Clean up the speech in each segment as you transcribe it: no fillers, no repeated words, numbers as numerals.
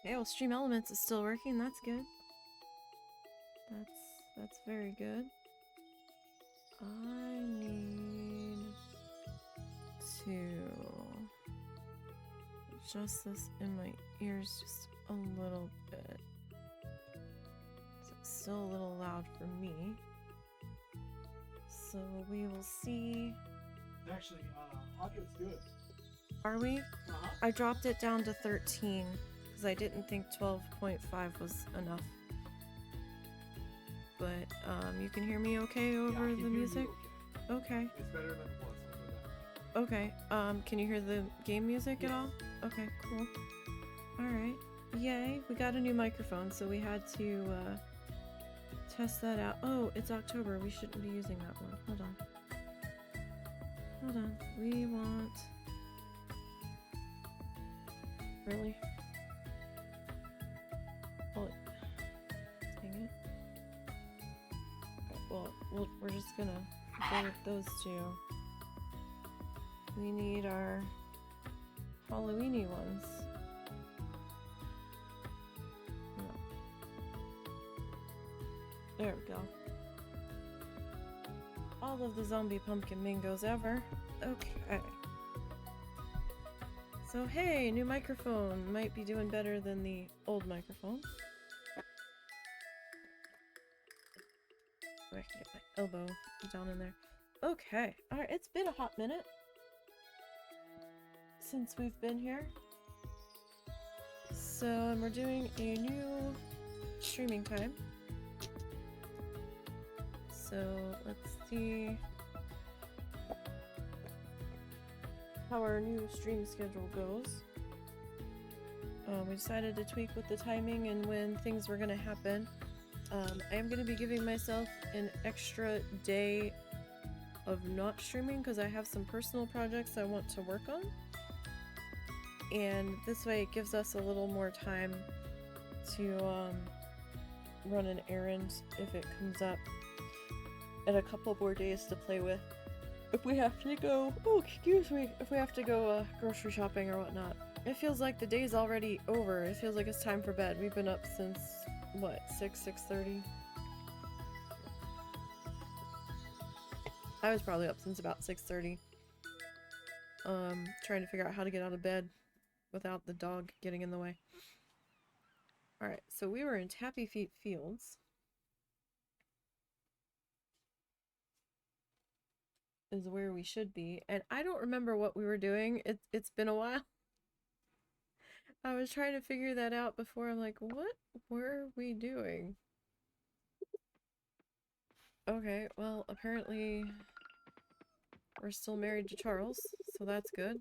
Okay, well, Stream Elements is still working. That's good. That's very good. I need to adjust this in my ears just a little bit. It's still a little loud for me. So we will see. Actually, audio's good. Are we? Uh-huh. I dropped it down to 13 because I didn't think 12.5 was enough. But you can hear me okay over the music? Okay. It's better than it was. Okay. Can you hear the game music at all? Okay, cool. Alright. Yay, we got a new microphone, so we had to test that out. Oh, it's October. We shouldn't be using that one. Hold on. Hold on. We want... Really? Well, dang it. Okay, well, we're just gonna go with those two. We need our Halloweeny ones. No. There we go. All of the zombie pumpkin mingos ever. Okay. So hey, new microphone. Might be doing better than the old microphone. I can get my elbow down in there. Okay. Alright, it's been a hot minute since we've been here. So, and we're doing a new streaming time. So, let's see how our new stream schedule goes. We decided to tweak with the timing and when things were going to happen. I am going to be giving myself an extra day of not streaming because I have some personal projects I want to work on. And this way it gives us a little more time to run an errand if it comes up, and a couple more days to play with if we have to go, oh excuse me, if we have to go grocery shopping or whatnot. It feels like the day's already over. It feels like it's time for bed. We've been up since, what, 6:30? I was probably up since about 6:30. Trying to figure out how to get out of bed without the dog getting in the way. Alright, so we were in Tappy Fields. Is where we should be. And I don't remember what we were doing. It's been a while. I was trying to figure that out before. I'm like, what were we doing? Okay, well, apparently we're still married to Charles, so that's good.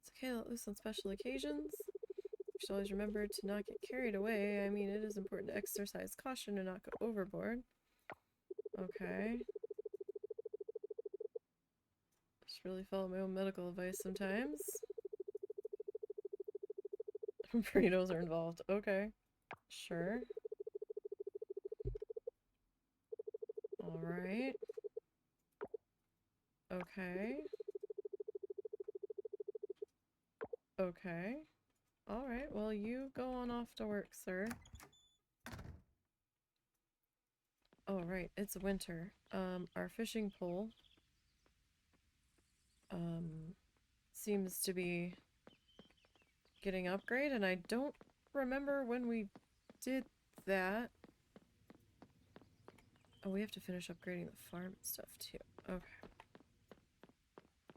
It's okay to let loose on special occasions. You should always remember to not get carried away. I mean, it is important to exercise caution and not go overboard. Okay. Just really follow my own medical advice sometimes. Burritos are involved. Okay. Sure. Alright. Okay. Okay. Alright, well, you go on off to work, sir. Oh, right, it's winter. Our fishing pole seems to be getting upgrade, and I don't remember when we did that. Oh, we have to finish upgrading the farm and stuff too. Okay.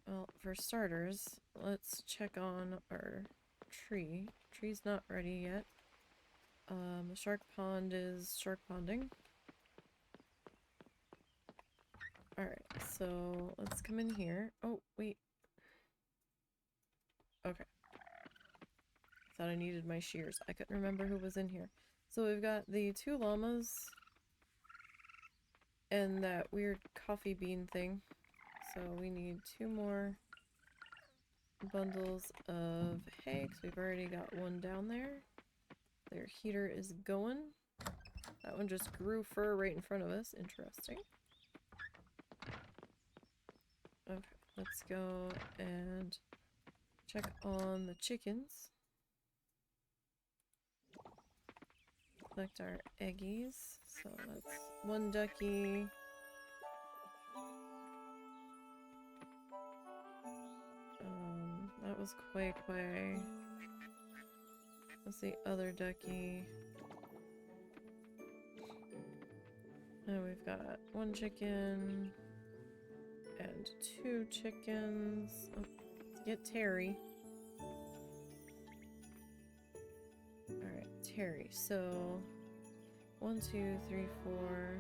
Well, for starters, let's check on our tree. Tree's not ready yet. The shark pond is shark ponding. Alright, so let's come in here. Oh, wait. Okay. Thought I needed my shears. I couldn't remember who was in here. So we've got the 2 llamas and that weird coffee bean thing. So we need 2 more bundles of hay, because we've already got one down there. Their heater is going. That one just grew fur right in front of us. Interesting. Okay, let's go and check on the chickens. collect our eggies. So that's one ducky. That was Quay Quay. That's the other ducky. And we've got one chicken and two chickens. Oh, let's get Terry. Alright, Terry. So 1, 2, 3, 4.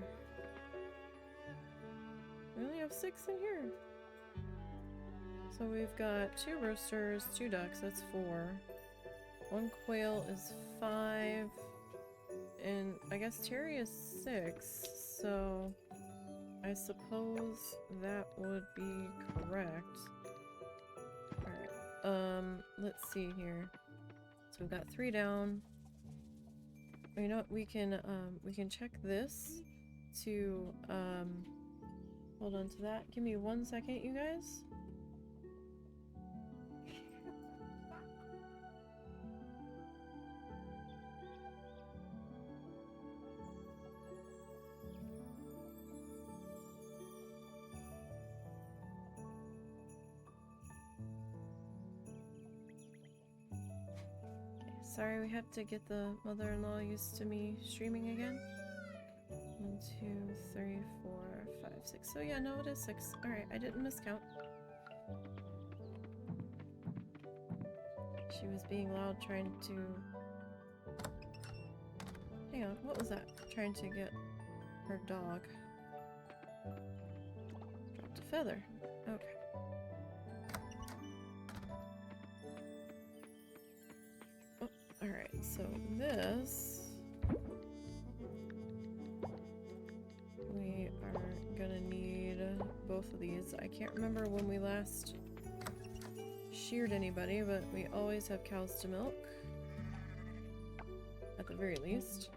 We only have 6 in here. So we've got 2 roosters, 2 ducks, that's 4. 1 quail is 5. And I guess Terry is 6, so I suppose that would be correct. Alright, let's see here. So we've got 3 down. You know what, we can check this to, hold on to that. Give me 1 second, you guys. Sorry, we have to get the mother-in-law used to me streaming again. 1, 2, 3, 4, 5, 6. So yeah, no, it is 6. Alright, I didn't miscount. She was being loud trying to... Hang on, what was that? Trying to get her dog. Dropped a feather. Okay. Alright, so this... we are gonna need both of these. I can't remember when we last sheared anybody, but we always have cows to milk. At the very least.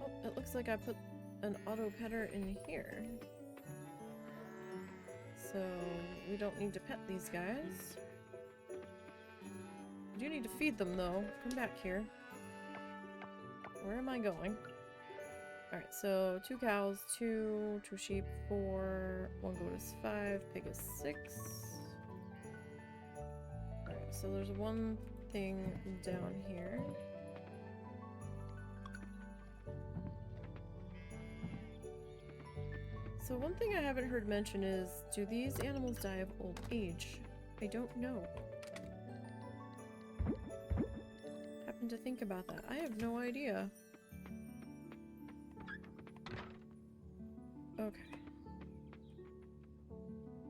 Oh, it looks like I put an auto petter in here. So we don't need to pet these guys. I do need to feed them though. Come back here. Where am I going? Alright, so 2 cows, 2 sheep, 4, 1 goat is 5, pig is 6. Alright, so there's one thing down here. So one thing I haven't heard mentioned is, do these animals die of old age? I don't know. Happened to think about that. I have no idea. Okay.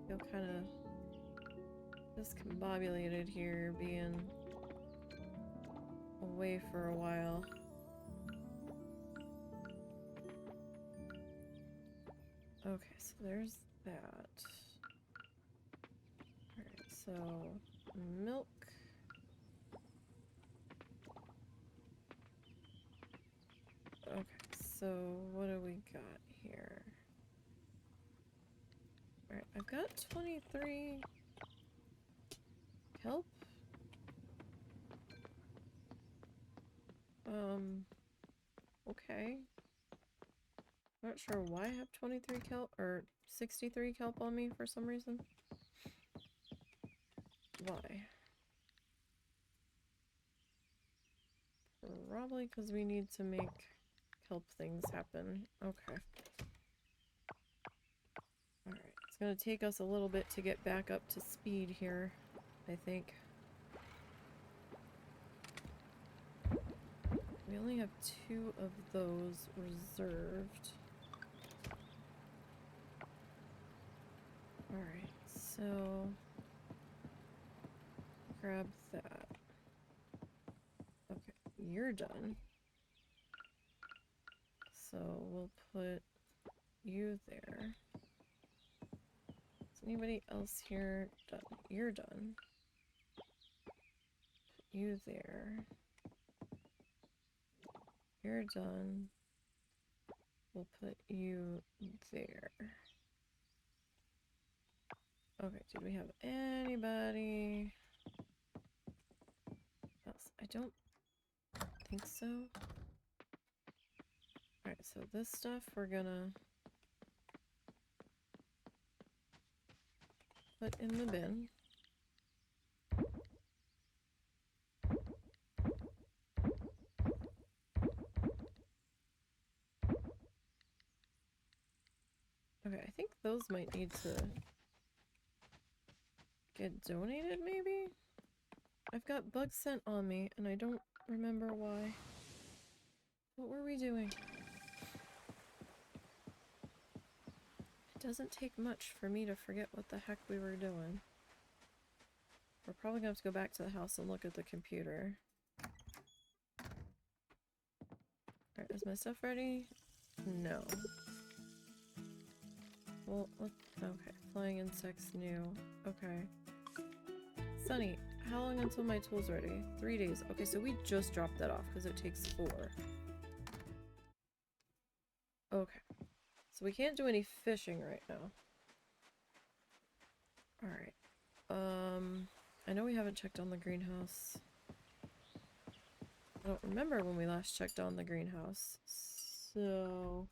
Feel kind of discombobulated here, being away for a while. Okay, so there's that. Alright, so milk. Okay, so what do we got here? Alright, I've got 23 kelp. Okay. Not sure why I have 23 kelp, or 63 kelp on me for some reason. Why? Probably because we need to make kelp things happen. Okay. Alright, it's gonna take us a little bit to get back up to speed here, I think. We only have 2 of those reserved. Alright, so grab that. Okay, you're done. So we'll put you there. Is anybody else here done? You're done. Put you there. You're done. We'll put you there. Okay, did we have anybody else? I don't think so. Alright, so this stuff we're gonna put in the bin. Okay, I think those might need to get donated, maybe? I've got bug scent on me, and I don't remember why. What were we doing? It doesn't take much for me to forget what the heck we were doing. We're probably gonna have to go back to the house and look at the computer. Alright, is my stuff ready? No. Well, okay. Flying insects new. Okay. Sunny, how long until my tool's ready? 3 days. Okay, so we just dropped that off because it takes 4. Okay. So we can't do any fishing right now. Alright. I know we haven't checked on the greenhouse. I don't remember when we last checked on the greenhouse. So,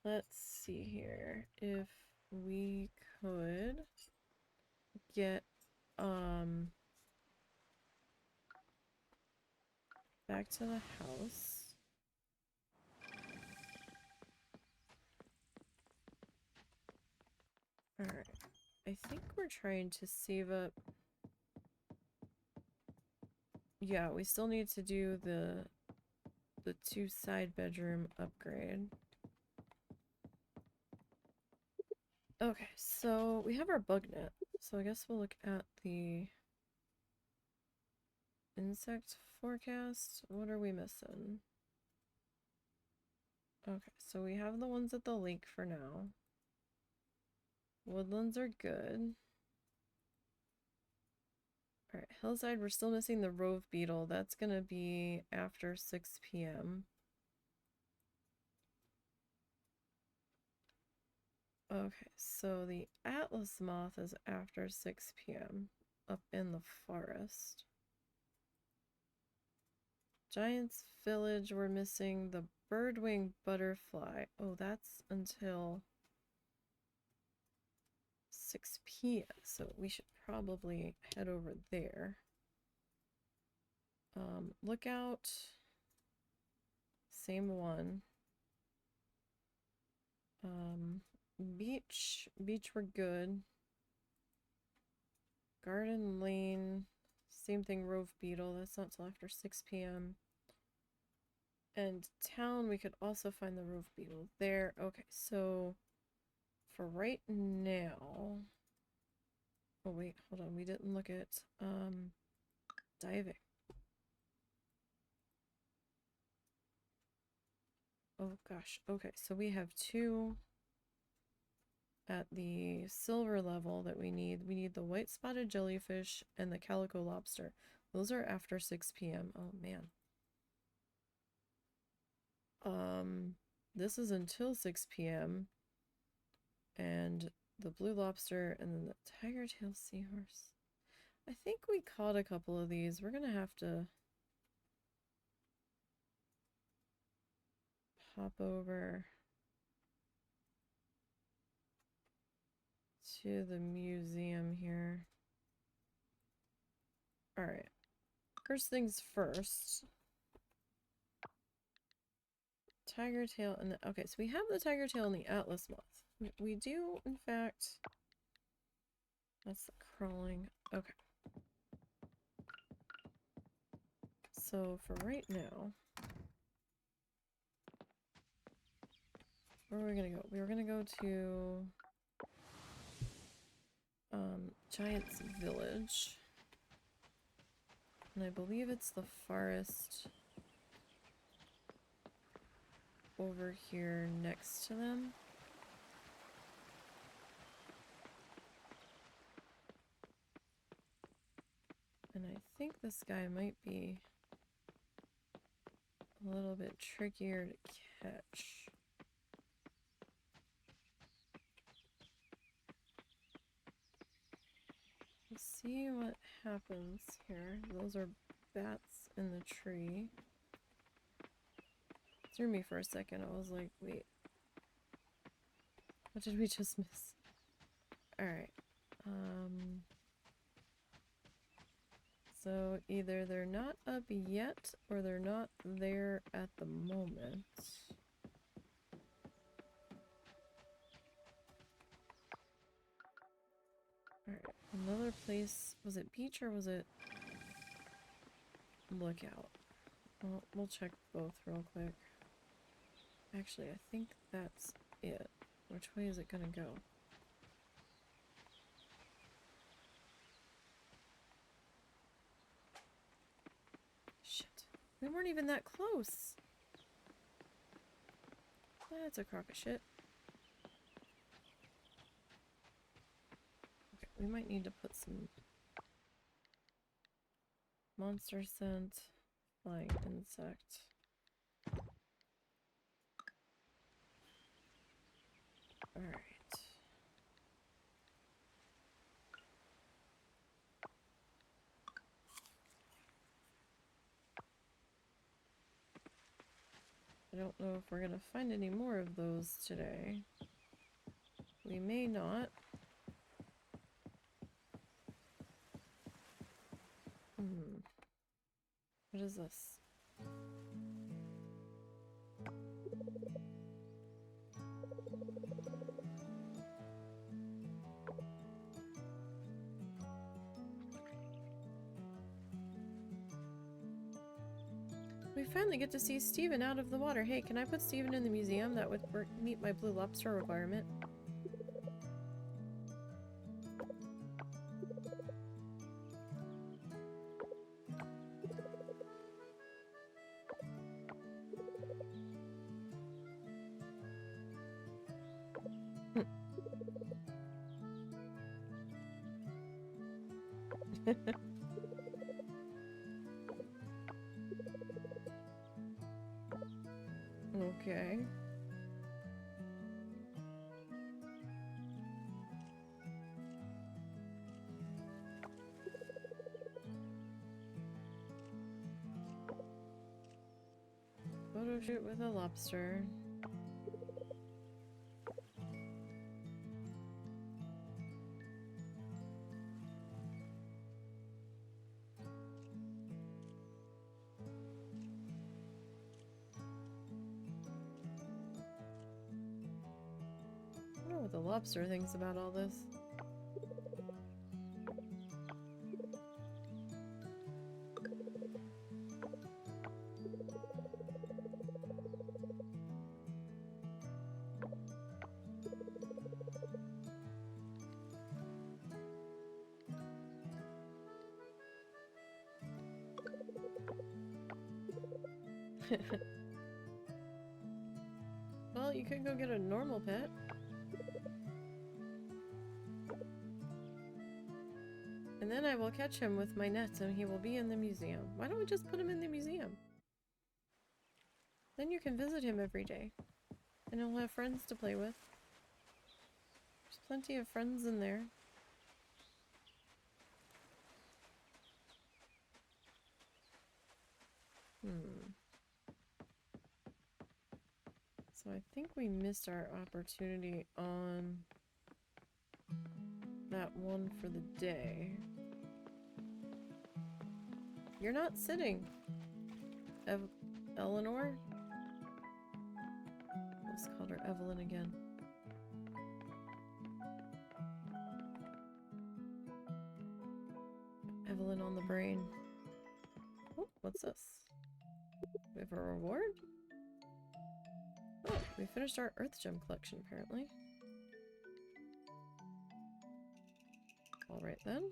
let's see here. If we could get, back to the house. Alright. I think we're trying to save up. Yeah, we still need to do the 2 side bedroom upgrade. Okay, so we have our bug net. So I guess we'll look at the insect forecast. What are we missing? Okay, so we have the ones at the lake for now. Woodlands are good. Alright, hillside, we're still missing the rove beetle. That's gonna be after 6 p.m. Okay, so the atlas moth is after 6 p.m. up in the forest. Giant's Village, we're missing the birdwing butterfly. Oh, that's until 6 p.m. So we should probably head over there. Lookout. Same one. Beach we're good. Garden Lane, same thing, rove beetle, that's not till after 6 p.m. And town, we could also find the rove beetle there. Okay, so for right now, oh wait, hold on, we didn't look at diving. Oh gosh, okay, so we have 2 at the silver level that we need. We need the white spotted jellyfish and the calico lobster. Those are after 6 p.m. Oh man. This is until 6 p.m. And the blue lobster and then the tiger tail seahorse. I think we caught a couple of these. We're gonna have to hop over to the museum here. Alright. First things first. Tiger tail and the, okay, so we have the tiger tail and the atlas moth. We do, in fact, that's the crawling. Okay. So for right now, where are we gonna go? We were gonna go to Giant's Village. And I believe it's the forest over here next to them. And I think this guy might be a little bit trickier to catch. Let's see what happens here. Those are bats in the tree. Threw me for a second. I was like, wait. What did we just miss? Alright. So either they're not up yet, or they're not there at the moment. Alright, another place. Was it beach or was it lookout? Well, we'll check both real quick. Actually, I think that's it. Which way is it gonna go? Shit. We weren't even that close. That's a crock of shit. Okay, we might need to put some monster scent, flying insect. Alright. I don't know if we're gonna find any more of those today. We may not. What is this? We finally get to see Steven out of the water. Hey, can I put Steven in the museum? That would meet my blue lobster requirement. Okay. Photo shoot with a lobster. I don't know what the lobster thinks about all this. Well, you could go get a normal pet. And then I will catch him with my nets and he will be in the museum. Why don't we just put him in the museum? Then you can visit him every day. And he'll have friends to play with. There's plenty of friends in there. So I think we missed our opportunity on that one for the day. You're not sitting, Eleanor? Let's call her Evelyn again. Evelyn on the brain. Oh, what's this? We have a reward? Oh, we finished our Earth Gem collection, apparently. Alright then.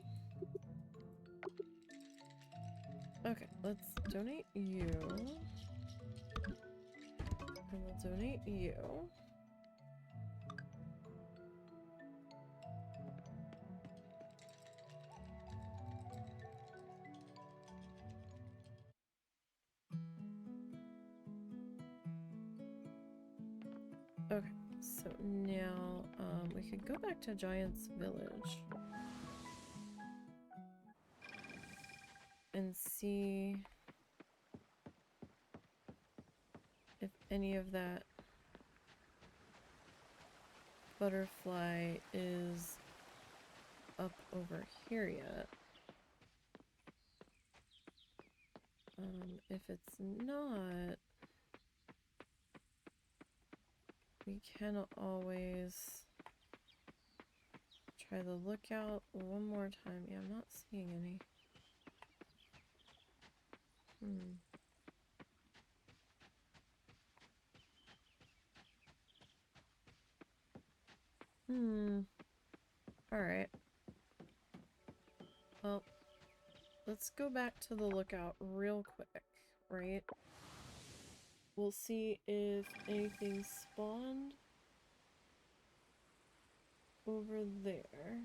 Okay, let's donate you. And we'll donate you. Okay, so now we could go back to Giant's Village. and see if any of that butterfly is up over here yet. If it's not, we can always try the lookout one more time. Yeah, I'm not seeing any. Alright. Well, let's go back to the lookout real quick, right? We'll see if anything spawned over there.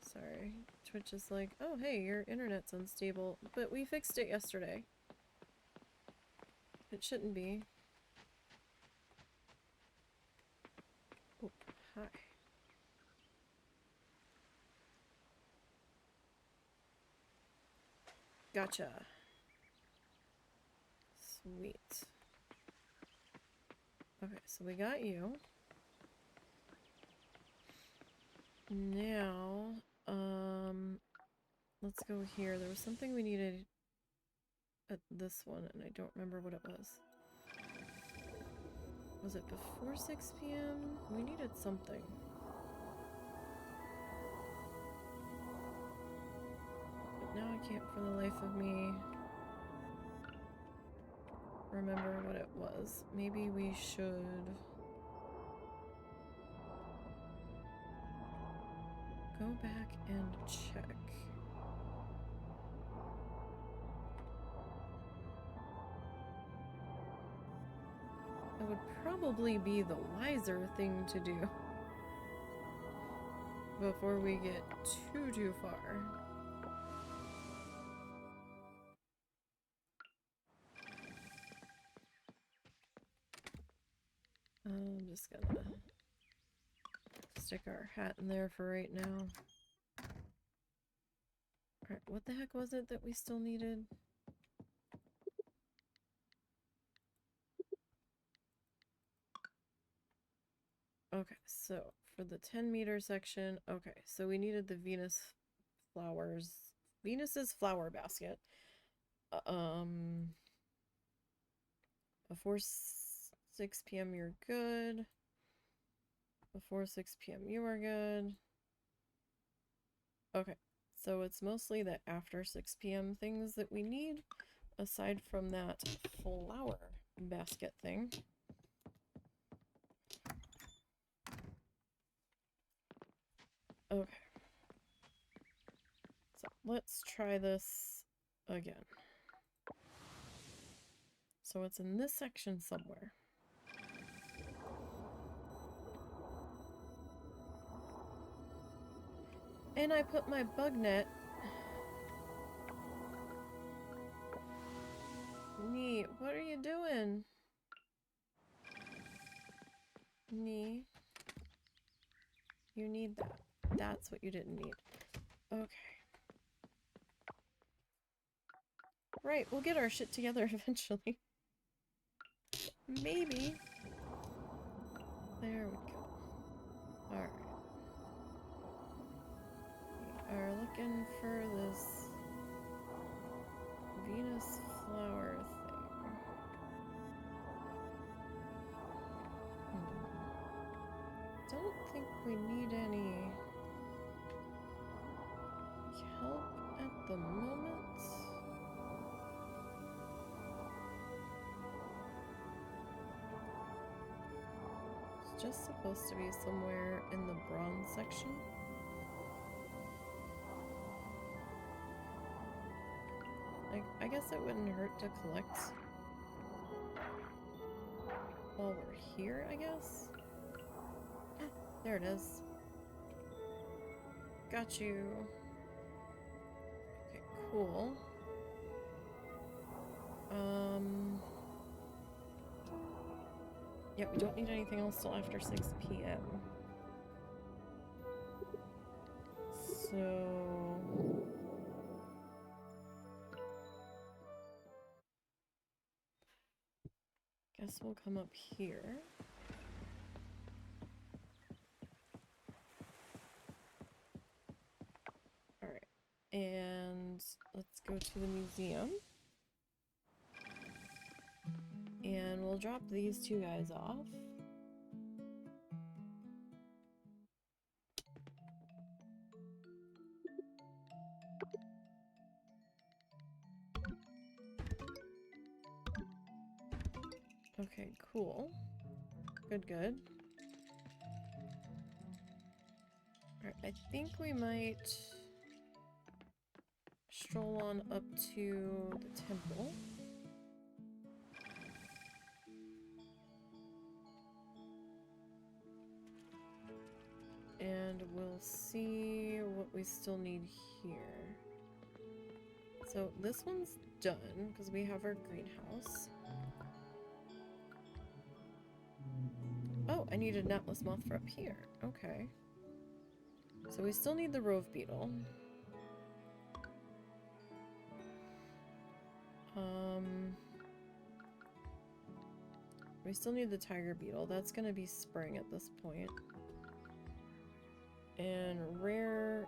Sorry. Twitch is like, oh hey, your internet's unstable. But we fixed it yesterday. It shouldn't be. Oh, hi. Gotcha. Sweet. Okay, so we got you. Now, let's go here. There was something we needed at this one, and I don't remember what it was. Was it before 6 p.m.? We needed something. But now I can't for the life of me remember what it was. Maybe we should... go back and check. That would probably be the wiser thing to do before we get too far. I'm just gonna stick our hat in there for right now. Alright, what the heck was it that we still needed? Okay, so for the 10-meter section, okay, so we needed the Venus's flower basket. Before 6 p.m. you're good. Before 6 p.m. you are good. Okay, so it's mostly the after 6 p.m. things that we need, aside from that flower basket thing. Okay. So let's try this again. So it's in this section somewhere. And I put my bug net. Nee, what are you doing? Nee. You need that. That's what you didn't need. Okay. Right, we'll get our shit together eventually. Maybe. There we go. Alright. We are looking for this Venus flower thing. Don't think we need any help at the moment. It's just supposed to be somewhere in the bronze section. I guess it wouldn't hurt to collect while we're here, I guess. There it is. Got you. Okay, cool. Yeah, we don't need anything else till after 6 p.m. So... this will come up here. Alright, and let's go to the museum. And we'll drop these two guys off. Okay, cool. Good, good. Alright, I think we might stroll on up to the temple. And we'll see what we still need here. So this one's done because we have our greenhouse. Oh, I need a netless moth for up here. Okay. So we still need the rove beetle. We still need the tiger beetle. That's gonna be spring at this point. And rare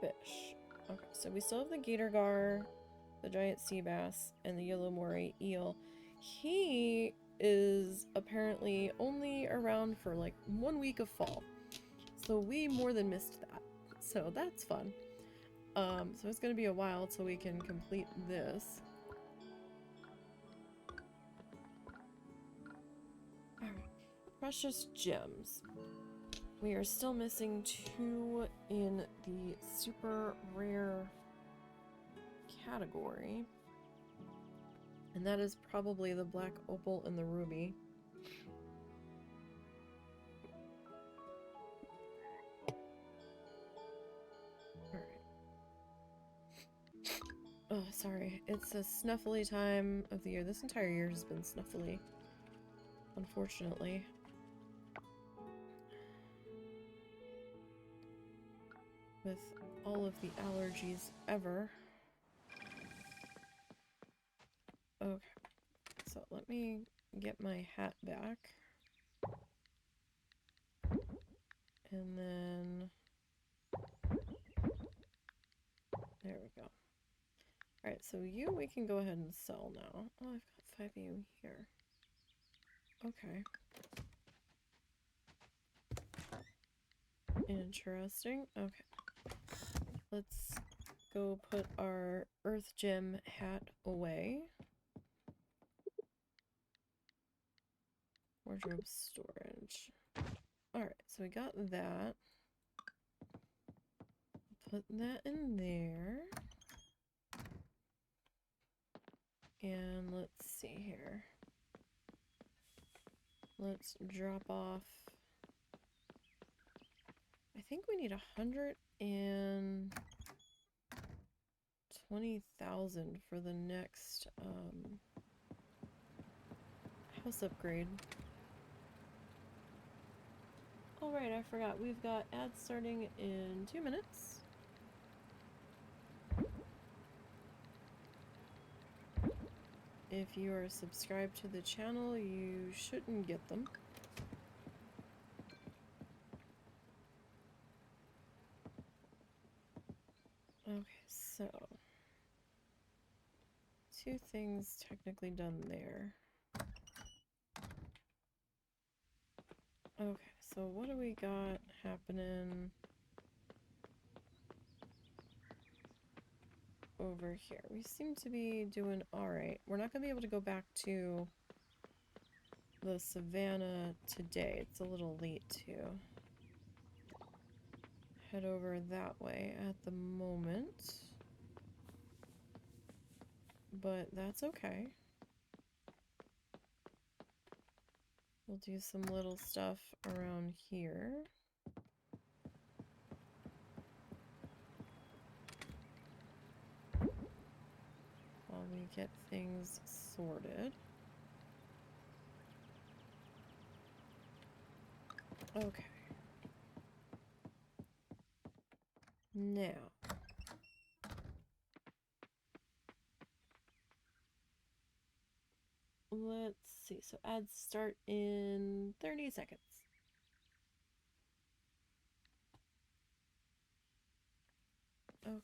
fish. Okay, so we still have the gator gar, the giant sea bass, and the yellow moray eel. He is apparently only around for like 1 week of fall. So we more than missed that. So that's fun. So it's gonna be a while till we can complete this. Alright. Precious gems. We are still missing 2 in the super rare category. And that is probably the black opal and the ruby. Alright. Oh, sorry. It's a snuffly time of the year. This entire year has been snuffly, unfortunately. With all of the allergies ever. Okay, so let me get my hat back. And then... there we go. Alright, so you we can go ahead and sell now. Oh, I've got 5 of you here. Okay. Interesting. Okay. Let's go put our earth gem hat away. Wardrobe storage. Alright, so we got that. Put that in there. And let's see here. Let's drop off. I think we need 120,000 for the next house upgrade. Alright, I forgot. We've got ads starting in 2 minutes. If you are subscribed to the channel, you shouldn't get them. Okay, so 2 things technically done there. Okay, so what do we got happening over here? We seem to be doing alright. We're not going to be able to go back to the savannah today. It's a little late to head over that way at the moment. But that's okay. We'll do some little stuff around here. While we get things sorted. Okay. Now. Let's see. So ads start in 30 seconds. Okay.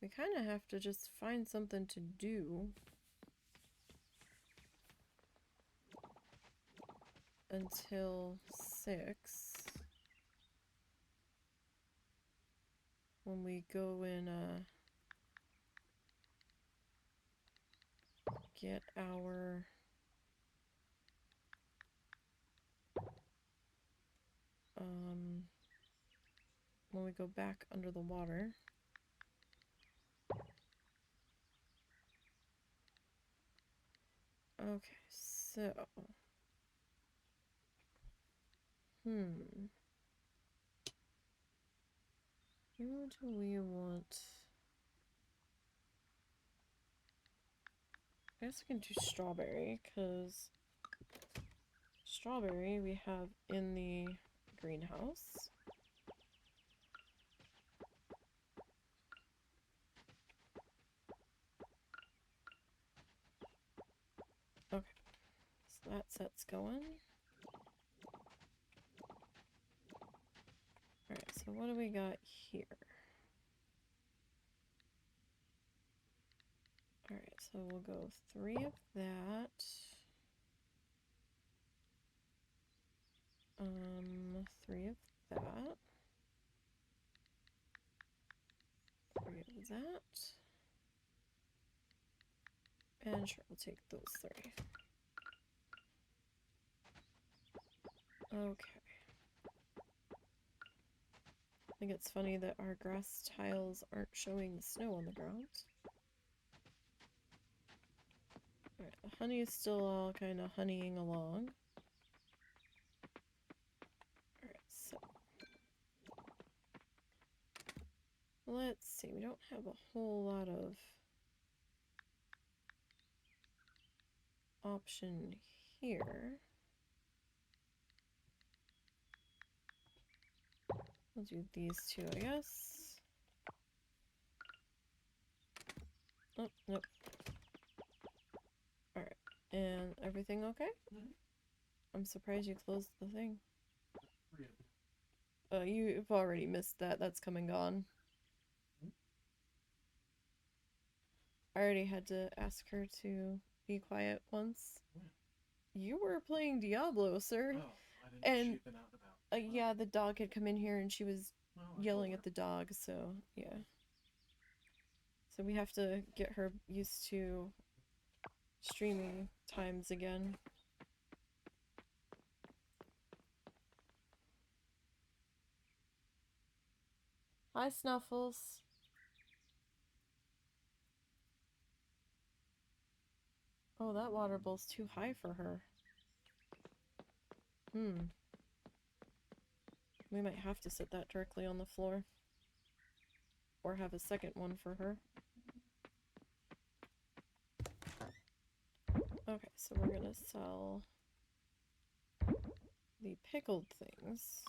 We kind of have to just find something to do until 6 when we go and get our when we go back under the water. Okay, so who do we want? I guess I can do strawberry, because strawberry we have in the greenhouse. Okay, so that set's going. Alright, so what do we got here? Alright, so we'll go 3 of that. 3 of that. 3 of that. And sure, we'll take those 3. Okay. I think it's funny that our grass tiles aren't showing the snow on the ground. Alright, the honey is still all kind of honeying along. Alright, so let's see, we don't have a whole lot of option here. We'll do these 2, I guess. Oh, nope. Alright, and everything okay? Mm-hmm. I'm surprised you closed the thing. You've already missed that. That's come and gone. I already had to ask her to be quiet once. You were playing Diablo, sir. Oh, I didn't know she'd been out and about. Yeah, the dog had come in here and she was yelling at the dog, so yeah. So we have to get her used to streaming times again. Hi, Snuffles. Oh, that water bowl's too high for her. We might have to sit that directly on the floor. Or have a second one for her. Okay, so we're gonna sell the pickled things.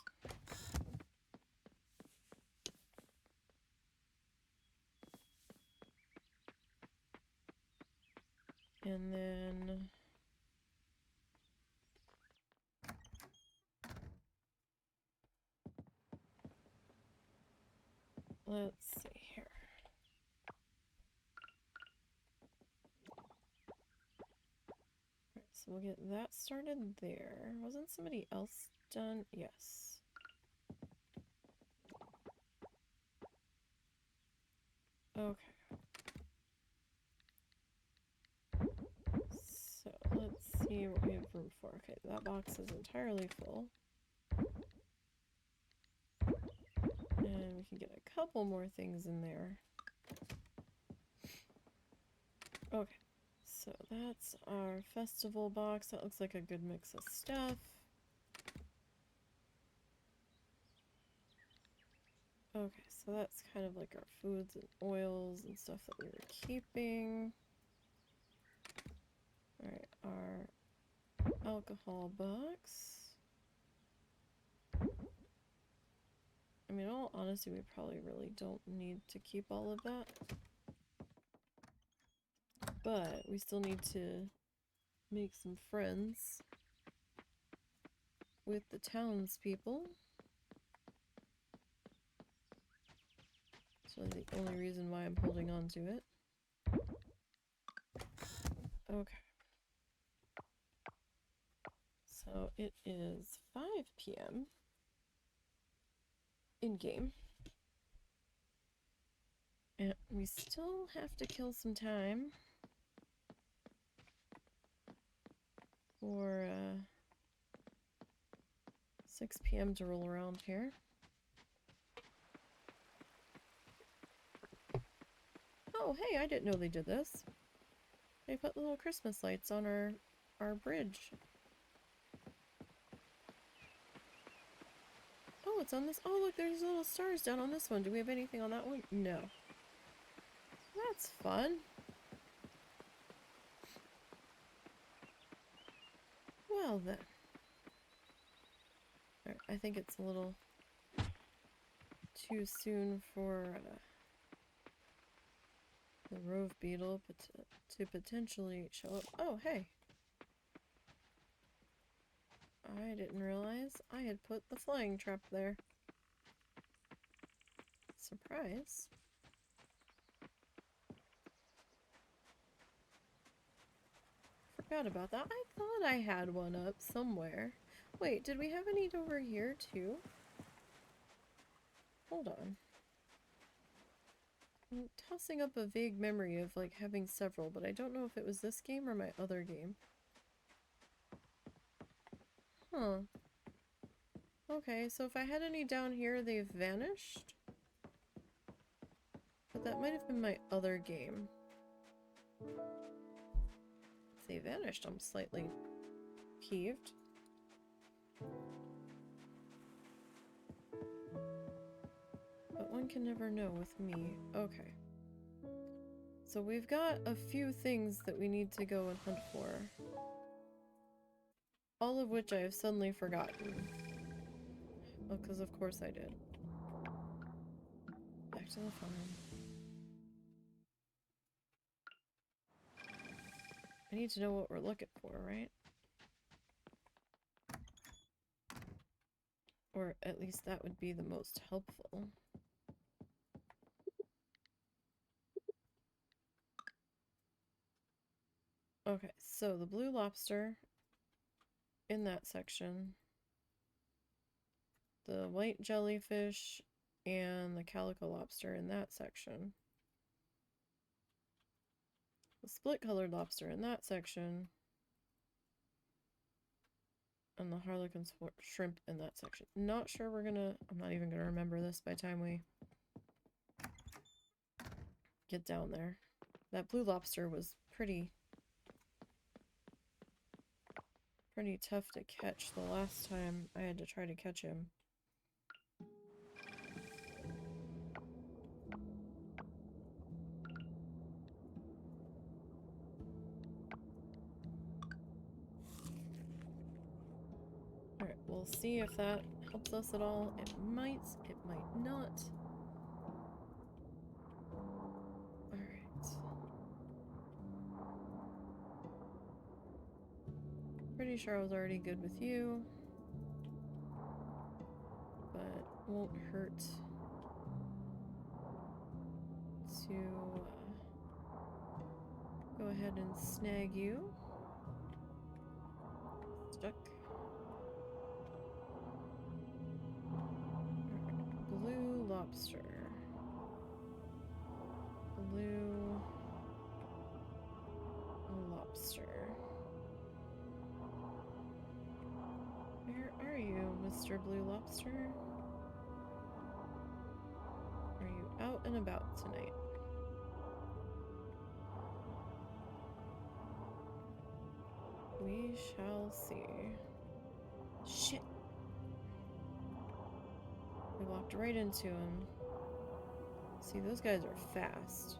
And then let's see here. Alright, so we'll get that started there. Wasn't somebody else done? Yes. Okay. So let's see what we have room for. Okay, that box is entirely full. And we can get a couple more things in there. Okay, so that's our festival box. That looks like a good mix of stuff. Okay, so that's kind of like our foods and oils and stuff that we were keeping. Alright, our alcohol box. I mean, in all honesty, we probably really don't need to keep all of that. But we still need to make some friends with the townspeople. So the only reason why I'm holding on to it. Okay. So it is 5 p.m. in game. And we still have to kill some time for 6 p.m. to roll around here. Oh, hey, I didn't know they did this. They put little Christmas lights on our bridge. Oh, it's on this. Oh, look, there's little stars down on this one. Do we have anything on that one? No. That's fun. Well, then. Alright, I think it's a little too soon for the rove beetle to potentially show up. Oh, hey. I didn't realize I had put the flying trap there. Surprise. Forgot about that. I thought I had one up somewhere. Wait, did we have any over here too? Hold on. I'm tossing up a vague memory of like having several, but I don't know if it was this game or my other game. Huh. Okay, so if I had any down here, they've vanished. But that might have been my other game. If they vanished, I'm slightly peeved. But one can never know with me. Okay. So we've got a few things that we need to go and hunt for. All of which I have suddenly forgotten. Well, because of course I did. Back to the farm. I need to know what we're looking for, right? Or at least that would be the most helpful. Okay, so the blue lobster in that section. The white jellyfish and the calico lobster in that section. The split-colored lobster in that section. And the harlequin shrimp in that section. Not sure we're gonna... I'm not even gonna remember this by the time we get down there. That blue lobster was pretty tough to catch the last time I had to try to catch him. Alright, we'll see if that helps us at all. It might not. Alright. Pretty sure I was already good with you. But won't hurt to go ahead and snag you. Stuck. Blue lobster. Blue lobster. Where are you, Mr. Blue Lobster? Are you out and about tonight? We shall see. Shit! We walked right into him. See, those guys are fast.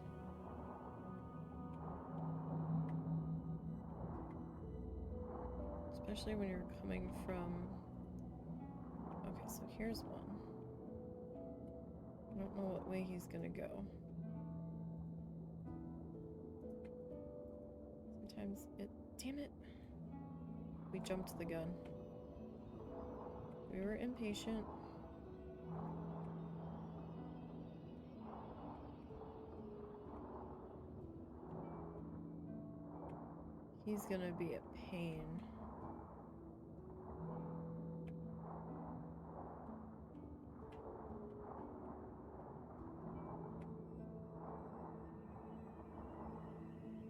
Especially when you're coming from... Okay, so here's one. I don't know what way he's gonna go. Sometimes it... Damn it! We jumped the gun. We were impatient. He's gonna be a pain.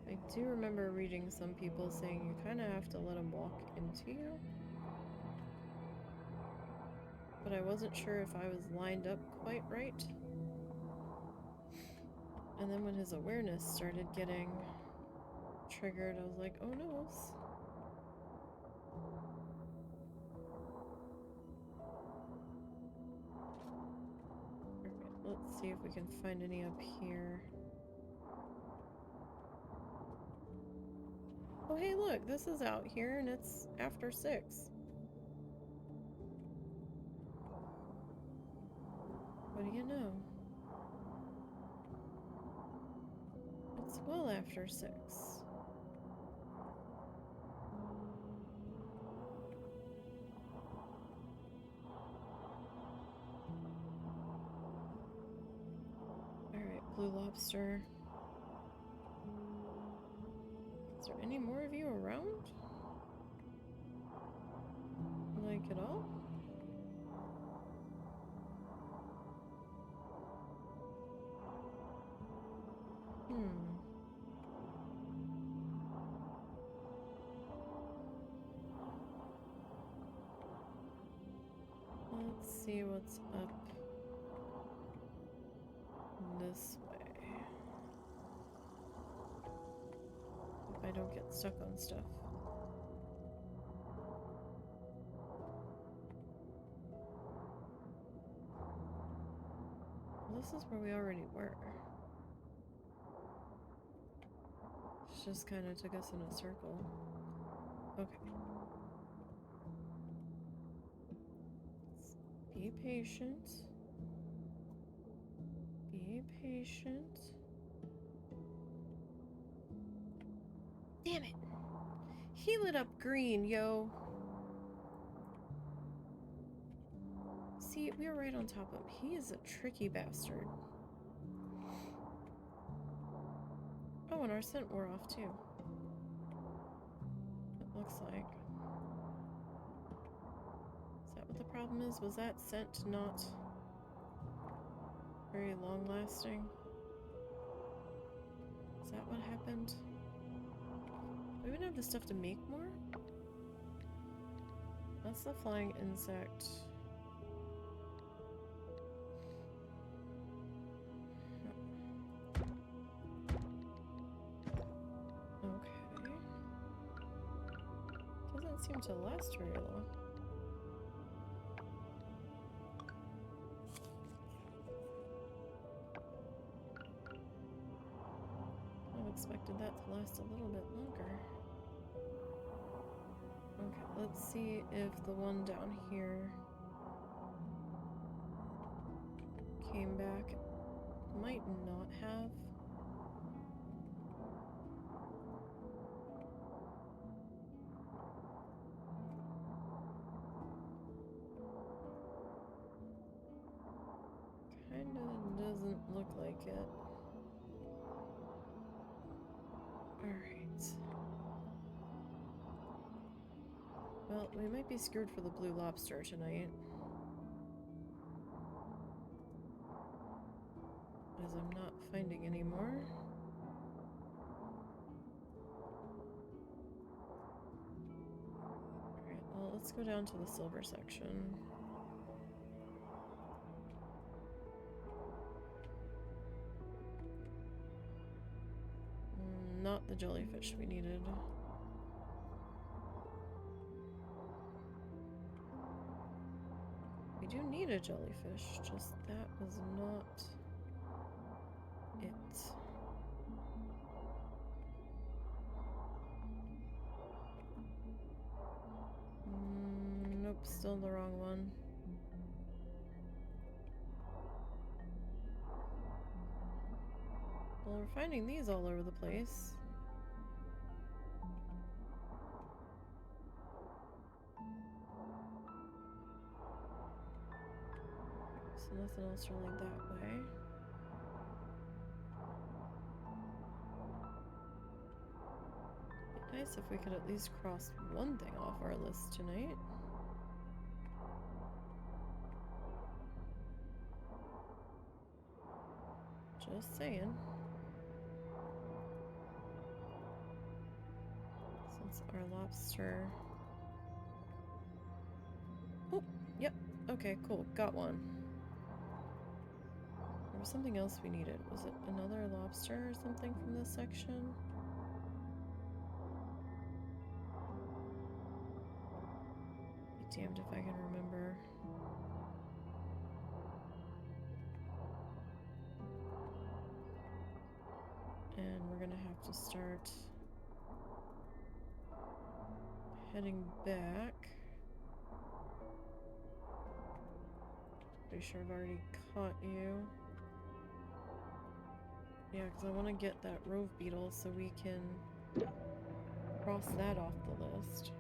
I do remember reading some people saying you kind of have to let him walk into you. But I wasn't sure if I was lined up quite right. And then when his awareness started getting triggered, I was like, oh no. Perfect. Let's see if we can find any up here. Oh hey look, this is out here and it's after 6. What do you know? It's well after 6. Alright, Blue Lobster. Is there any more of you around? Like at all? Let's see what's up this way. If I don't get stuck on stuff. Well, this is where we already were. It just kind of took us in a circle. Okay. Be patient. Be patient. Damn it! He lit up green, yo! See, we were right on top of him. He is a tricky bastard. Oh, and our scent wore off too. It looks like. Is that what the problem is? Was that scent not very long lasting? Is that what happened? Do we even have the stuff to make more? That's the flying insect. Okay. Doesn't seem to last very long. I expected that to last a little bit longer. Okay, let's see if the one down here came back. Might not have. Kinda doesn't look like it. Alright. Well, we might be screwed for the Blue Lobster tonight. As I'm not finding any more. Alright, well, let's go down to the silver section. Not the jellyfish we needed. We do need a jellyfish, just that was not it. Nope, still the wrong one. Well, we're finding these all over the place. So nothing else really that way. Be nice if we could at least cross one thing off our list tonight. Just saying. Since our lobster... Oh, yep. Okay, cool. Got one. There was something else we needed. Was it another lobster or something from this section? Be damned if I can remember. And we're gonna have to start heading back. Pretty sure I've already caught you. Yeah, because I want to get that rove beetle so we can cross that off the list.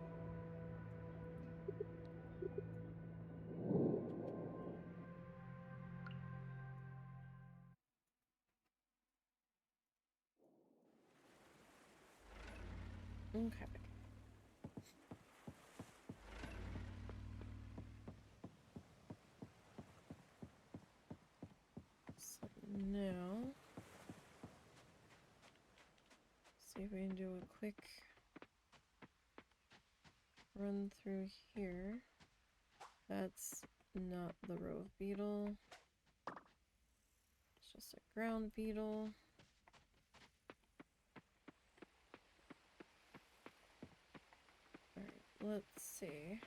Okay. So now, see if we can do a quick run through here. That's not the rove beetle. It's just a ground beetle. Alright, let's see.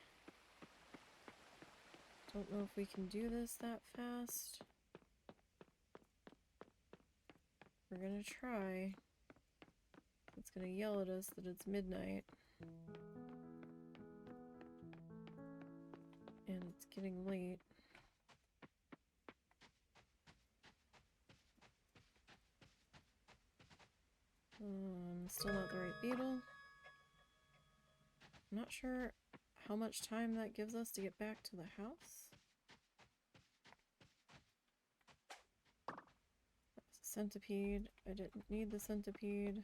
Don't know if we can do this that fast. We're gonna try. It's gonna yell at us that it's midnight. And it's getting late. Still not the right beetle. I'm not sure how much time that gives us to get back to the house. That's a centipede. I didn't need the centipede.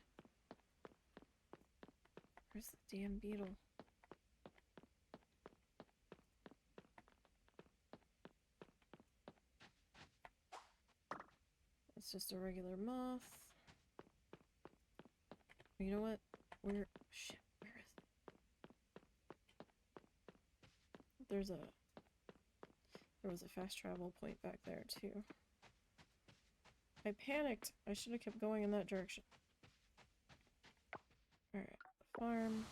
Where's the damn beetle? It's just a regular moth. You know what? Shit, where is it? There was a fast travel point back there too. I panicked. I should have kept going in that direction. Alright, farm.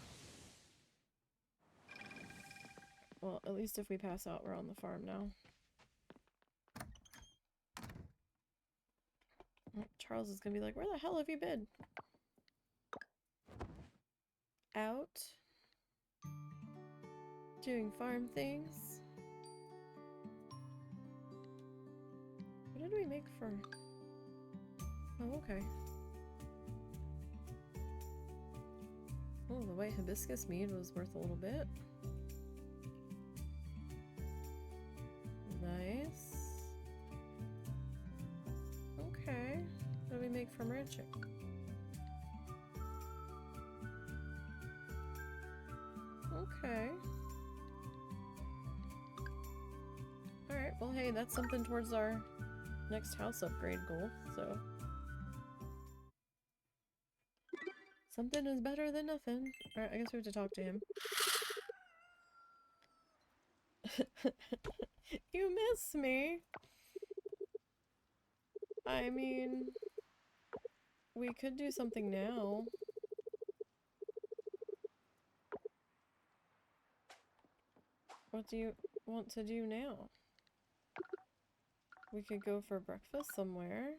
Well, at least if we pass out, we're on the farm now. Charles is gonna be like, where the hell have you been? Out. Doing farm things. What did we make for... Oh, okay. Oh, the white hibiscus mead was worth a little bit. Nice. Okay. What do we make from ranching? Okay. Alright, well hey, that's something towards our next house upgrade goal, so... Something is better than nothing. Alright, I guess we have to talk to him. You miss me? I mean... We could do something now. What do you want to do now? We could go for breakfast somewhere.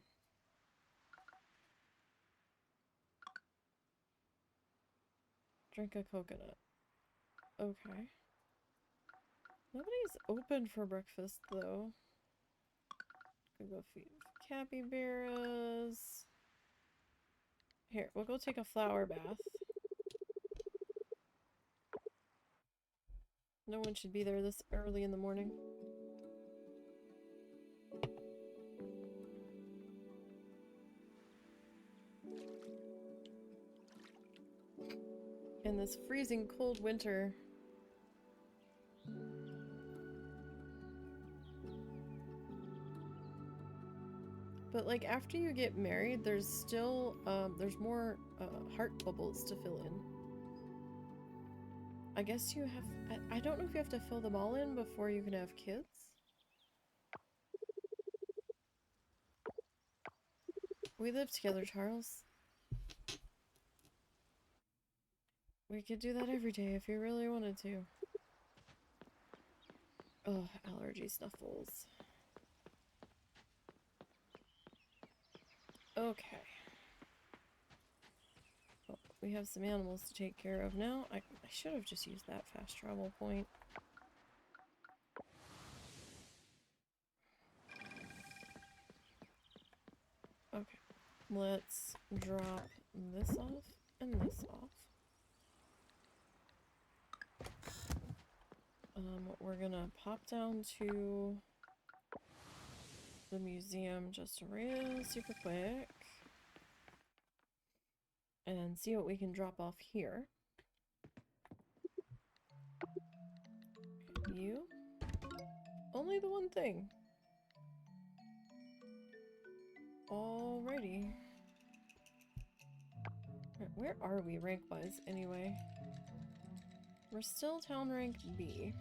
Drink a coconut. Okay. Nobody's open for breakfast, though. Could go feed capybaras. Here, we'll go take a flower bath. No one should be there this early in the morning. this freezing cold winter. But like after you get married, there's still there's more heart bubbles to fill in. I guess you have I don't know if you have to fill them all in before you can have kids. We live together, Charles. We could do that every day if you really wanted to. Oh, allergy snuffles. Okay. Well, we have some animals to take care of now. I should have just used that fast travel point. Okay. Let's drop this off and this off. We're gonna pop down to the museum just real super quick and see what we can drop off here. You? Only the one thing. Alrighty. Where are we rank-wise anyway? We're still town rank B.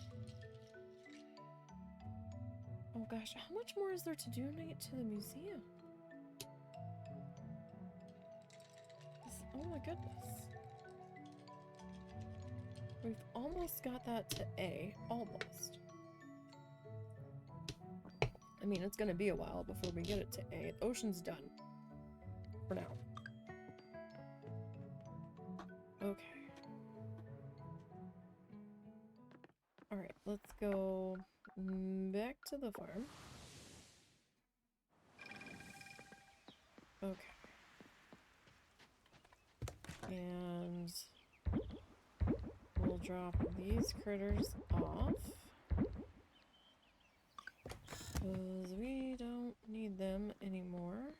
Oh gosh, how much more is there to donate to the museum? Oh my goodness. We've almost got that to A. Almost. I mean, it's gonna be a while before we get it to A. The ocean's done. For now. Okay. Alright, let's go back to the farm. Okay. And we'll drop these critters off. Because we don't need them anymore.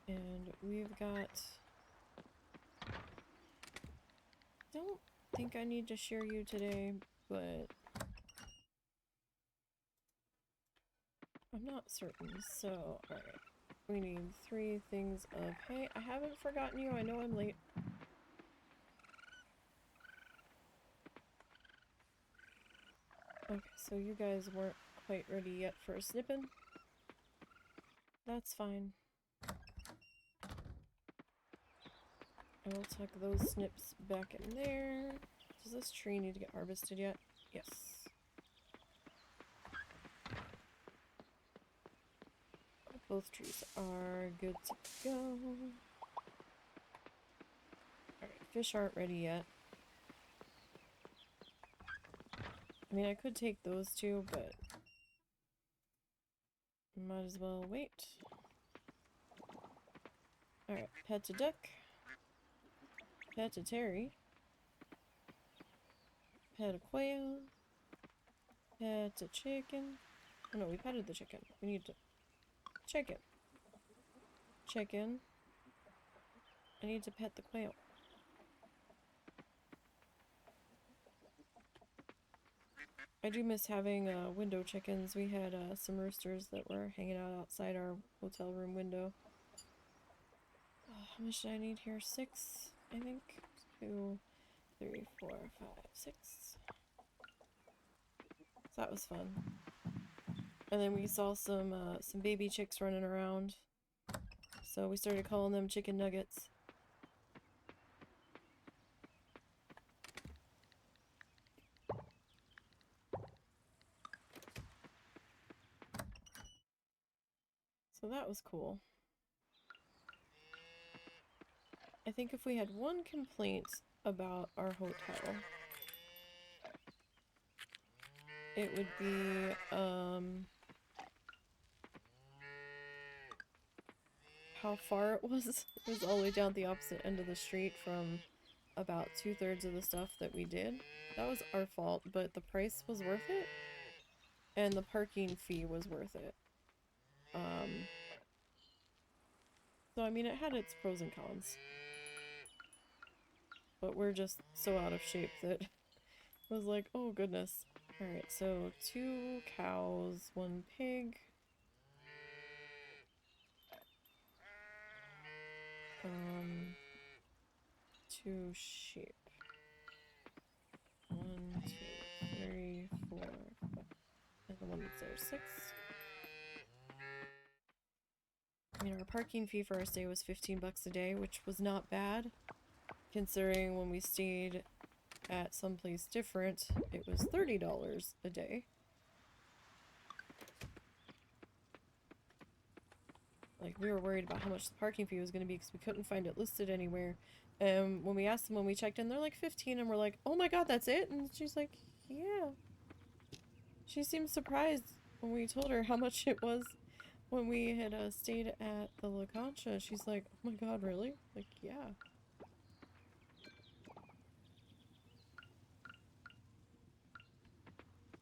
And we've got... Don't think I need to share you today, but I'm not certain. So, alright. We need 3 things of hay. I haven't forgotten you. I know I'm late. Okay, so you guys weren't quite ready yet for a snipping. That's fine. I will tuck those snips back in there. Does this tree need to get harvested yet? Yes. Both trees are good to go. Alright, fish aren't ready yet. I mean, I could take those two, but might as well wait. Alright, pet a duck. Pet a Terry. Pet a quail. Pet a chicken. Oh no, we petted the chicken. We need to... Chicken. Chicken. I need to pet the quail. I do miss having window chickens. We had some roosters that were hanging out outside our hotel room window. How much do I need here? 6, I think. 2, 3, 4, 5, 6. So that was fun. And then we saw some baby chicks running around. So we started calling them chicken nuggets. So that was cool. I think if we had one complaint about our hotel, it would be, how far it was. It was all the way down the opposite end of the street from about 2/3 of the stuff that we did. That was our fault, but the price was worth it, and the parking fee was worth it. So, I mean, it had its pros and cons. But we're just so out of shape that it was like, oh goodness. Alright, so 2 cows, 1 pig. 2 sheep. 1, 2, 3, 4, 5. And the one that's there, 6. I mean, our parking fee for our stay was 15 bucks a day, which was not bad. Considering when we stayed at someplace different, it was $30 a day. Like, we were worried about how much the parking fee was going to be because we couldn't find it listed anywhere. And when we asked them when we checked in, they're like 15, and we're like, oh my god, that's it? And she's like, yeah. She seemed surprised when we told her how much it was when we had stayed at the La Concha. She's like, oh my god, really? Like, yeah.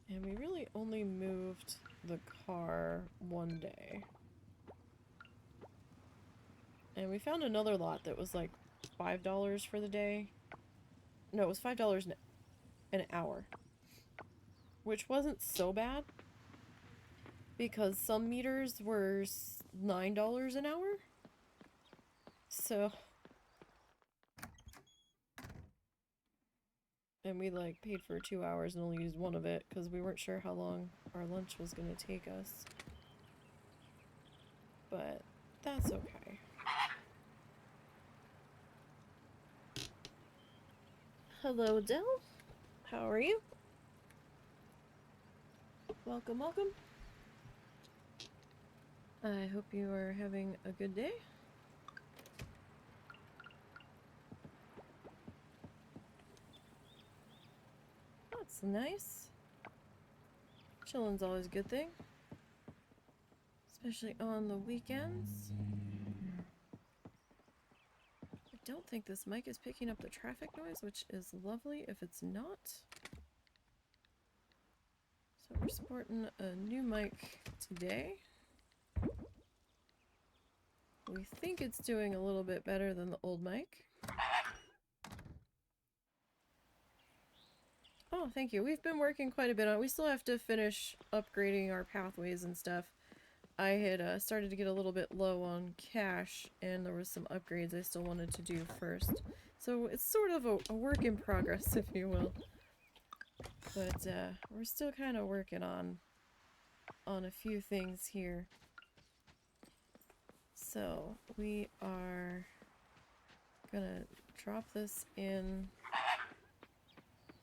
And we really only moved the car one day. And we found another lot that was like $5 for the day. No, it was $5 an hour. Which wasn't so bad. Because some meters were $9 an hour. So... And we like paid for 2 hours and only used one of it because we weren't sure how long our lunch was going to take us. But that's okay. Hello, Dell. How are you? Welcome, welcome. I hope you are having a good day. That's nice. Chilling's always a good thing. Especially on the weekends. I don't think this mic is picking up the traffic noise, which is lovely if it's not. So we're sporting a new mic today. We think it's doing a little bit better than the old mic. Oh, thank you. We've been working quite a bit on it. We still have to finish upgrading our pathways and stuff. I had started to get a little bit low on cash, and there was some upgrades I still wanted to do first. So it's sort of a work in progress, if you will. But we're still kind of working on a few things here. So we are gonna drop this in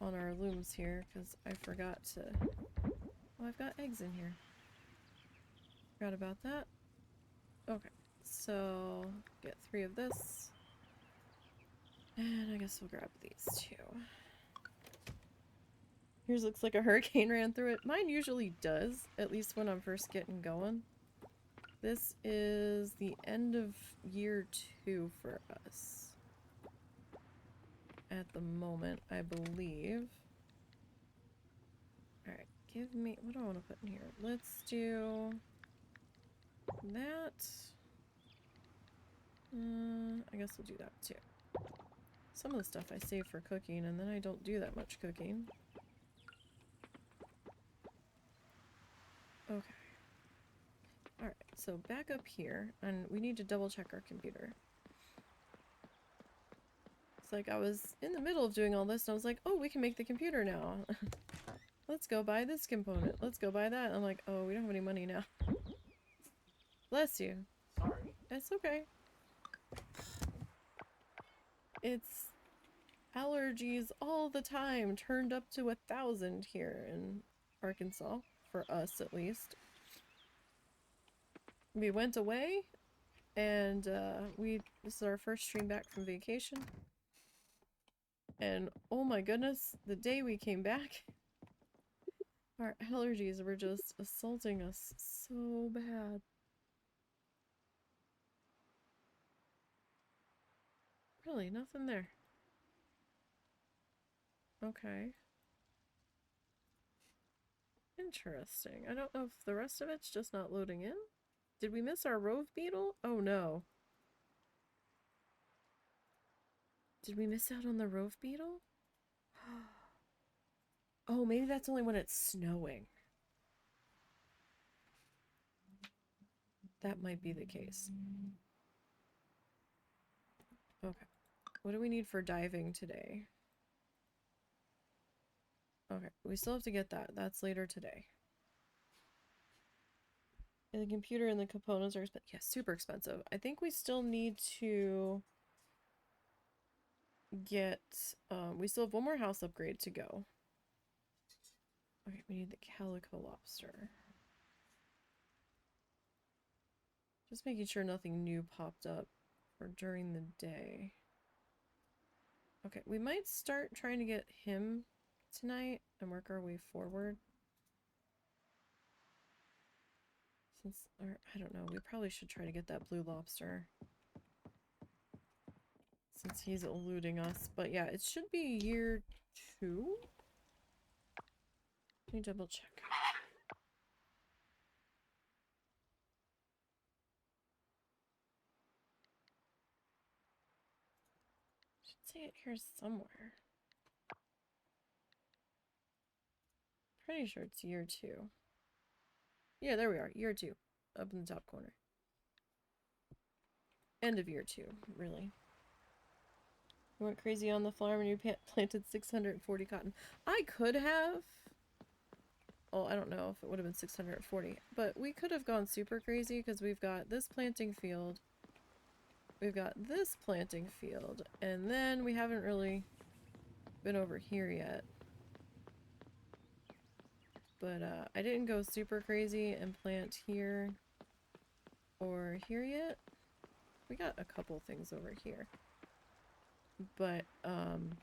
on our looms here, because I forgot to... Oh, I've got eggs in here. Forgot about that. Okay, so get 3 of this. And I guess we'll grab these too. Yours looks like a hurricane ran through it. Mine usually does, at least when I'm first getting going. This is the end of year 2 for us. At the moment, I believe. Alright, give me... What do I want to put in here? Let's do... that. I guess we'll do that too. Some of the stuff I save for cooking, and then I don't do that much cooking. Okay. Alright, so back up here, and we need to double check our computer. It's like I was in the middle of doing all this, and I was like, oh, we can make the computer now. Let's go buy this component. Let's go buy that. And I'm like, oh, we don't have any money now. Bless you. Sorry. That's okay. It's allergies all the time, turned up to 1,000 here in Arkansas, for us at least. We went away, and this is our first stream back from vacation. And oh my goodness, the day we came back, our allergies were just assaulting us so bad. Really, nothing there. Okay. Interesting. I don't know if the rest of it's just not loading in. Did we miss our rove beetle? Oh no. Did we miss out on the rove beetle? Oh, maybe that's only when it's snowing. That might be the case. Okay. What do we need for diving today? Okay, we still have to get that. That's later today. And the computer and the components are yeah, super expensive. I think we still need to get we still have one more house upgrade to go. Okay, we need the calico lobster. Just making sure nothing new popped up for during the day. Okay, we might start trying to get him tonight and work our way forward. Since, or I don't know, we probably should try to get that blue lobster. Since he's eluding us. But yeah, it should be year 2. Let me double check. Should say it here somewhere. Pretty sure it's year 2. Yeah, there we are. Year 2. Up in the top corner. End of year 2, really. You went crazy on the farm and you planted 640 cotton. I could have. Oh, I don't know if it would have been 640. But we could have gone super crazy because we've got this planting field. We've got this planting field. And then we haven't really been over here yet. But I didn't go super crazy and plant here or here yet. We got a couple things over here. But, and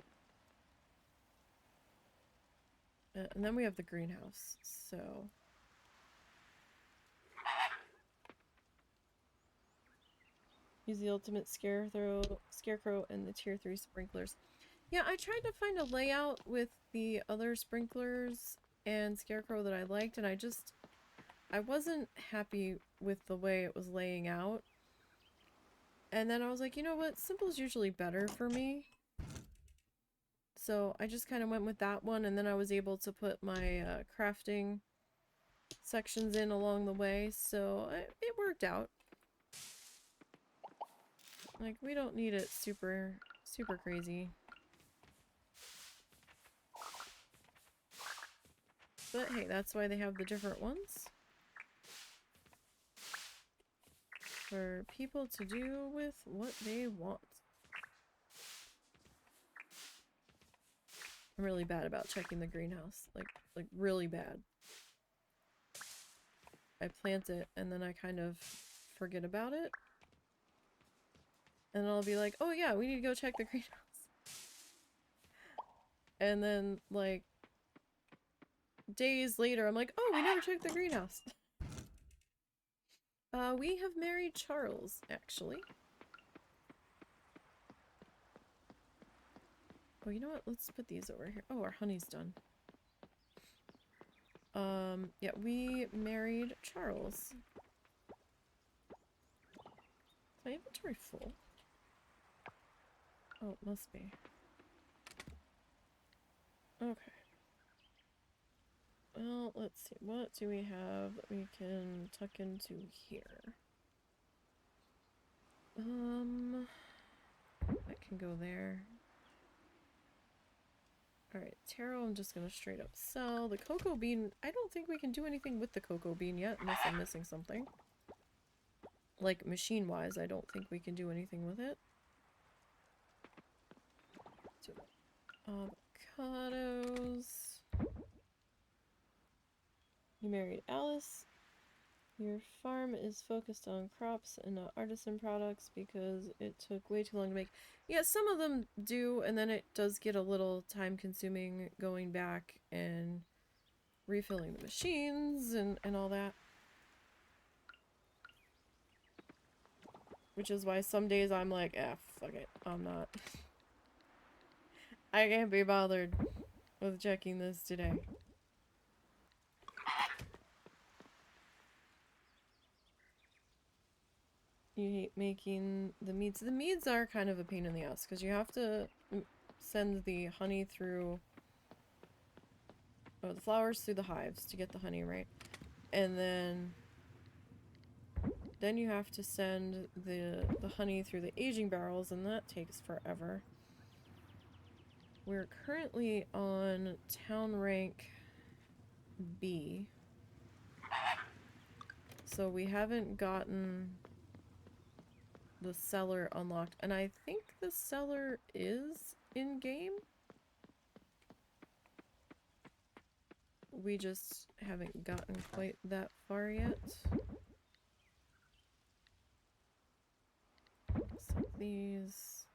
then we have the greenhouse, so. Use the ultimate scarecrow and the tier 3 sprinklers. Yeah, I tried to find a layout with the other sprinklers and scarecrow that I liked, and I wasn't happy with the way it was laying out. And then I was like, you know what, simple is usually better for me. So I just kind of went with that one, and then I was able to put my crafting sections in along the way, so it worked out. Like, we don't need it super crazy. But hey, that's why they have the different ones. For people to do with what they want. I'm really bad about checking the greenhouse. Like really bad. I plant it and then I kind of forget about it. And I'll be like, oh yeah, we need to go check the greenhouse. And then, like, days later, I'm like, oh, we never checked the greenhouse. We have married Charles, actually. Oh, you know what? Let's put these over here. Oh, our honey's done. Yeah, we married Charles. Is my inventory full? Oh, it must be. Okay. Well, let's see. What do we have that we can tuck into here? That can go there. Alright, taro I'm just gonna straight up sell. The cocoa bean, I don't think we can do anything with the cocoa bean yet, unless I'm missing something. Like, machine-wise, I don't think we can do anything with it. Avocados. You married Alice. Your farm is focused on crops and not artisan products because it took way too long to make. Yeah, some of them do, and then it does get a little time consuming going back and refilling the machines and all that. Which is why some days I'm like, fuck it, I'm not. I can't be bothered with checking this today. You hate making the meads. The meads are kind of a pain in the ass because you have to send the honey through, the flowers through the hives to get the honey, right? And then you have to send the honey through the aging barrels, and that takes forever. We're currently on town rank B, so we haven't gotten the cellar unlocked, and I think the cellar is in game. We just haven't gotten quite that far yet. So these,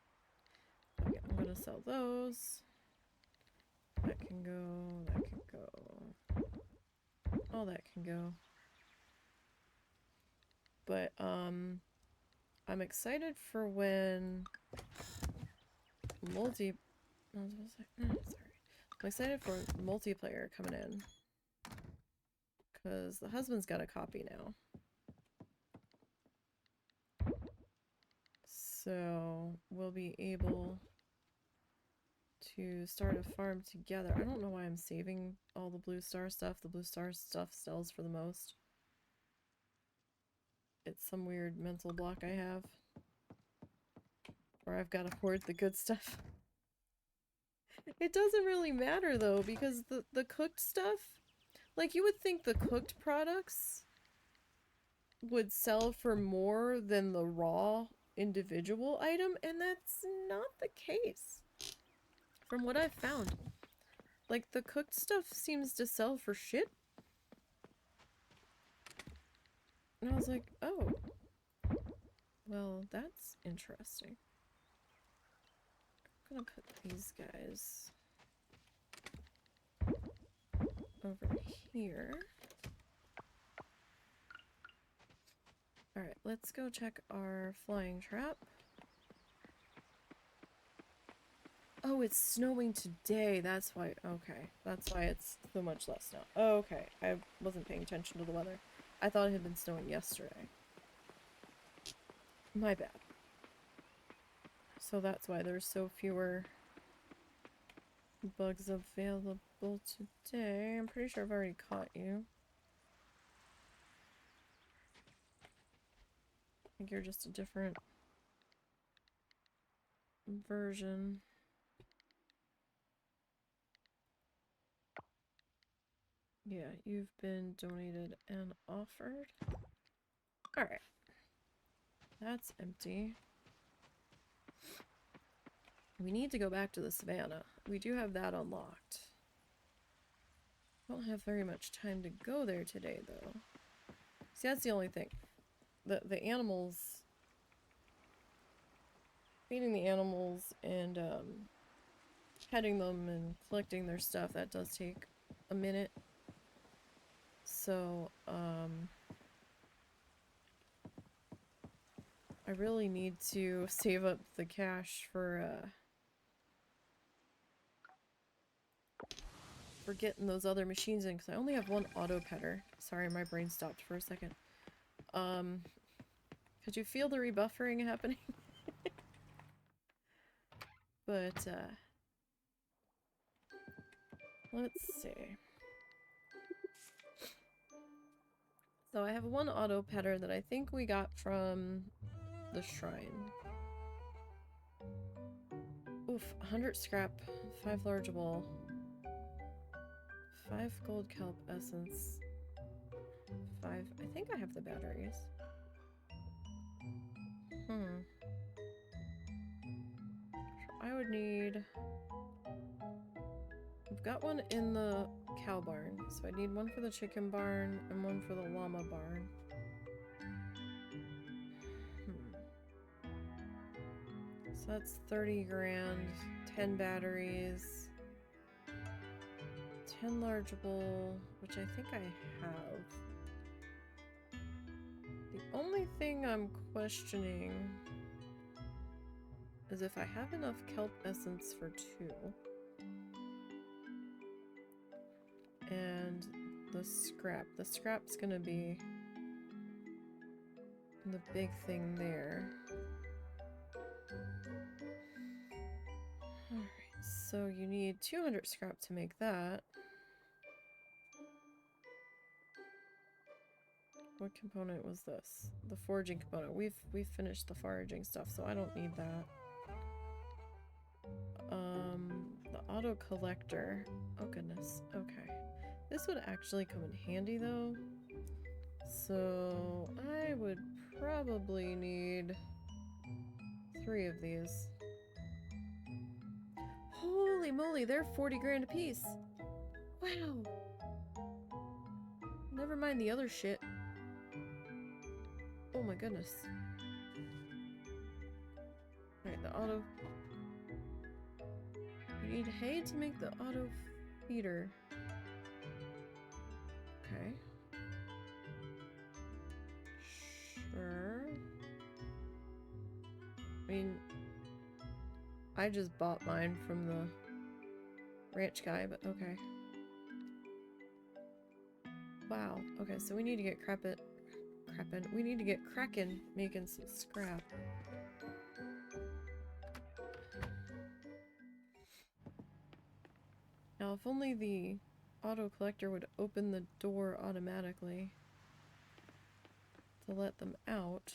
okay, I'm gonna sell those. That can go, that can go. All that can go. But I'm excited for when sorry. I'm excited for multiplayer coming in. Because the husband's got a copy now. So we'll be able to start a farm together. I don't know why I'm saving all the blue star stuff. The blue star stuff sells for the most. It's some weird mental block I have. Or I've got to hoard the good stuff. It doesn't really matter though, because the cooked stuff, like you would think the cooked products would sell for more than the raw individual item, and that's not the case. From what I've found. Like, the cooked stuff seems to sell for shit. And I was like, oh. Well, that's interesting. I'm gonna put these guys over here. Alright, let's go check our flying trap. Oh, it's snowing today. That's why. Okay. That's why it's so much less snow. Oh, okay. I wasn't paying attention to the weather. I thought it had been snowing yesterday. My bad. So that's why there's so fewer bugs available today. I'm pretty sure I've already caught you. I think you're just a different version. Yeah, you've been donated and offered. Alright. That's empty. We need to go back to the savannah. We do have that unlocked. Don't have very much time to go there today, though. See, that's the only thing. The animals... Feeding the animals and, petting them and collecting their stuff, that does take a minute. So, I really need to save up the cash for getting those other machines in, because I only have one auto petter. Sorry, my brain stopped for a second. Could you feel the rebuffering happening? But, let's see. So I have one auto petter that I think we got from the shrine. Oof, 100 scrap, 5 large wool, 5 gold kelp essence, 5... I think I have the batteries. I would need... I've got one in the cow barn, so I need one for the chicken barn and one for the llama barn. So that's 30 grand, 10 batteries, 10 large wool, which I think I have. The only thing I'm questioning is if I have enough kelp essence for 2. And the scrap. The scrap's gonna be the big thing there. Alright, so you need 200 scrap to make that. What component was this? The foraging component. We've finished the foraging stuff, so I don't need that. The auto collector. Oh goodness. Okay. This would actually come in handy though. So I would probably need 3 of these. Holy moly, they're 40 grand a piece. Wow. Never mind the other shit. Oh my goodness. Alright, the auto... You need hay to make the auto feeder. Okay. Sure. I mean, I just bought mine from the ranch guy, but okay. Wow. Okay, so we need to get we need to get cracking making some scrap. Now, if only the auto collector would open the door automatically to let them out.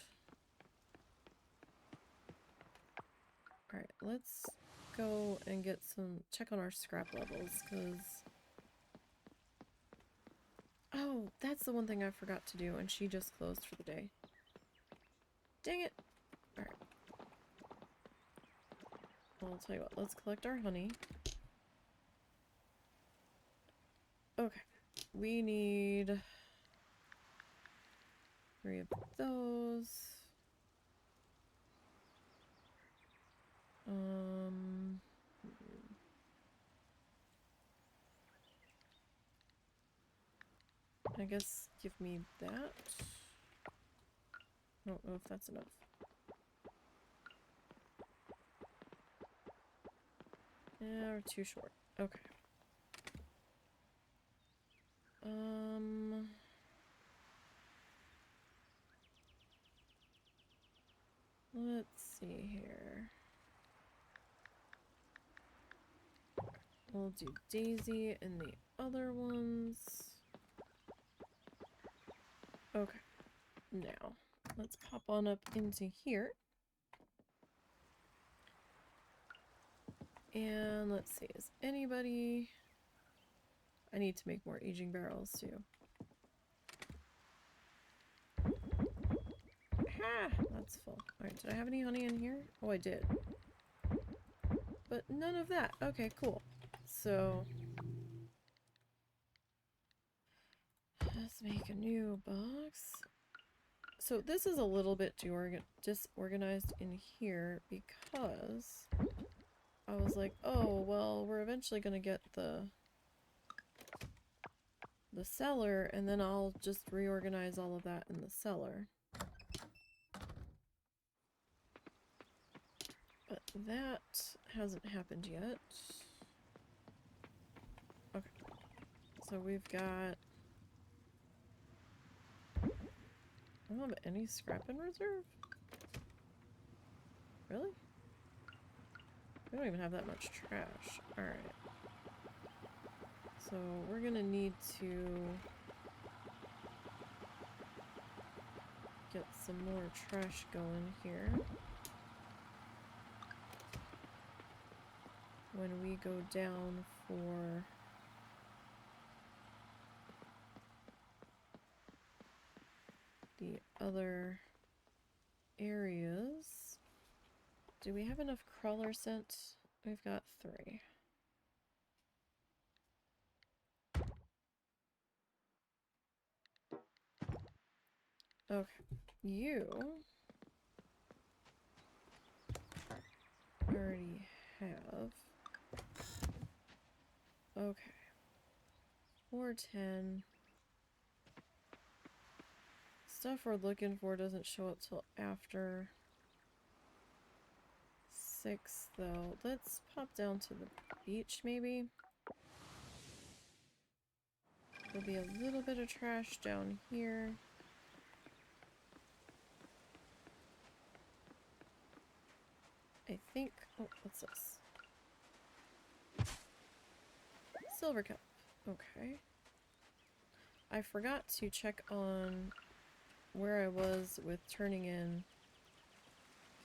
Alright, let's go and get check on our scrap levels, because... Oh, that's the one thing I forgot to do, and she just closed for the day. Dang it! Alright. Well, I'll tell you what, let's collect our honey. Okay. We need 3 of those. I guess give me that. I don't know if that's enough. Yeah, we're too short. Okay. Let's see here. We'll do Daisy and the other ones. Okay. Now, let's pop on up into here. And let's see, is anybody... I need to make more aging barrels too. Ah, that's full. Alright, did I have any honey in here? Oh, I did. But none of that. Okay, cool. So... let's make a new box. So this is a little bit disorganized in here because I was like, oh, well, we're eventually going to get the cellar, and then I'll just reorganize all of that in the cellar. But that hasn't happened yet. Okay. So we've got... I don't have any scrap in reserve? Really? We don't even have that much trash. Alright. So we're gonna need to get some more trash going here when we go down for the other areas. Do we have enough crawler scent? We've got 3. Okay, you already have. Okay. 410. Stuff we're looking for doesn't show up till after 6, though. Let's pop down to the beach, maybe. There'll be a little bit of trash down here. I think... Oh, what's this? Silver cup. Okay. I forgot to check on where I was with turning in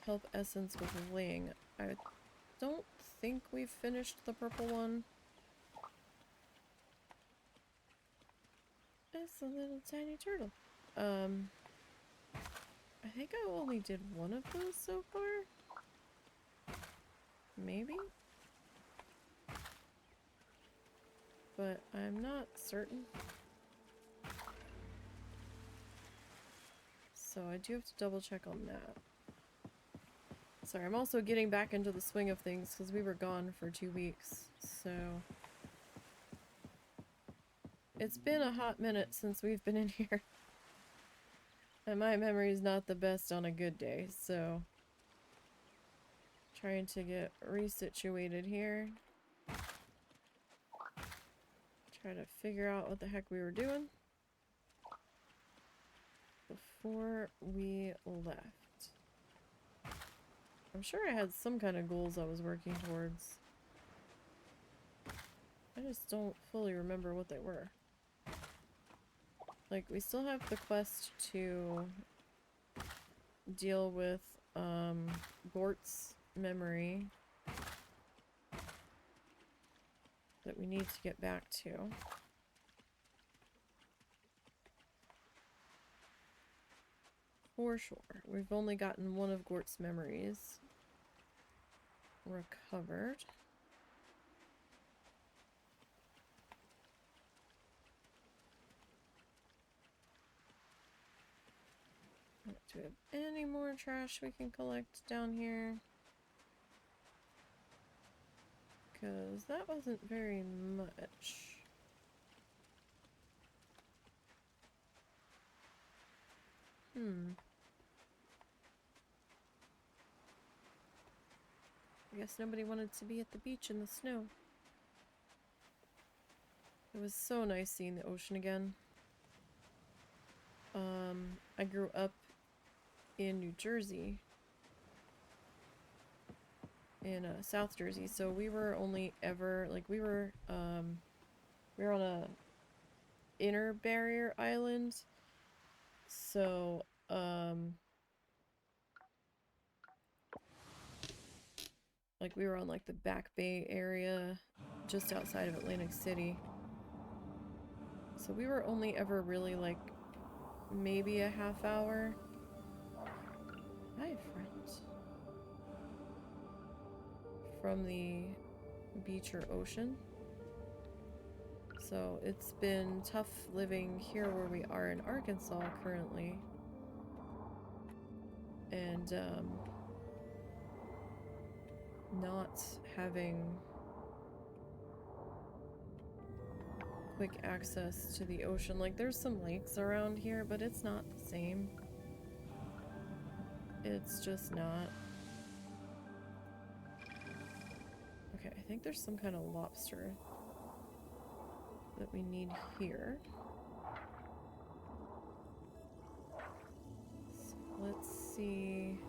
kelp essence with Ling. I don't think we've finished the purple one. It's a little tiny turtle. I think I only did one of those so far. Maybe? But I'm not certain. So I do have to double check on that. Sorry, I'm also getting back into the swing of things because we were gone for 2 weeks, so... It's been a hot minute since we've been in here. And my memory's not the best on a good day, so... Trying to get resituated here. Try to figure out what the heck we were doing before we left. I'm sure I had some kind of goals I was working towards. I just don't fully remember what they were. Like, we still have the quest to deal with, Gort's memory that we need to get back to. For sure. We've only gotten one of Gort's memories recovered. Do we have any more trash we can collect down here? Because that wasn't very much. I guess nobody wanted to be at the beach in the snow. It was so nice seeing the ocean again. I grew up in New Jersey. In South Jersey, so we were only ever, like, we were on a inner barrier island. So, like, we were on, like, the Back Bay area, just outside of Atlantic City. So we were only ever really, like, maybe a half hour. Hi, friend. From the beach or ocean. So it's been tough living here where we are in Arkansas currently. And, not having quick access to the ocean. Like, there's some lakes around here, but it's not the same. It's just not. Okay, I think there's some kind of lobster that we need here. So let's see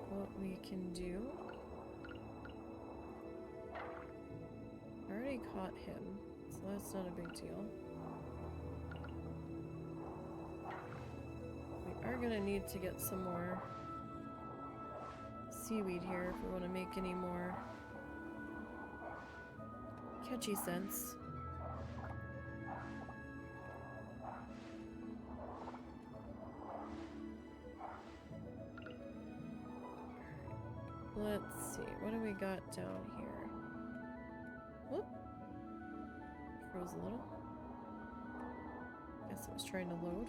what we can do. I already caught him, so that's not a big deal. We are gonna need to get some more seaweed here if we want to make any more catchy scents. Let's see, what do we got down here? Whoop. Froze a little. Guess it was trying to load.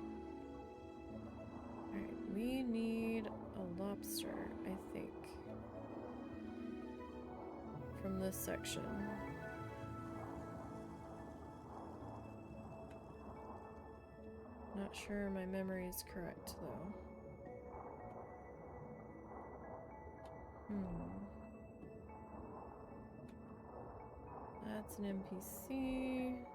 Alright, we need a lobster, I think. From this section. Not sure my memory is correct, though. That's an NPC.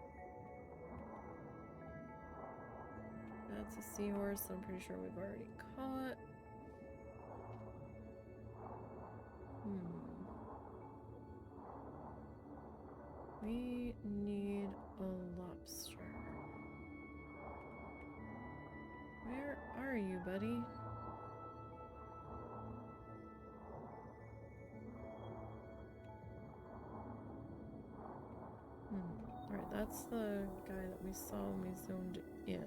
That's a seahorse that I'm pretty sure we've already caught. we need a lobster. Where are you, buddy? Alright, that's the guy that we saw when we zoomed in.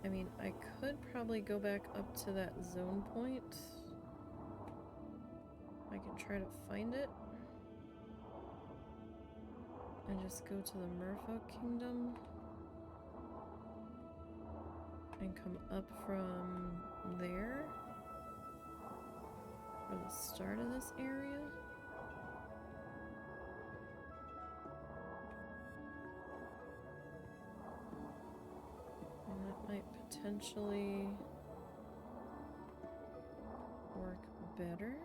I mean, I could probably go back up to that zone point. I can try to find it. And just go to the Merfolk Kingdom. And come up from there. For the start of this area. And that might potentially work better.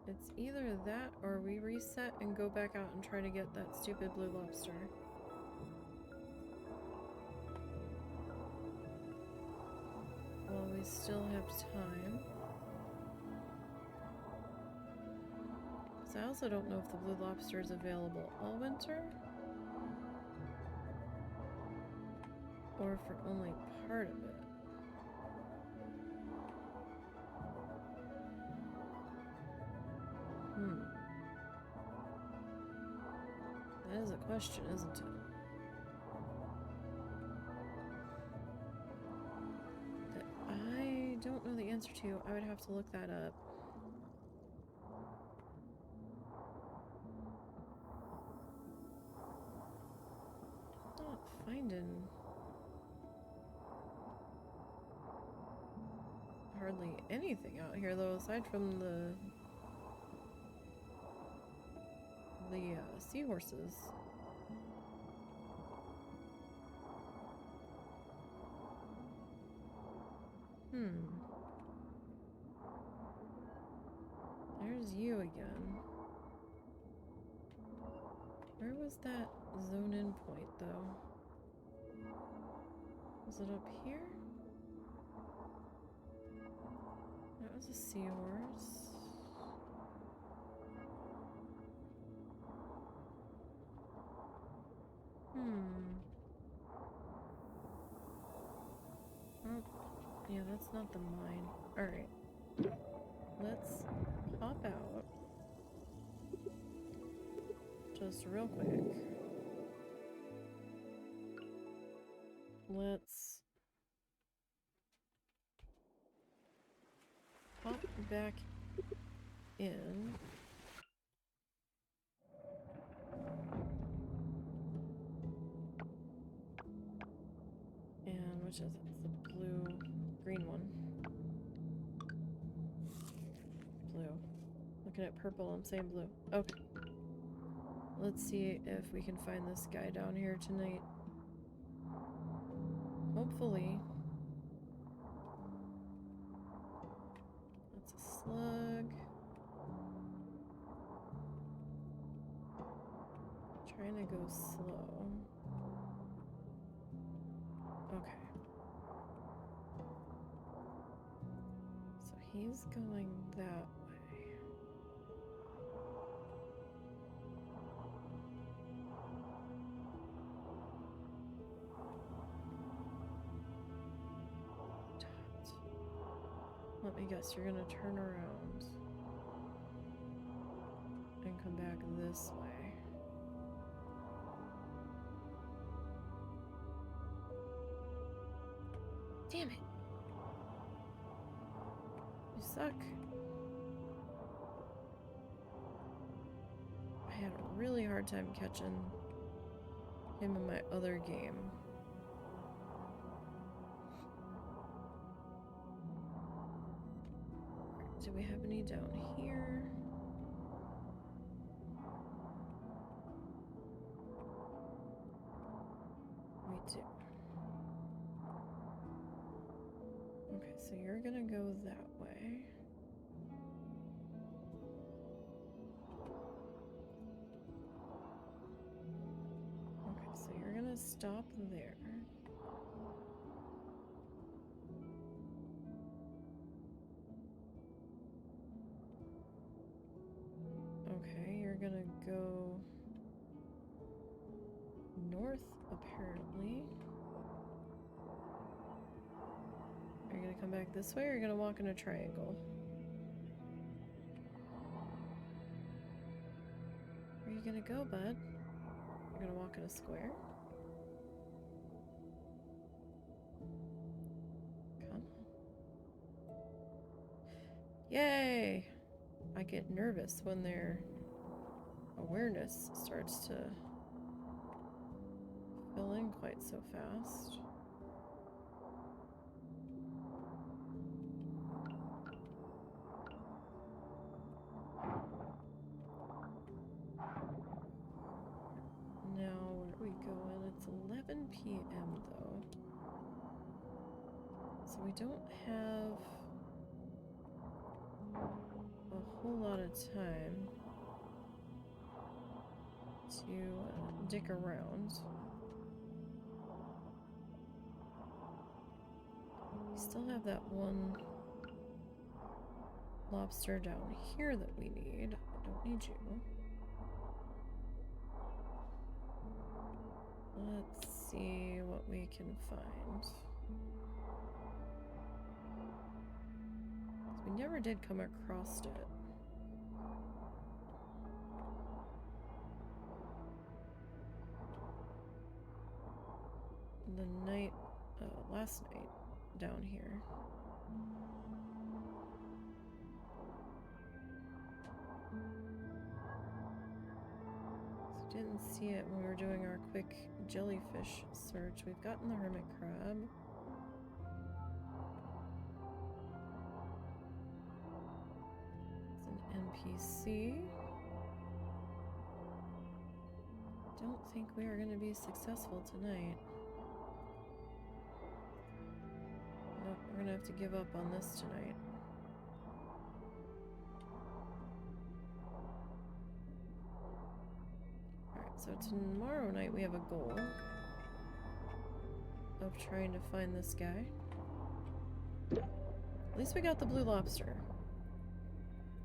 It's either that or we reset and go back out and try to get that stupid blue lobster. While we still have time. Because I also don't know if the blue lobster is available all winter. Or for only part of it. That is a question, isn't it? That I don't know the answer to. I would have to look that up. Not finding hardly anything out here though, aside from the seahorses. There's you again. Where was that zone in point though? Was it up here? That was a seahorse. Oh, yeah, that's not the mine. Alright. Let's pop out. Just real quick. Let's pop back in. And which is it? It's the blue, green one. Blue. Looking at purple, I'm saying blue. Okay. Let's see if we can find this guy down here tonight. Hopefully. That's a slug. Trying to go slow. Okay. So he's going that way. Let me guess, you're gonna turn around and come back this way. Damn it! You suck. I had a really hard time catching him in my other game. Do we have any down here? We do. Okay, so you're gonna go that way. Okay, so you're gonna stop there. go north, apparently. Are you gonna come back this way, or are you gonna walk in a triangle? Where are you gonna go, bud? You're gonna walk in a square? Come on. Yay! I get nervous when their awareness starts to fill in quite so fast. Now, where are we going? It's 11 p.m. though. So we don't have a whole lot of time to dick around. We still have that one lobster down here that we need. I don't need you. Let's see what we can find. We never did come across it. The night, last night down here. So didn't see it when we were doing our quick jellyfish search. We've gotten the hermit crab. It's an NPC. Don't think we are going to be successful tonight. Nope, we're going to have to give up on this tonight. Alright, so tomorrow night we have a goal of trying to find this guy. At least we got the blue lobster.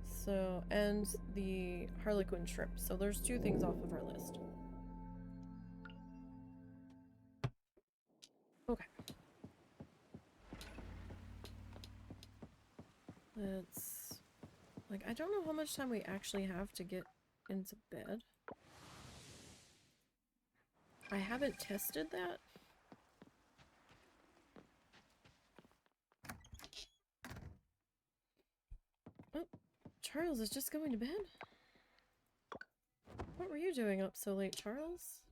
So, and the harlequin shrimp. So there's 2 things off of our list. Okay. Let's... Like, I don't know how much time we actually have to get into bed. I haven't tested that. Oh, Charles is just going to bed? What were you doing up so late, Charles?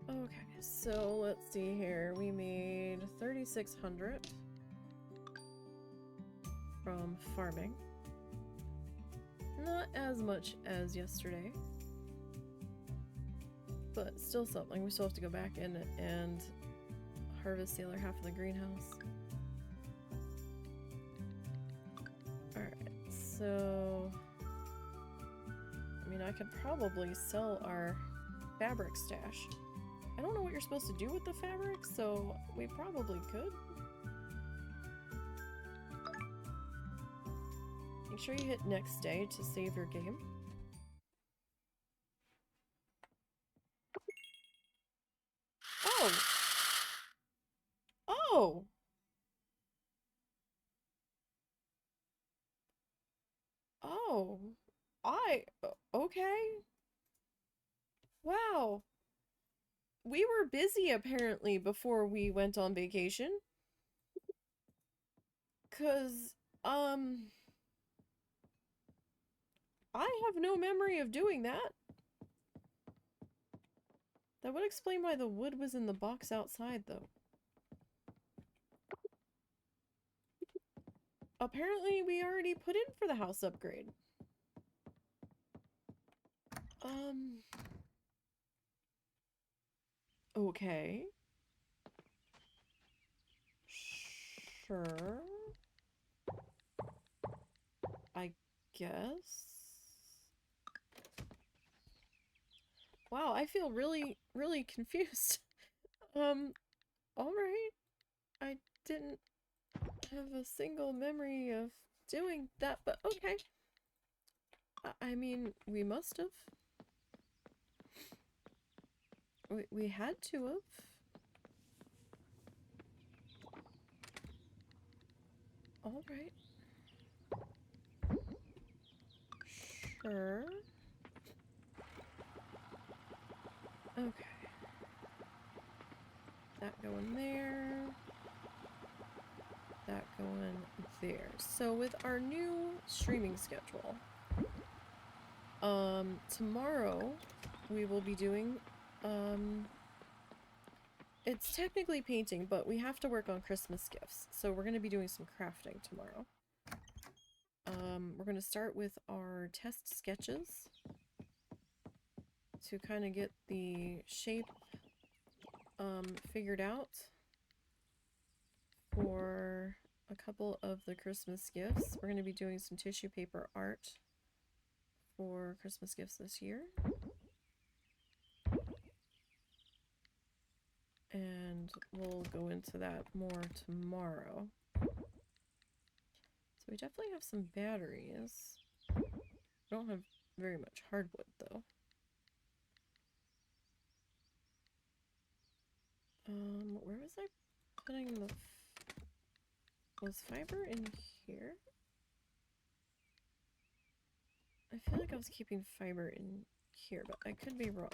Okay, so let's see here. We made 3,600 from farming. Not as much as yesterday, but still something. We still have to go back in and harvest the other half of the greenhouse. Alright, so... I mean, I could probably sell our fabric stash. I don't know what you're supposed to do with the fabric, so we probably could. Make sure you hit next day to save your game. Oh! Oh! Oh. Okay. Wow. We were busy apparently before we went on vacation. 'Cause, I have no memory of doing that. That would explain why the wood was in the box outside, though. Apparently, we already put in for the house upgrade. Okay. Sure. I guess. Wow, I feel really, really confused. Alright. I didn't have a single memory of doing that, but okay. I mean, we must have. We had to have. All right. Sure. Okay. That going there. That going there. So with our new streaming schedule, tomorrow we will be doing, it's technically painting, but we have to work on Christmas gifts. So we're going to be doing some crafting tomorrow. We're going to start with our test sketches to kind of get the shape figured out for a couple of the Christmas gifts. We're going to be doing some tissue paper art for Christmas gifts this year. And we'll go into that more tomorrow. So we definitely have some batteries. We don't have very much hardwood though. Where was I putting the... Was fiber in here? I feel like I was keeping fiber in here, but I could be wrong.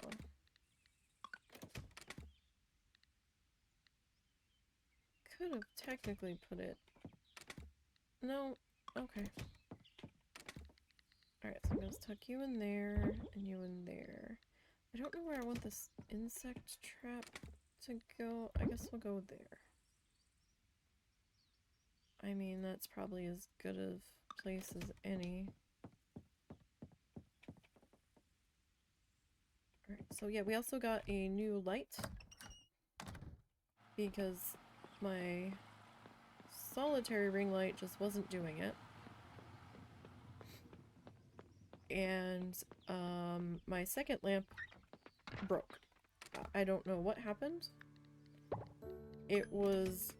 Could have technically put it... No, okay. Alright, so I'm gonna tuck you in there, and you in there. I don't know where I want this insect trap to go. I guess we'll go there. I mean, that's probably as good of a place as any. Alright, so yeah, we also got a new light. Because my solitary ring light just wasn't doing it. And my second lamp broke. I don't know what happened. It was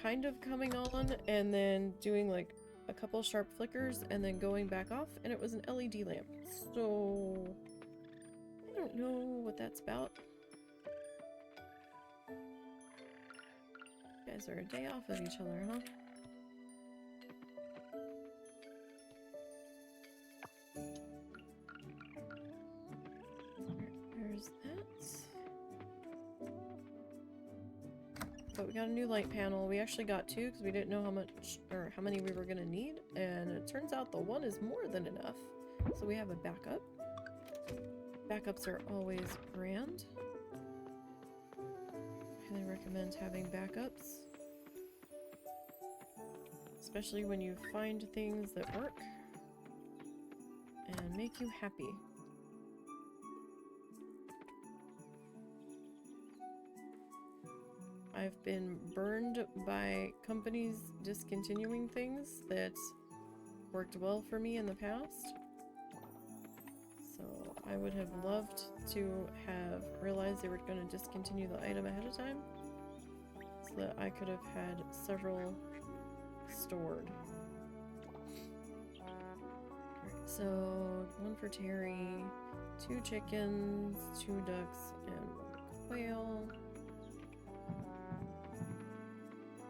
kind of coming on and then doing like a couple sharp flickers and then going back off, and it was an LED lamp. So I don't know what that's about. You guys are a day off of each other, huh? There's that. But we got a new light panel. We actually got two because we didn't know how much or how many we were gonna need, and it turns out the one is more than enough. So we have a backup. Backups are always grand. Highly recommend having backups. Especially when you find things that work and make you happy. I've been burned by companies discontinuing things that worked well for me in the past. So I would have loved to have realized they were going to discontinue the item ahead of time so that I could have had several stored. Alright, so one for Terry, 2 chickens, 2 ducks, and 1 quail.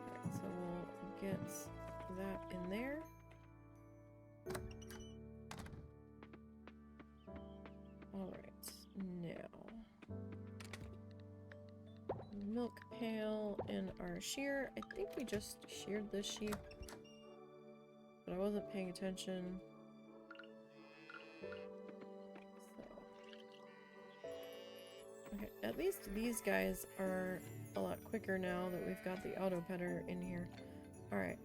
Alright, so we'll get that in there. Alright, now milk pail and our shear. I think we just sheared this sheep, but I wasn't paying attention. So, okay, at least these guys are a lot quicker now that we've got the auto petter in here. Alright,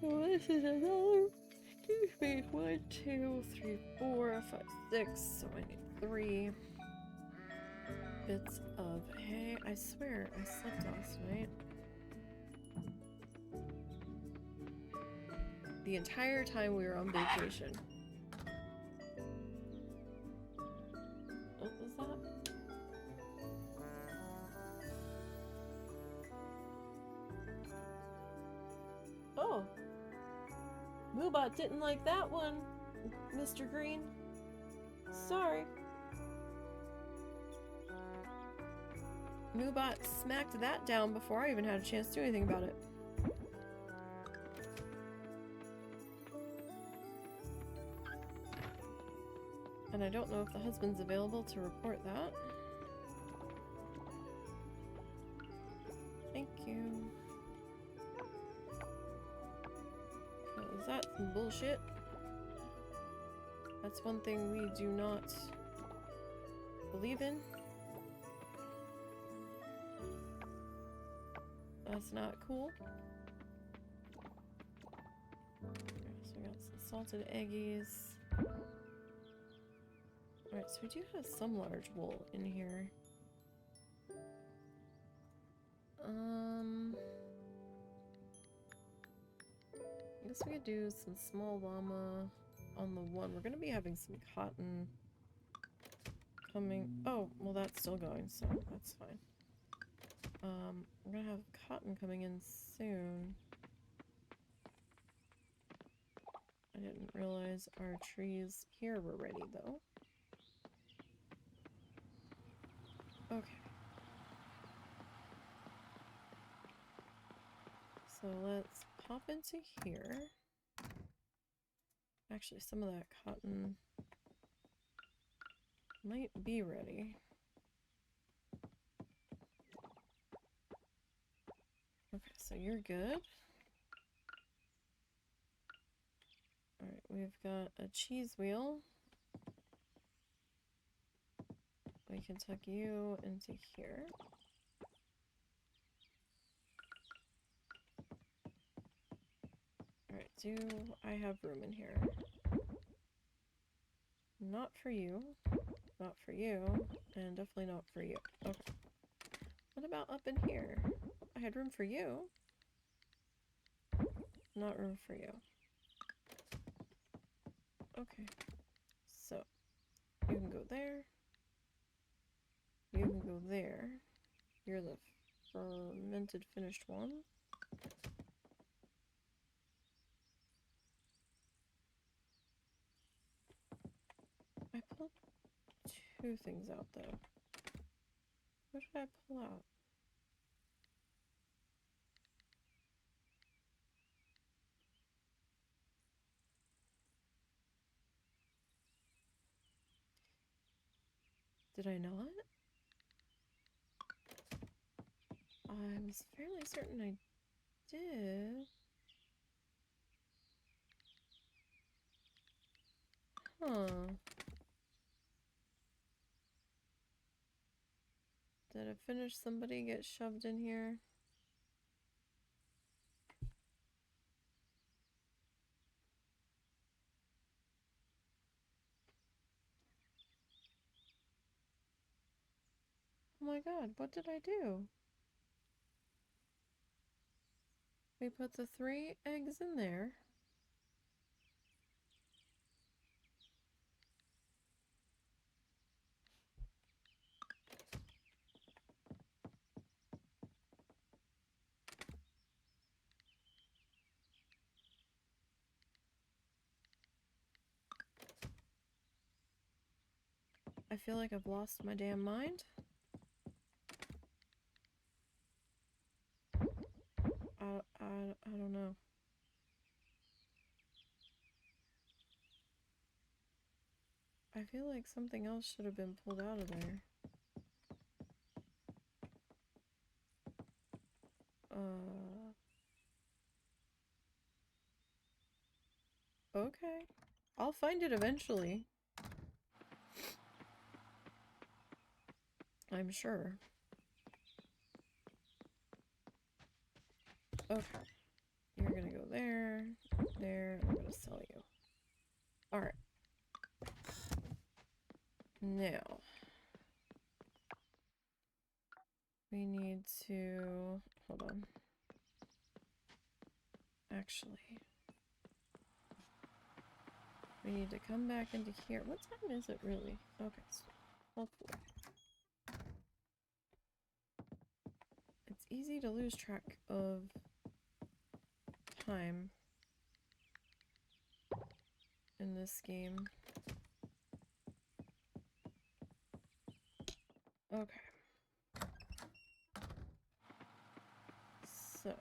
so this is another, excuse me, 1, 2, 3, 4, 5, 6, so I need 3 bits of hay. I swear I slept last night. The entire time we were on vacation. What was that? Oh. Moobot didn't like that one, Mr. Green. Sorry. Moobot smacked that down before I even had a chance to do anything about it. And I don't know if the husband's available to report that. Thank you. Is that some bullshit? That's one thing we do not believe in. That's not cool. Okay, so we got some salted eggies. Alright, so we do have some large wool in here. I guess we could do some small llama on the one. We're gonna be having some cotton coming. Oh, well that's still going, so that's fine. We're gonna have cotton coming in soon. I didn't realize our trees here were ready though. Okay. So let's pop into here. Actually, some of that cotton might be ready. Okay, so you're good. Alright, we've got a cheese wheel. We can tuck you into here. Alright, do I have room in here? Not for you. Not for you. And definitely not for you. Okay. What about up in here? I had room for you. Not room for you. Okay. So, you can go there. You can go there. You're the fermented finished one. I pulled two things out though. What did I pull out? Did I not? I was fairly certain I did. Huh. Did a finished somebody get shoved in here? Oh my god, what did I do? We put the 3 eggs in there. I feel like I've lost my damn mind. I don't know. I feel like something else should have been pulled out of there. Okay. I'll find it eventually. I'm sure. Okay. You're gonna go there, there, and I'm gonna sell you. Alright. Now. We need to... Hold on. Actually. We need to come back into here. What time is it really? Okay, so 12:40. It's easy to lose track of time in this game. Okay. So.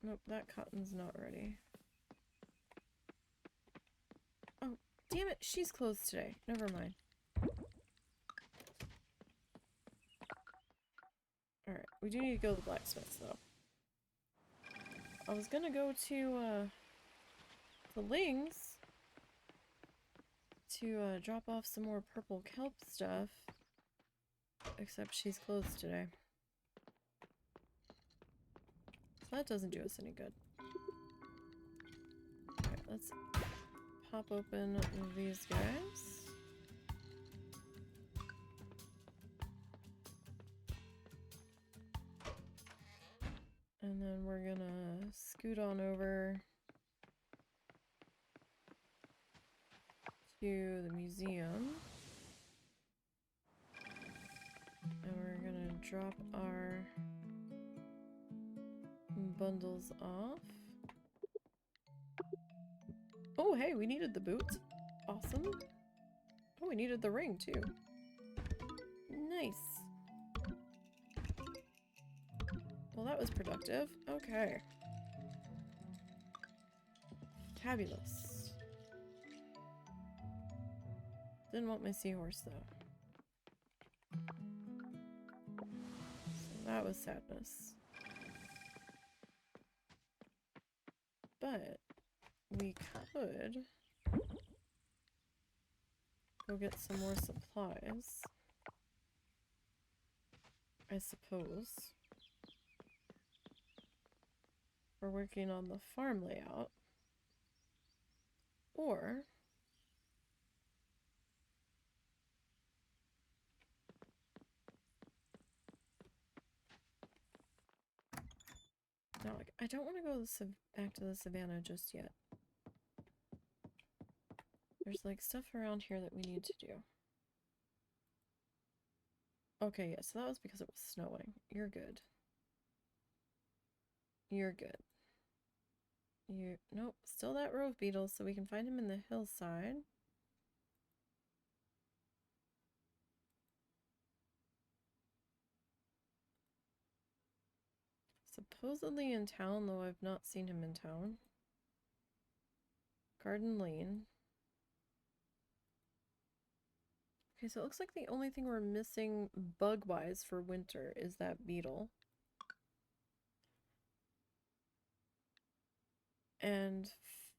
Nope, that cotton's not ready. Oh, damn it, she's closed today. Never mind. Alright, we do need to go to the blacksmith's, though. I was gonna go to, Ling's to, drop off some more purple kelp stuff. Except she's closed today. So that doesn't do us any good. Alright, let's pop open these guys. And then we're gonna scoot on over to the museum. And we're gonna drop our bundles off. Oh, hey, we needed the boots. Awesome. Oh, we needed the ring, too. Nice. Well, that was productive. Okay. Fabulous. Didn't want my seahorse, though. So that was sadness. But we could go get some more supplies, I suppose. We're working on the farm layout. Or no, like, I don't want to go back to the savannah just yet. There's like stuff around here that we need to do. Okay, yeah, so that was because it was snowing. You're good. You're good. Nope, still that rove beetle, so we can find him in the hillside. Supposedly in town, though I've not seen him in town. Garden Lane. Okay, so it looks like the only thing we're missing bug-wise for winter is that beetle. And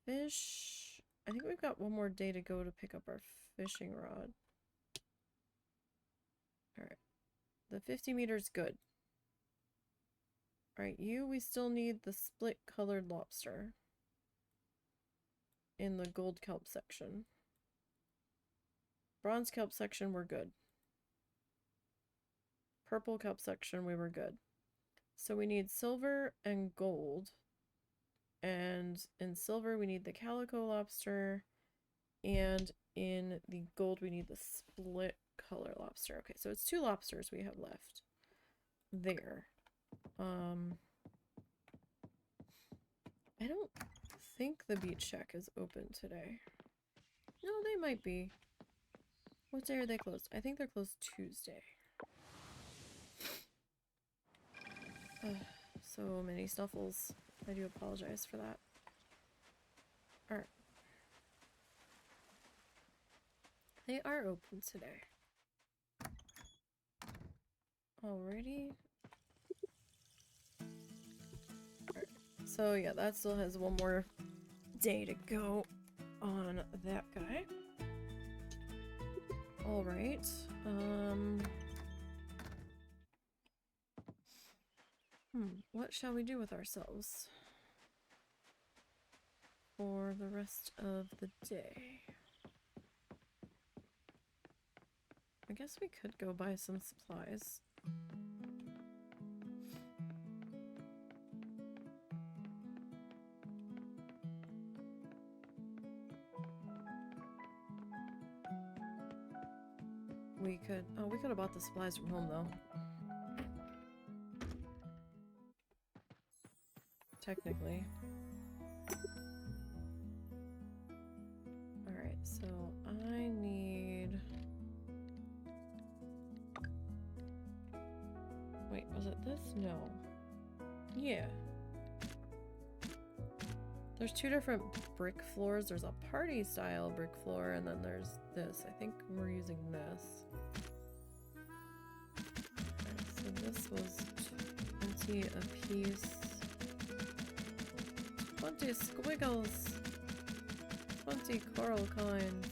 fish... I think we've got one more day to go to pick up our fishing rod. Alright. The 50 meters good. Alright, we still need the split-colored lobster. In the gold kelp section. Bronze kelp section, we're good. Purple kelp section, we were good. So we need silver and gold. And in silver, we need the calico lobster. And in the gold, we need the split color lobster. Okay, so it's 2 lobsters we have left. There. I don't think the beach shack is open today. No, they might be. What day are they closed? I think they're closed Tuesday. So many snuffles. I do apologize for that. Alright. They are open today. Alrighty. Alright. So yeah, that still has one more day to go on that guy. Alright. What shall we do with ourselves for the rest of the day? I guess we could go buy some supplies. We could have bought the supplies from home though. Technically. it this? No. Yeah. There's two different brick floors. There's a party style brick floor, and then there's this. I think we're using this. Okay, so this was 20 a piece. 20 squiggles. 20 coral coins.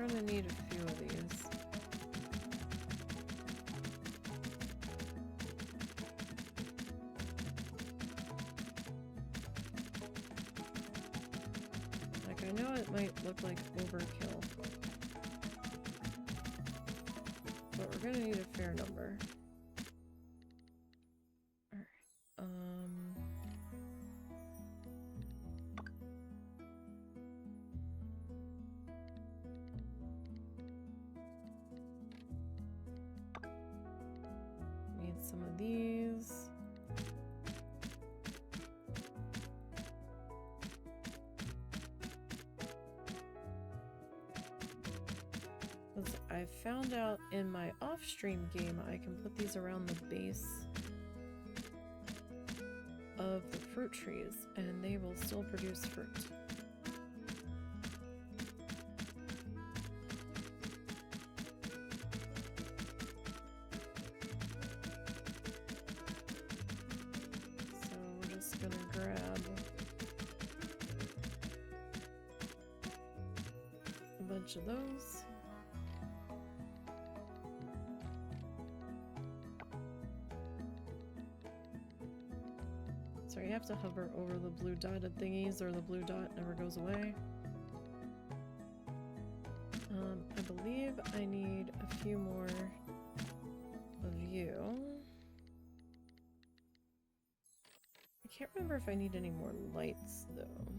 I'm gonna need a few of these. Like, I know it might look like overkill, but we're gonna need a fair number. Alright, need some of these. I found out in my off-stream game I can put these around the base of the fruit trees and they will still produce fruit. So we're just gonna grab a bunch of those. So you have to hover over the blue dotted thingies or the blue dot never goes away. I believe I need a few more of you. I can't remember if I need any more lights though.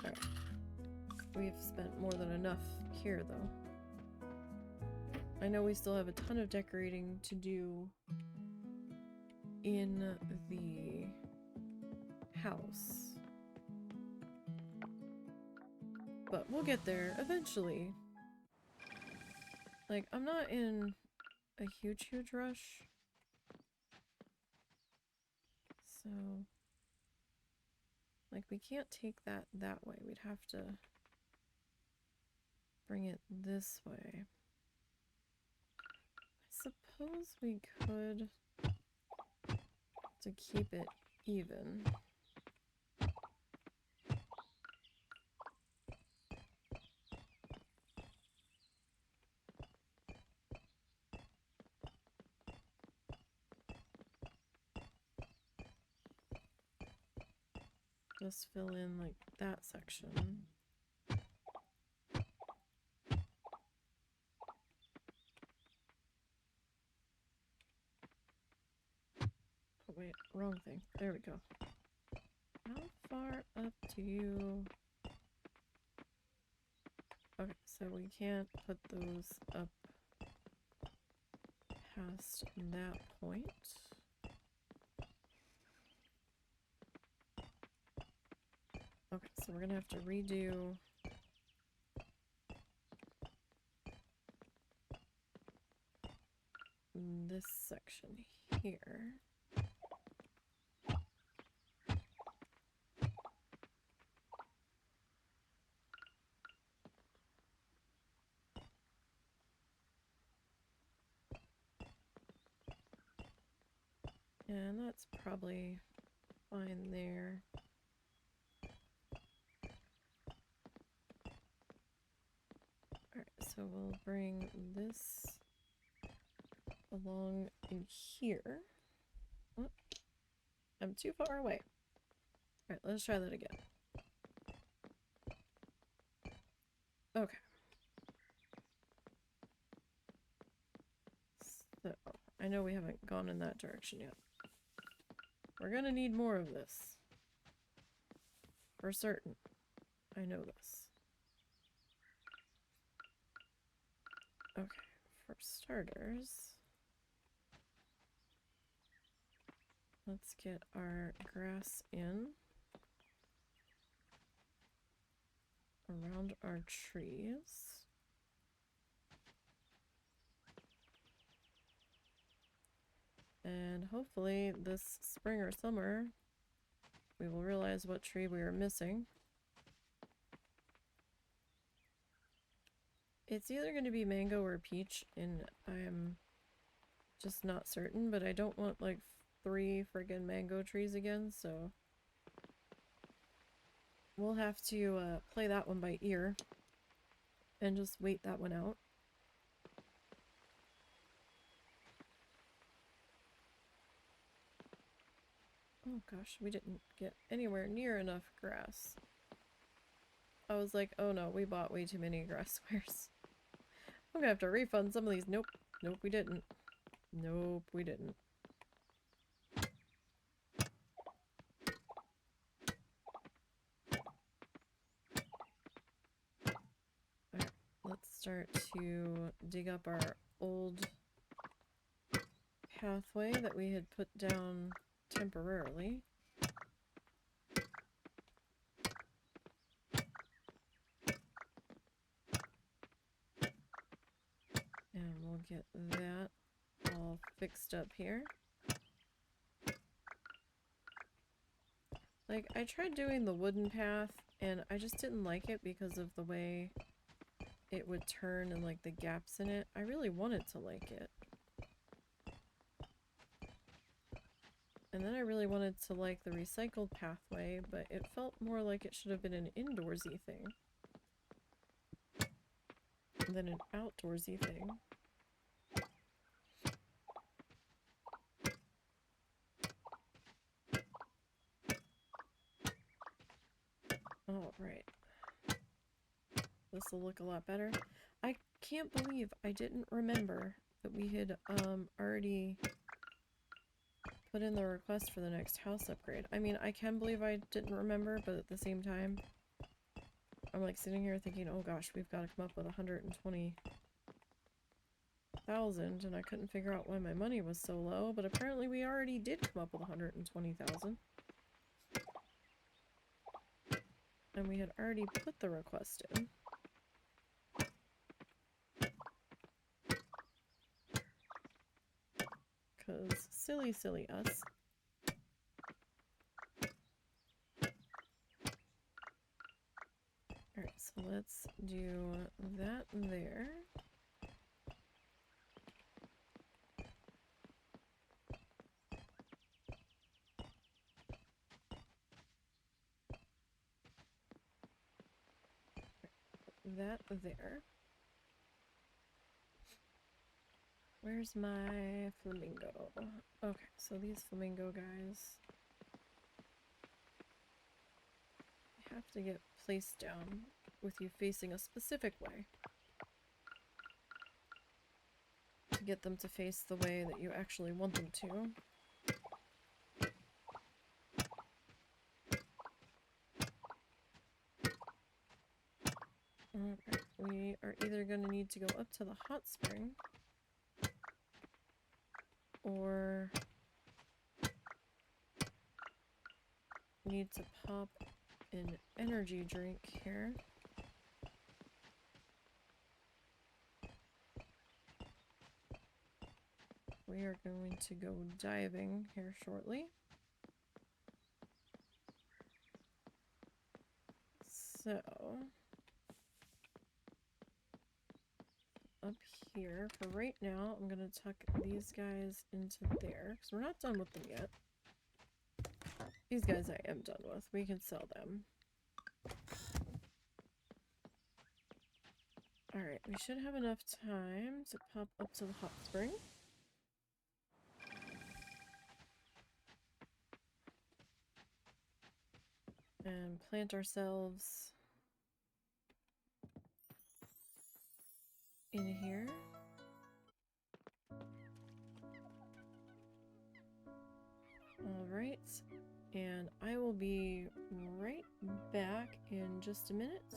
Alright. We've spent more than enough here though. I know we still have a ton of decorating to do in the house. But we'll get there eventually. Like, I'm not in a huge rush. So, like, we can't take that way. We'd have to bring it this way. I suppose we could, to keep it even. Just fill in like that section. Oh wait, wrong thing. There we go. How far up do you... Okay, so we can't put those up past that point. Okay, so we're gonna have to redo this section here. And that's probably fine there. Alright, so we'll bring this along in here. Oh, I'm too far away. Alright, let's try that again. Okay. So, I know we haven't gone in that direction yet. We're gonna need more of this. For certain. I know this. Okay, for starters, let's get our grass in around our trees. And hopefully this spring or summer, we will realize what tree we are missing. It's either going to be mango or peach, and I'm just not certain, but I don't want like 3 friggin' mango trees again, so we'll have to play that one by ear and just wait that one out. Oh gosh, we didn't get anywhere near enough grass. I was like, oh no, we bought way too many grass squares. I'm gonna have to refund some of these. Nope. Nope, we didn't. Nope, we didn't. Alright, let's start to dig up our old pathway that we had put down temporarily. And we'll get that all fixed up here. Like, I tried doing the wooden path, and I just didn't like it because of the way it would turn and, like, the gaps in it. I really wanted to like it. And then I really wanted to like the recycled pathway, but it felt more like it should have been an indoorsy thing than an outdoorsy thing. Oh, right. This will look a lot better. I can't believe I didn't remember that we had already put in the request for the next house upgrade. I mean, I can believe I didn't remember, but at the same time, I'm like sitting here thinking, oh gosh, we've got to come up with 120,000, and I couldn't figure out why my money was so low, but apparently we already did come up with 120,000. And we had already put the request in. Because silly, silly us. Alright, so let's do that there. That there. Where's my flamingo? Okay, so these flamingo guys have to get placed down with you facing a specific way to get them to face the way that you actually want them to. Okay, we are either going to need to go up to the hot spring or need to pop an energy drink here. We are going to go diving here shortly. So, up here, for right now, I'm going to tuck these guys into there, because we're not done with them yet. These guys I am done with. We can sell them. Alright, we should have enough time to pop up to the hot spring. And plant ourselves in here. Alright, and I will be right back in just a minute.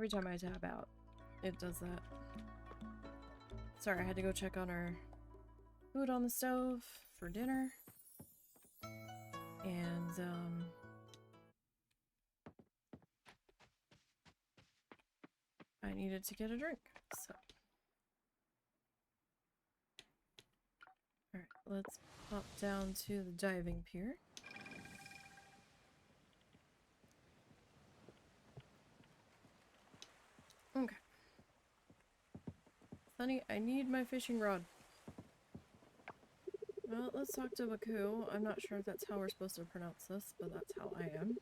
Every time I tab out, it does that. Sorry, I had to go check on our food on the stove for dinner. And, I needed to get a drink, so. Alright, let's pop down to the diving pier. Okay. Sonny, I need my fishing rod. Well, let's talk to Baku. I'm not sure if that's how we're supposed to pronounce this, but that's how I am.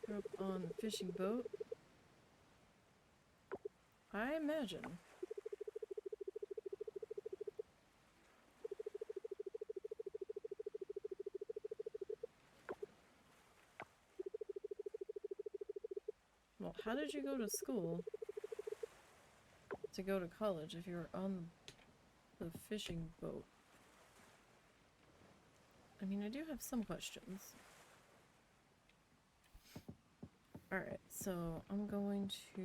Go up on the fishing boat. I imagine. Well, how did you go to school to go to college if you were on the fishing boat? I mean, I do have some questions. Alright, so I'm going to...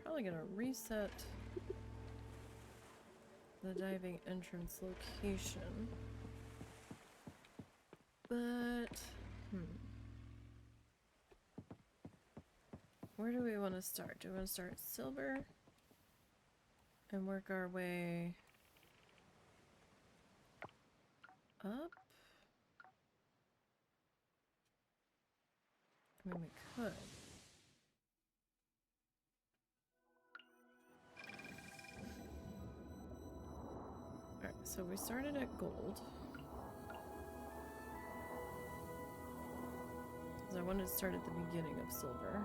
probably gonna reset the diving entrance location. But... where do we want to start? Do we want to start silver and work our way up? I mean, we could. Alright, so we started at gold. Because I wanted to start at the beginning of silver.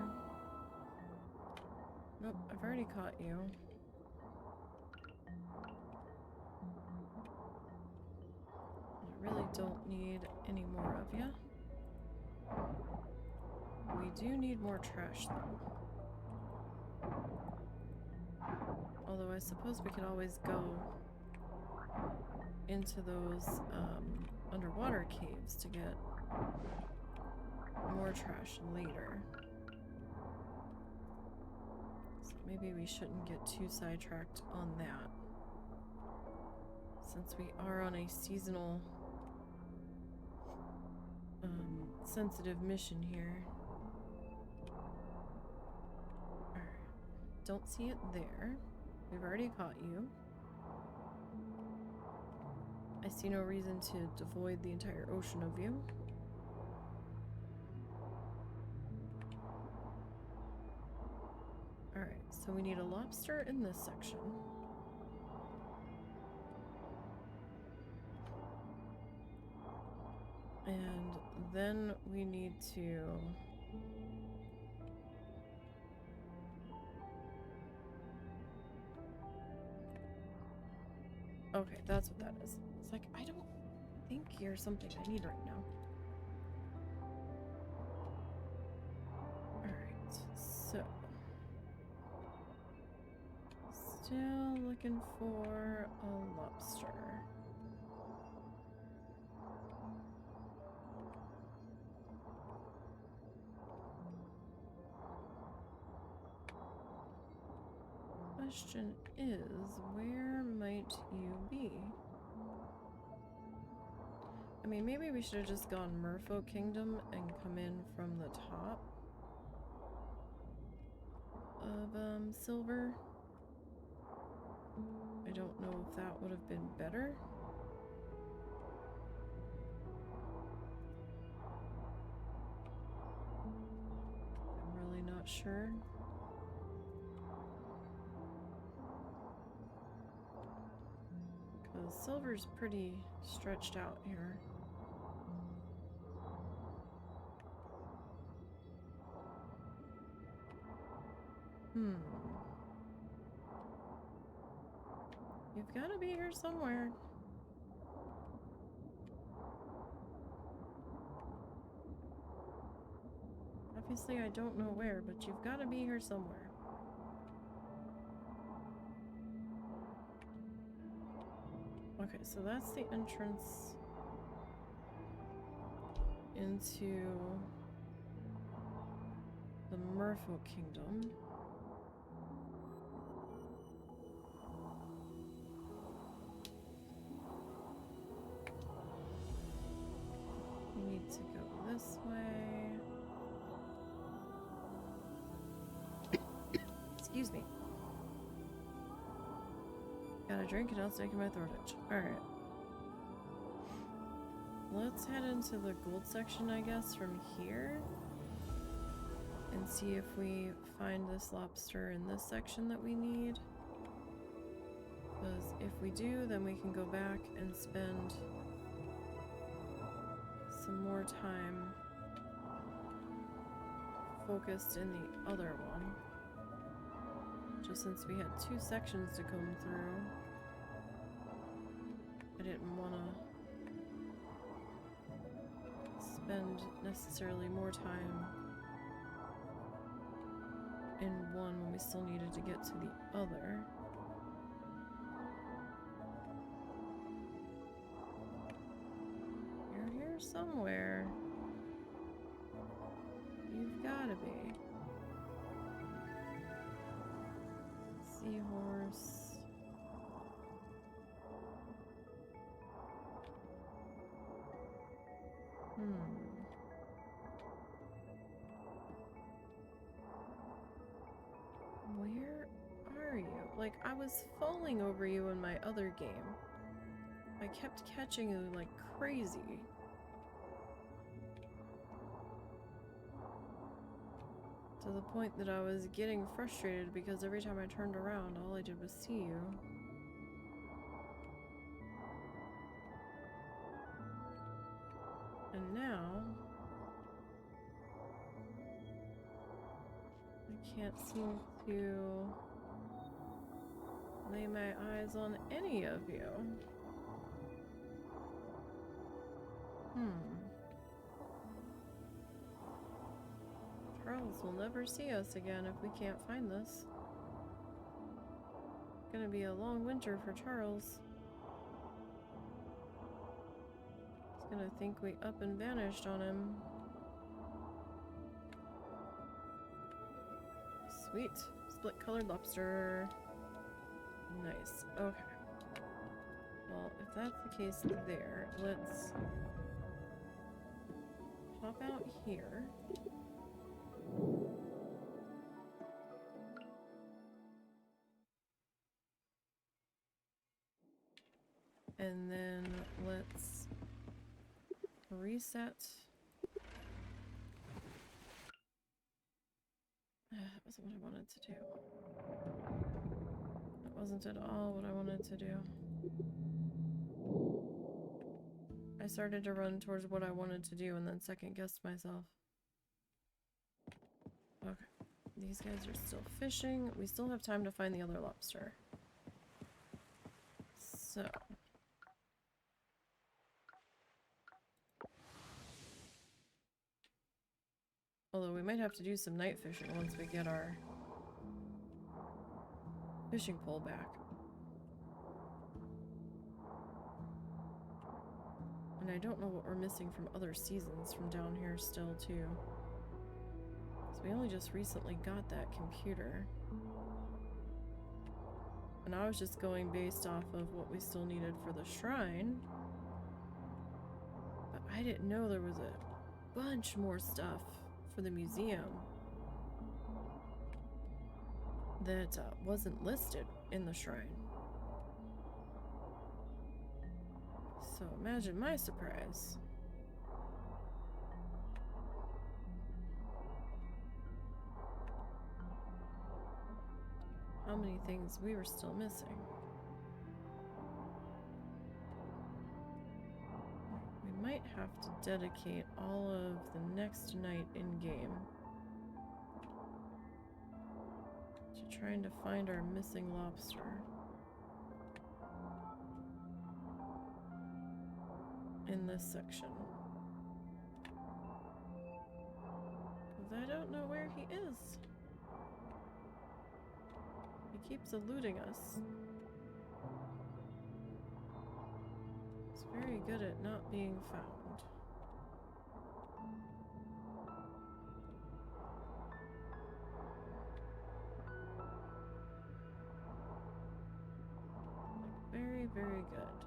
Nope, I've already caught you. I really don't need any more of you. We do need more trash, though. Although I suppose we could always go into those underwater caves to get more trash later. So maybe we shouldn't get too sidetracked on that, since we are on a seasonal sensitive mission here. Alright. Don't see it there. We've already caught you. I see no reason to devoid the entire ocean of you. Alright, so we need a lobster in this section. And then we need to... okay, that's what that is. It's like, I don't think you're something I need right now. Alright, so... still looking for a lobster. Question is, where might you be? I mean, maybe we should have just gone Merfolk Kingdom and come in from the top of silver. I don't know if that would have been better. I'm really not sure. Because silver's pretty stretched out here. You've got to be here somewhere. I Obviously, I don't know where, but you've got to be here somewhere. Okay, so that's the entrance into the Merfolk Kingdom. We need to go this way. Excuse me. Got a drink and I'll take my throat itch. Alright. Let's head into the gold section, I guess, from here. And see if we find this lobster in this section that we need. Because if we do, then we can go back and spend some more time focused in the other one. Just since we had 2 sections to come through, I didn't want to spend necessarily more time in one when we still needed to get to the other. You're here somewhere. You've gotta be. Seahorse. Where are you? Like, I was falling over you in my other game. I kept catching you like crazy. To the point that I was getting frustrated because every time I turned around, all I did was see you. And now, I can't seem to lay my eyes on any of you. Charles will never see us again if we can't find this. It's gonna be a long winter for Charles. He's gonna think we up and vanished on him. Sweet. Split colored lobster. Nice. Okay. Well, if that's the case there, let's hop out here. And then let's reset. That wasn't what I wanted to do. That wasn't at all what I wanted to do. I started to run towards what I wanted to do and then second guessed myself. Okay. These guys are still fishing. We still have time to find the other lobster. So. Although we might have to do some night fishing once we get our fishing pole back. And I don't know what we're missing from other seasons from down here still, too. So we only just recently got that computer. And I was just going based off of what we still needed for the shrine. But I didn't know there was a bunch more stuff for the museum that wasn't listed in the shrine. So imagine my surprise. How many things we were still missing. We might have to dedicate all of the next night in-game to trying to find our missing lobster. In this section. I don't know where he is. He keeps eluding us. He's very good at not being found. Very, very good.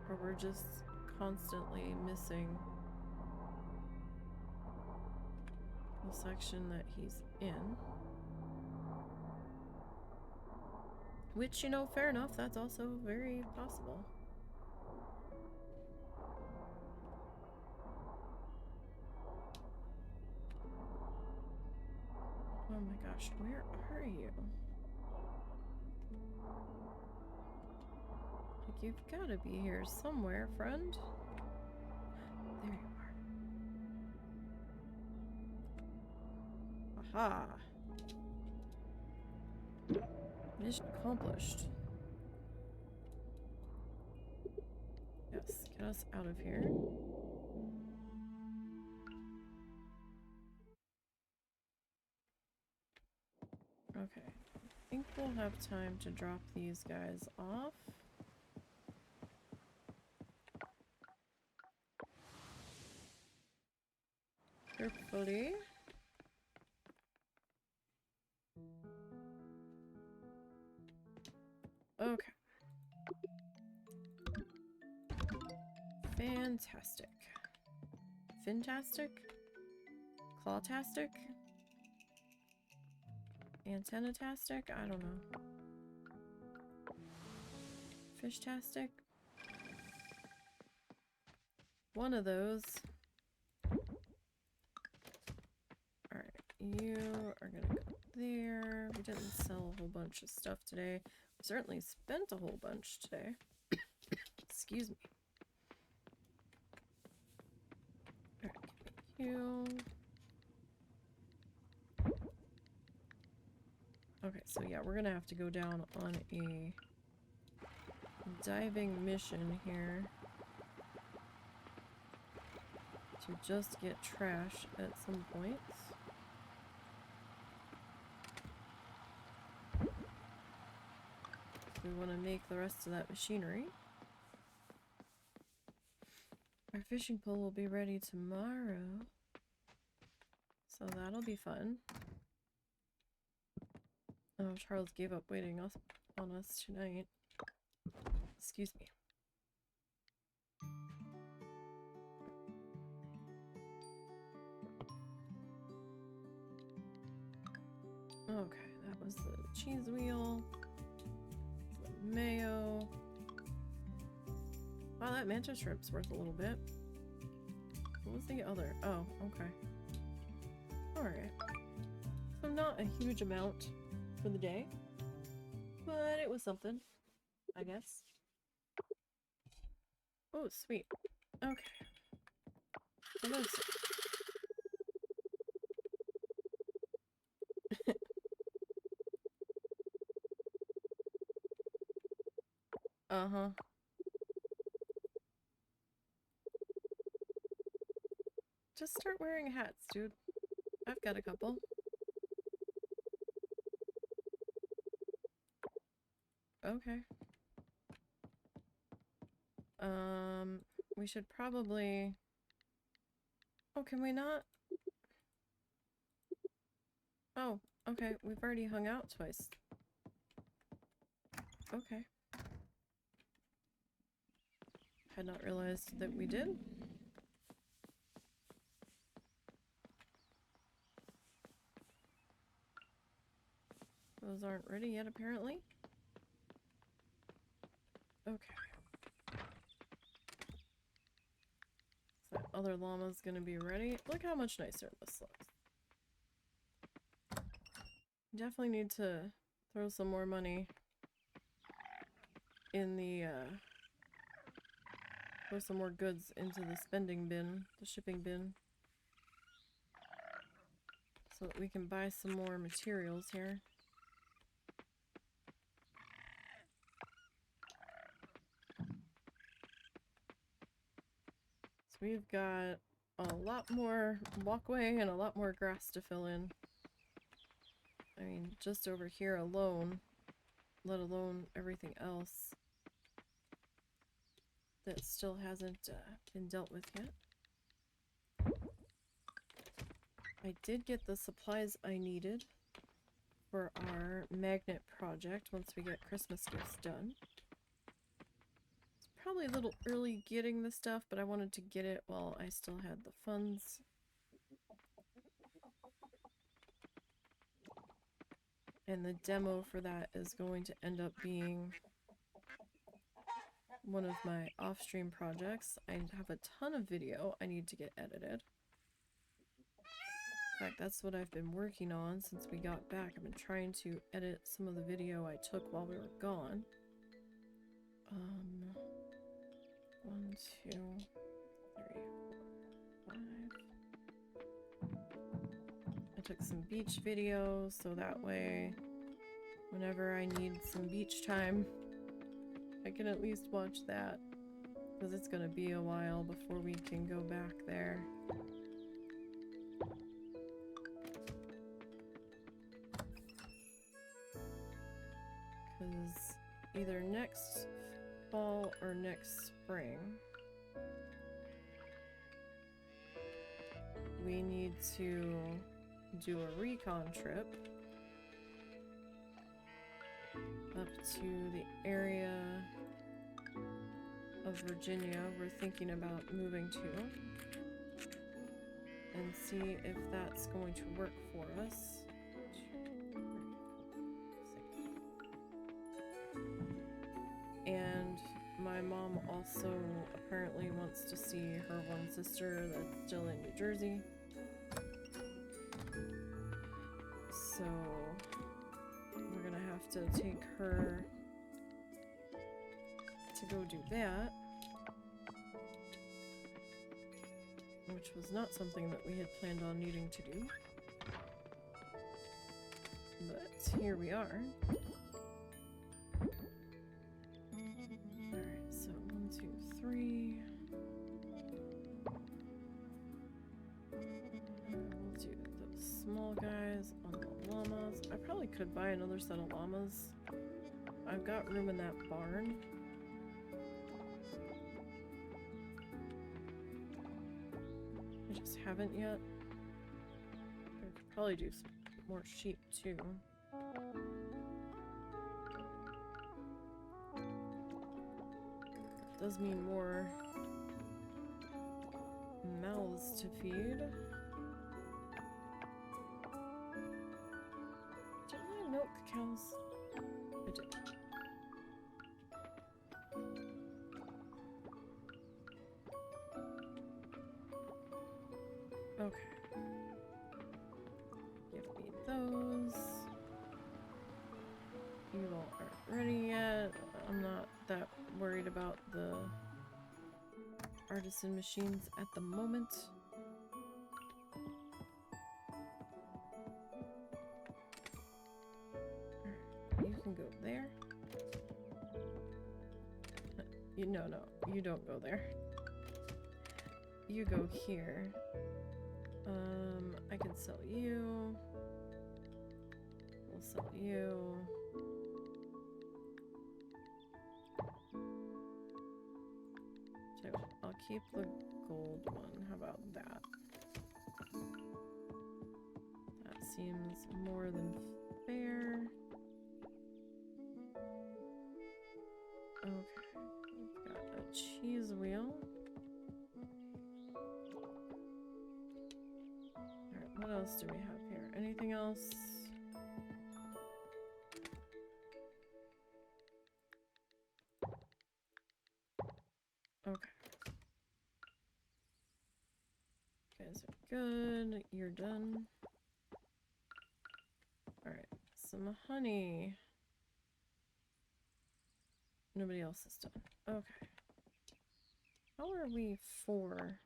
Or we're just constantly missing the section that he's in. Which, you know, fair enough, that's also very possible. Oh my gosh, where are you? Like, you've got to be here somewhere, friend. There you are. Aha! Mission accomplished. Yes, get us out of here. Okay, I think we'll have time to drop these guys off. Hopefully. Okay. Fantastic. Fantastic? Clawtastic? Antenna-tastic? I don't know. Fish-tastic? One of those. Alright, you are gonna go there. We didn't sell a whole bunch of stuff today. We certainly spent a whole bunch today. Excuse me. Alright, give me you. Okay, so yeah, we're gonna have to go down on a diving mission here to just get trash at some points. We want to make the rest of that machinery. Our fishing pole will be ready tomorrow, so that'll be fun. Oh, Charles gave up waiting on us tonight. Excuse me. Okay, that was the cheese wheel. The mayo. Wow, that mantis shrimp's worth a little bit. What was the other? Oh, okay. Alright. So not a huge amount for the day, but it was something, I guess. Oh, sweet. Okay. Hello, sir. Uh-huh. Just start wearing hats, dude. I've got a couple. Okay. We should probably... Oh, can we not? Oh, okay. We've already hung out twice. Okay. Had not realized that we did. Those aren't ready yet, apparently. Okay. So that other llama's gonna be ready. Look how much nicer this looks. Definitely need to throw some more money in the, throw some more goods into the spending bin, the shipping bin. So that we can buy some more materials here. So we've got a lot more walkway and a lot more grass to fill in. I mean, just over here alone, let alone everything else that still hasn't been dealt with yet. I did get the supplies I needed for our magnet project once we get Christmas gifts done. It's probably a little early getting the stuff, but I wanted to get it while I still had the funds. And the demo for that is going to end up being one of my off-stream projects. I have a ton of video I need to get edited. In fact, that's what I've been working on since we got back. I've been trying to edit some of the video I took while we were gone. 1, 2, 3, 4, 5. I took some beach videos so that way whenever I need some beach time I can at least watch that, because it's gonna be a while before we can go back there. Because either next fall or next spring we need to do a recon trip up to the area of Virginia we're thinking about moving to, and see if that's going to work for us. 2, 3, 6. And my mom also apparently wants to see her one sister that's still in New Jersey. So we're gonna have to take her to go do that, which was not something that we had planned on needing to do, but here we are. Alright, so 1, 2, 3. We'll do those small guys on the llamas. I probably could buy another set of llamas. I've got room in that barn. I just haven't yet. I could probably do some more sheep too. Does mean more mouths to feed. Did I milk cows? I did. Okay. Give me those. You all aren't ready yet. I'm not that worried about the artisan machines at the moment. You can go there. No, you don't go there. You go here. I can sell you. We'll sell you. So I'll keep the gold one. How about that? That seems more than fair. Okay, we've got a cheese wheel. Alright, what else do we have here? Anything else? Okay. You guys are good. You're done. Alright, some honey. Nobody else is done. Okay. How are we for?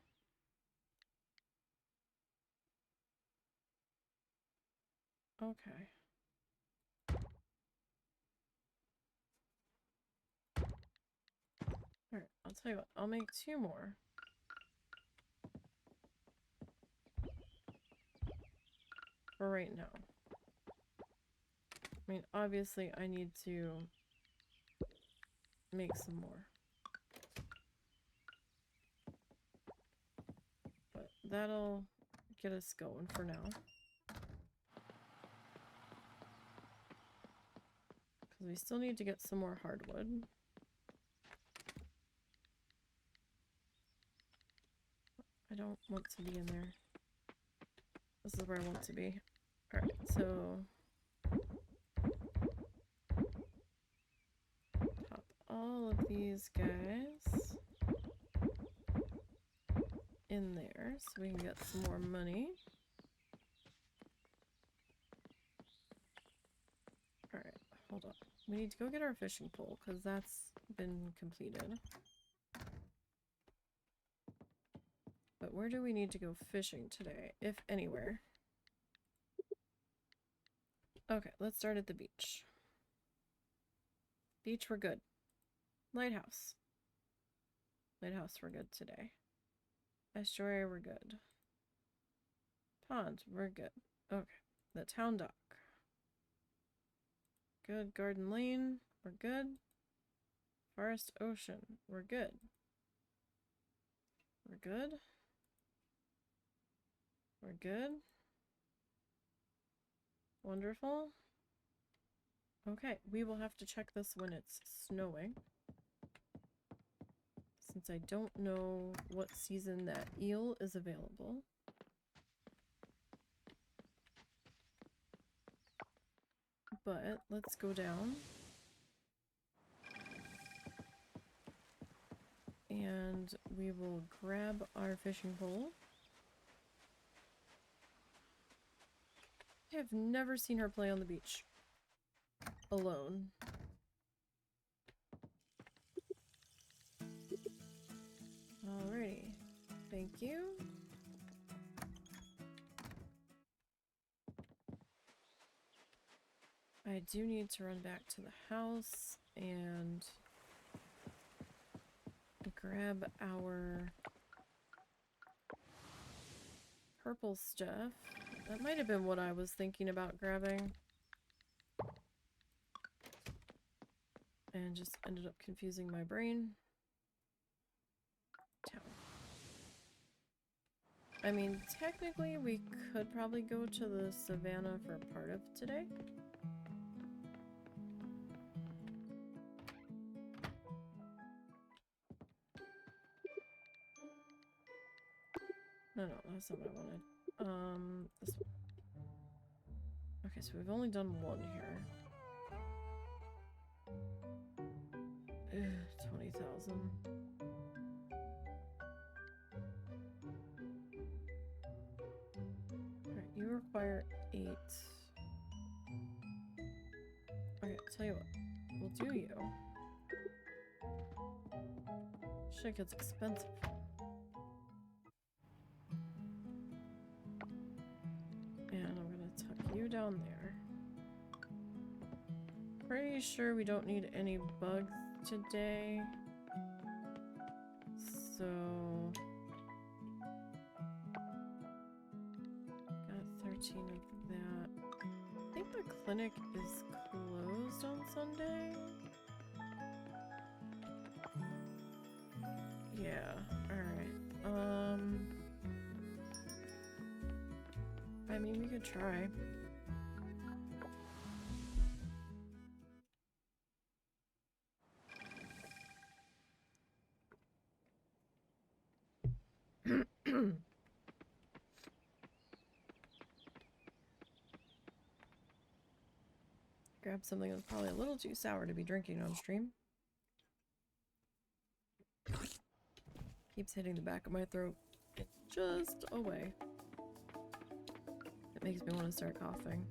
Okay. Alright, I'll tell you what, I'll make 2 more. for right now. I mean, obviously I need to make some more. But that'll get us going for now. Because we still need to get some more hardwood. I don't want to be in there. This is where I want to be. Alright, so... pop all of these guys in there so we can get some more money. Alright, hold on. We need to go get our fishing pole because that's been completed. But where do we need to go fishing today, if anywhere? Okay, let's start at the beach. Beach, we're good. Lighthouse. Lighthouse, we're good today. Estuary, we're good. Pond, we're good. Okay, the town dock. Good. Garden Lane, we're good. Forest Ocean, we're good. We're good. We're good. Wonderful. Okay, we will have to check this when it's snowing. Since I don't know what season that eel is available. But let's go down. And we will grab our fishing pole. I have never seen her play on the beach. Alone. Alrighty. Thank you. I do need to run back to the house and grab our purple stuff. That might have been what I was thinking about grabbing. And just ended up confusing my brain. Town. I mean, technically we could probably go to the savannah for part of today. No, that's not what I wanted. This one. Okay, so we've only done one here. 20,000. Alright, you require 8. Okay, tell you what. We'll do you. Shit gets expensive. And I'm gonna tuck you down there. Pretty sure we don't need any bugs today. So... got 13 of that. I think the clinic is closed on Sunday. Yeah, alright. I mean, we could try. Grab something that's probably a little too sour to be drinking on stream. Keeps hitting the back of my throat. Just away. It makes me want to start coughing.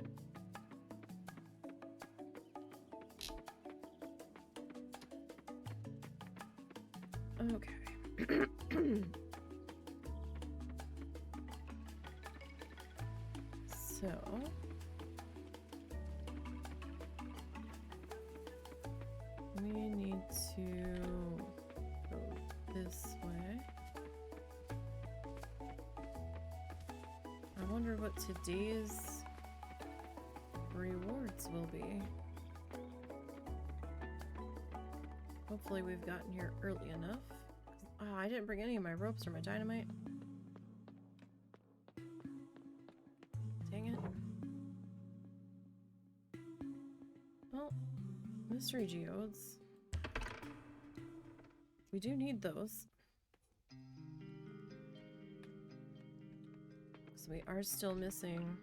Okay. So... we need to go this way. I wonder what today's rewards will be. Hopefully we've gotten here early enough. Oh, I didn't bring any of my ropes or my dynamite. Dang it. Well, mystery geodes. We do need those. So we are still missing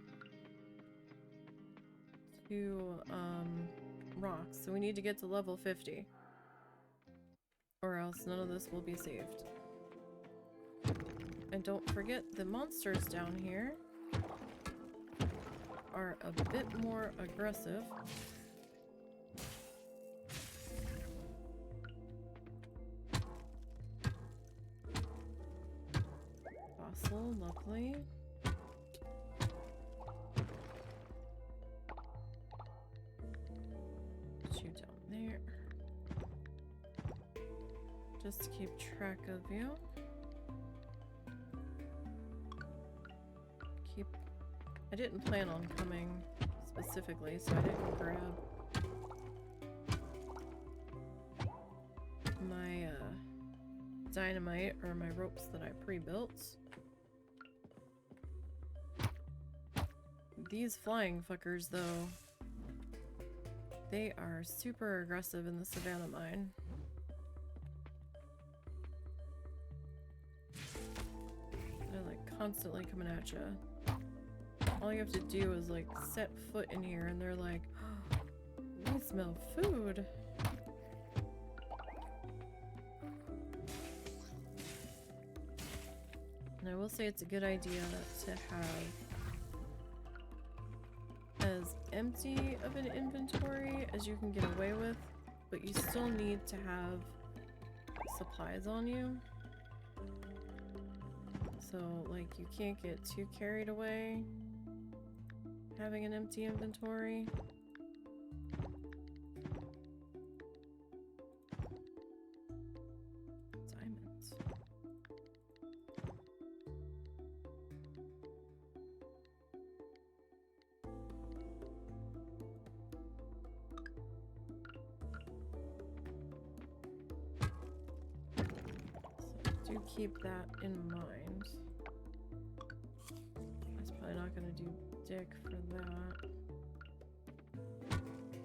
2 rocks. So we need to get to level 50. Or else none of this will be saved. And don't forget the monsters down here are a bit more aggressive. Fossil, lovely. Put you down there. Just to keep track of you. I didn't plan on coming specifically, so I didn't grab my dynamite or my ropes that I pre-built. These flying fuckers, though, they are super aggressive in the Savannah mine. They're like constantly coming at you. All you have to do is like set foot in here and they're like, oh, we smell food. And I will say it's a good idea to have as empty of an inventory as you can get away with, but you still need to have supplies on you. So like you can't get too carried away having an empty inventory. Diamonds. So do keep that in mind. That's probably not going to do dick for that.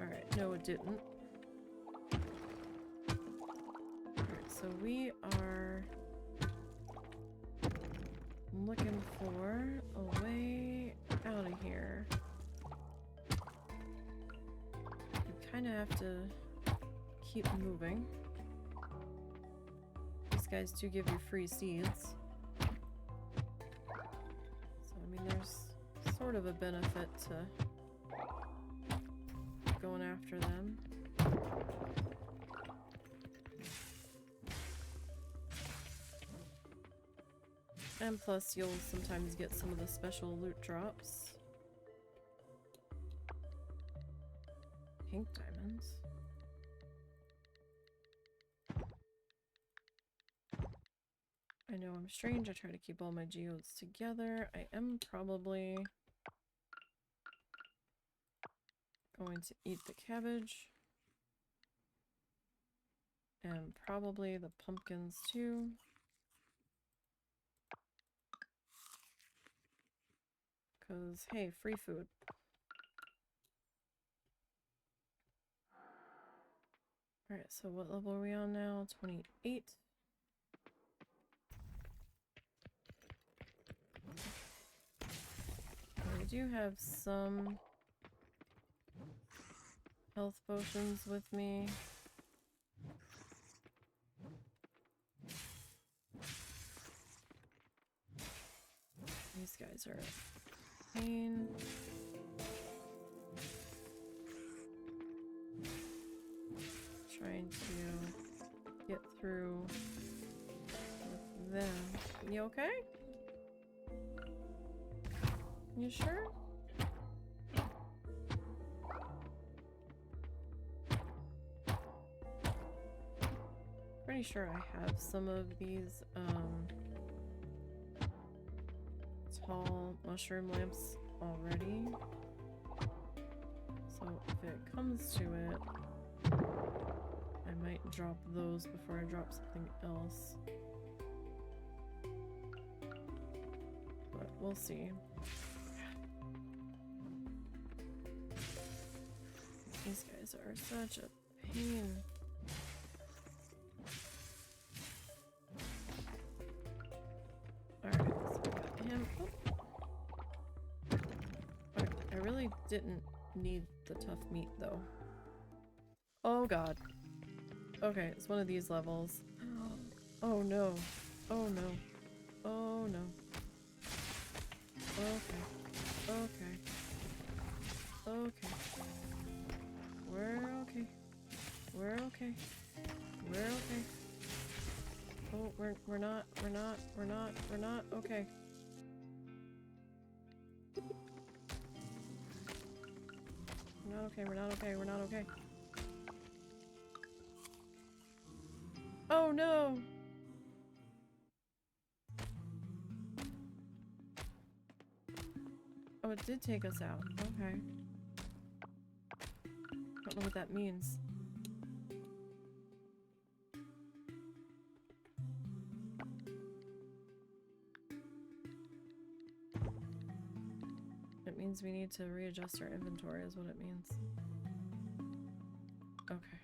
Alright, no it didn't. Alright, so we are looking for a way out of here. You kind of have to keep moving. These guys do give you free seeds. So, I mean, there's sort of a benefit to going after them. And plus, you'll sometimes get some of the special loot drops. Pink diamonds. I know I'm strange. I try to keep all my geodes together. I am probably going to eat the cabbage. And probably the pumpkins too. Because, hey, free food. Alright, so what level are we on now? 28. I do have some health potions with me. These guys are a pain. Trying to get through with them. You okay? You sure? Pretty sure I have some of these tall mushroom lamps already. So if it comes to it, I might drop those before I drop something else. But we'll see. These guys are such a pain. Alright, so I got him. Oh. Okay, I really didn't need the tough meat though. Oh god. Okay, it's one of these levels. Oh no. Oh no. Oh no. Okay. Okay. Okay. We're okay. We're okay. We're okay. Oh, we're not okay. We're not okay. Oh no! Oh, it did take us out. Okay. Don't know what that means. It means we need to readjust our inventory is what it means. Okay.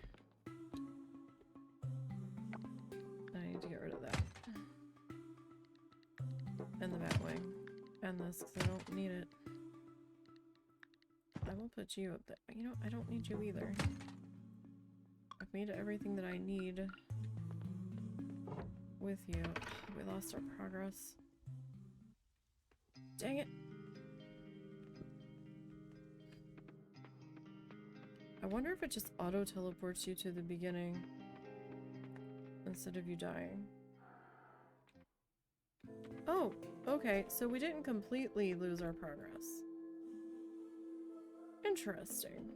I need to get rid of that. And the Batwing. And this, because I don't need it. I will put you up there. You know, I don't need you either. I've made everything that I need with you. We lost our progress. Dang it! I wonder if it just auto-teleports you to the beginning instead of you dying. Oh, okay, so we didn't completely lose our progress. Interesting.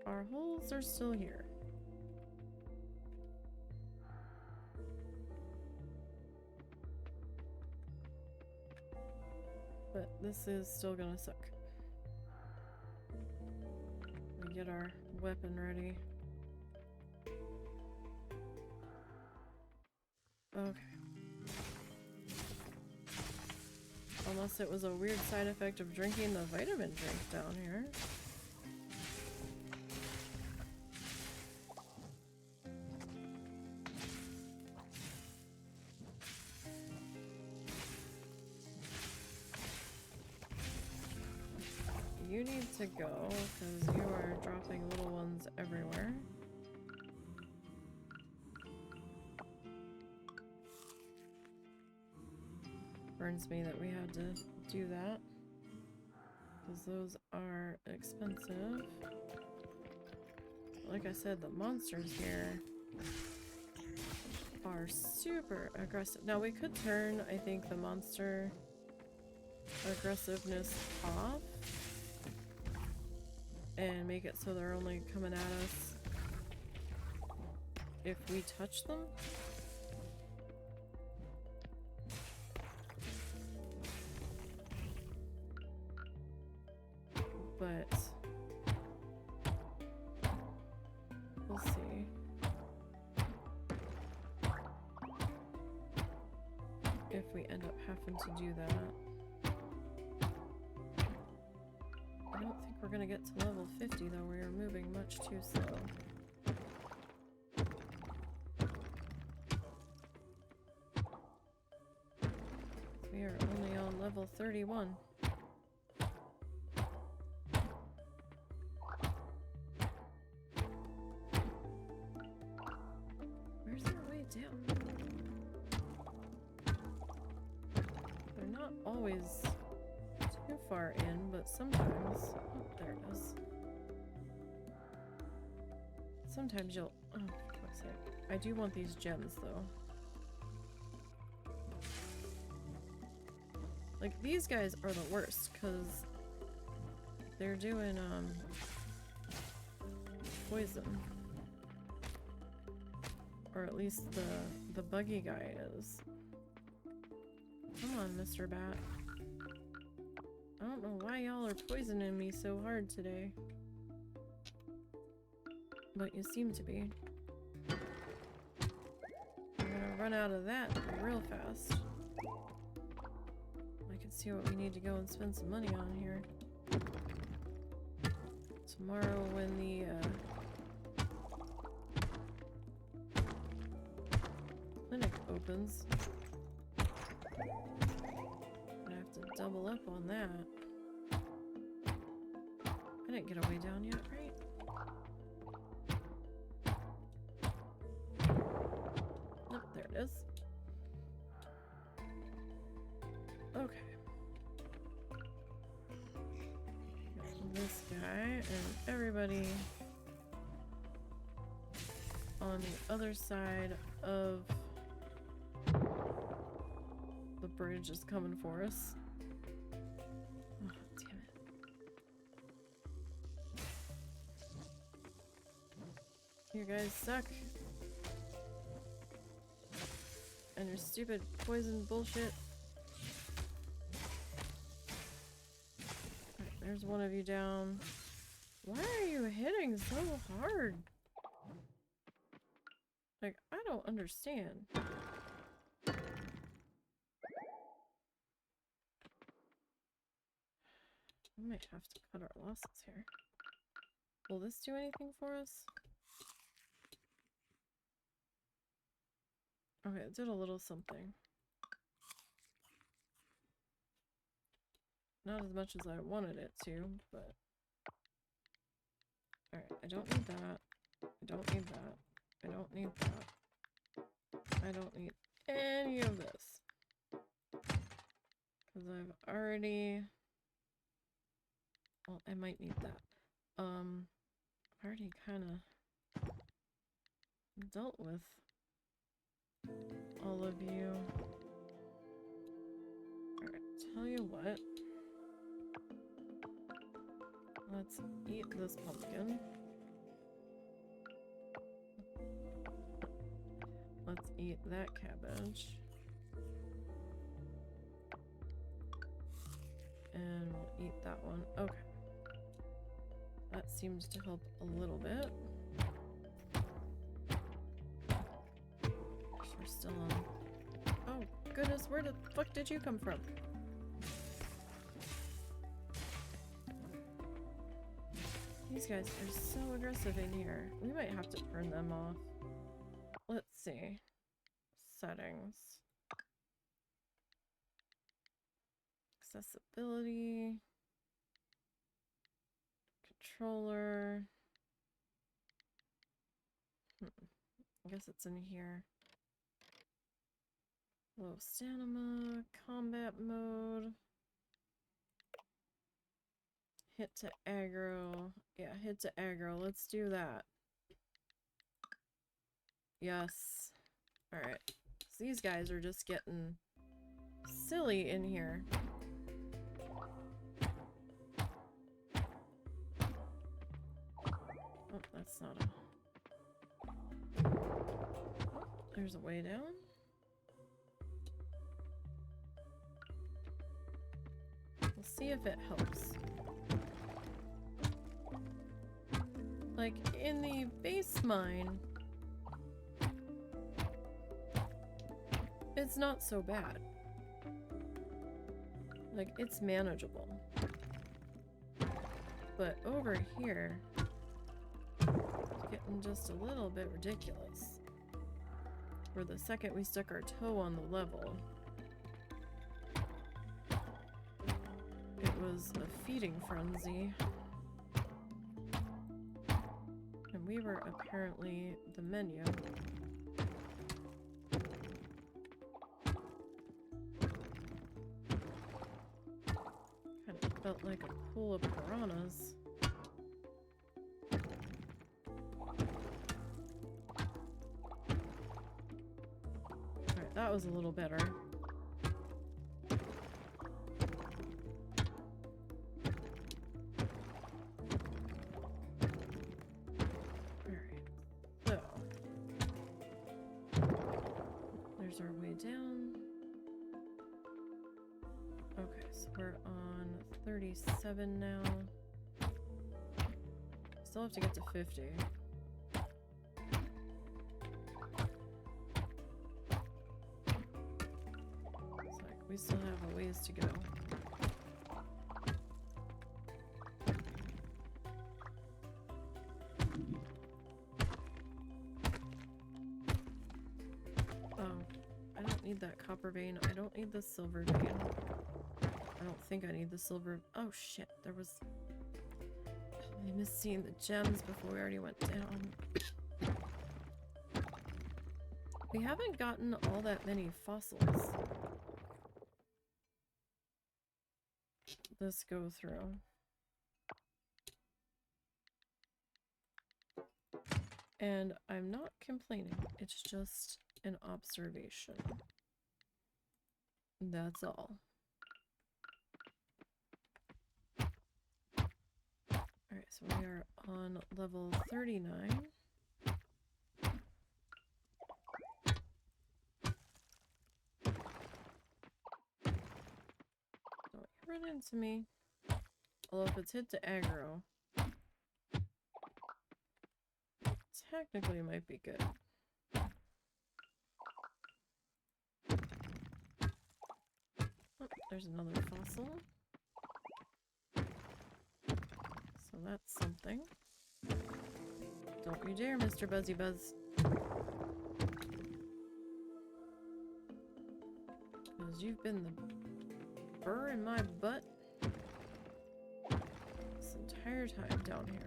Our holes are still here. But this is still gonna suck. We get our weapon ready. Okay. Unless it was a weird side effect of drinking the vitamin drink down here. You need to go, because you are dropping little ones everywhere. Burns me that we had to do that, because those are expensive. Like I said, the monsters here are super aggressive. Now we could turn, I think, the monster aggressiveness off and make it so they're only coming at us if we touch them. But we'll see. If we end up having to do that. I don't think we're gonna get to level 50 though, we are moving much too slow. We are only on level 31. Where's their way down? They're not always too far in, but sometimes... Oh, there it is. Sometimes you'll... Oh, for fuck's sake. I do want these gems, though. Like, these guys are the worst, because they're doing, poison. Or at least the buggy guy is. Come on, Mr. Bat. are poisoning me so hard today. But you seem to be. I'm gonna run out of that real fast. I can see what we need to go and spend some money on here. Tomorrow when the clinic opens, I have to double up on that. I didn't get a way down yet, right? Nope, there it is. Okay. This guy and everybody on the other side of the bridge is coming for us. Oh, damn it. You guys suck. And your stupid poison bullshit. Alright, there's one of you down. Why are you hitting so hard? Like, I don't understand. We might have to cut our losses here. Will this do anything for us? Okay, it did a little something. Not as much as I wanted it to, but... Alright, I don't need that. I don't need that. I don't need that. I don't need any of this. Because I've already... Well, I might need that. I've already kind of dealt with all of you. Alright, tell you what. Let's eat this pumpkin. Let's eat that cabbage. And we'll eat that one. Okay. That seems to help a little bit. We're still on. Oh, goodness, where the fuck did you come from? These guys are so aggressive in here. We might have to turn them off. Let's see. Settings. Accessibility. Controller. I guess it's in here. Low stamina. Combat mode. Hit to aggro. Yeah, hit to aggro. Let's do that. Yes. Alright. So these guys are just getting silly in here. Oh, that's not a... Oh, there's a way down. We'll see if it helps. Like, in the base mine, it's not so bad. Like, it's manageable. But over here, it's getting just a little bit ridiculous. For the second we stuck our toe on the level, it was a feeding frenzy. And we were apparently the menu. Kind of felt like a pool of piranhas. Alright, that was a little better. Our way down. Okay, so So we're on 37 now. Still have to get to 50. It's like we still have a ways to go. Need that copper vein. I don't need the silver vein. I don't think I need the silver. Oh shit, there was... I missed seeing the gems before we already went down. We haven't gotten all that many fossils this go through. And I'm not complaining. It's just an observation. That's all. Alright, so we are on level 39. Don't run into me. Although if it's hit to aggro, technically it might be good. Oh, there's another fossil. So that's something. Don't you dare, Mr. Buzzy Buzz. Because you've been the burr in my butt this entire time down here.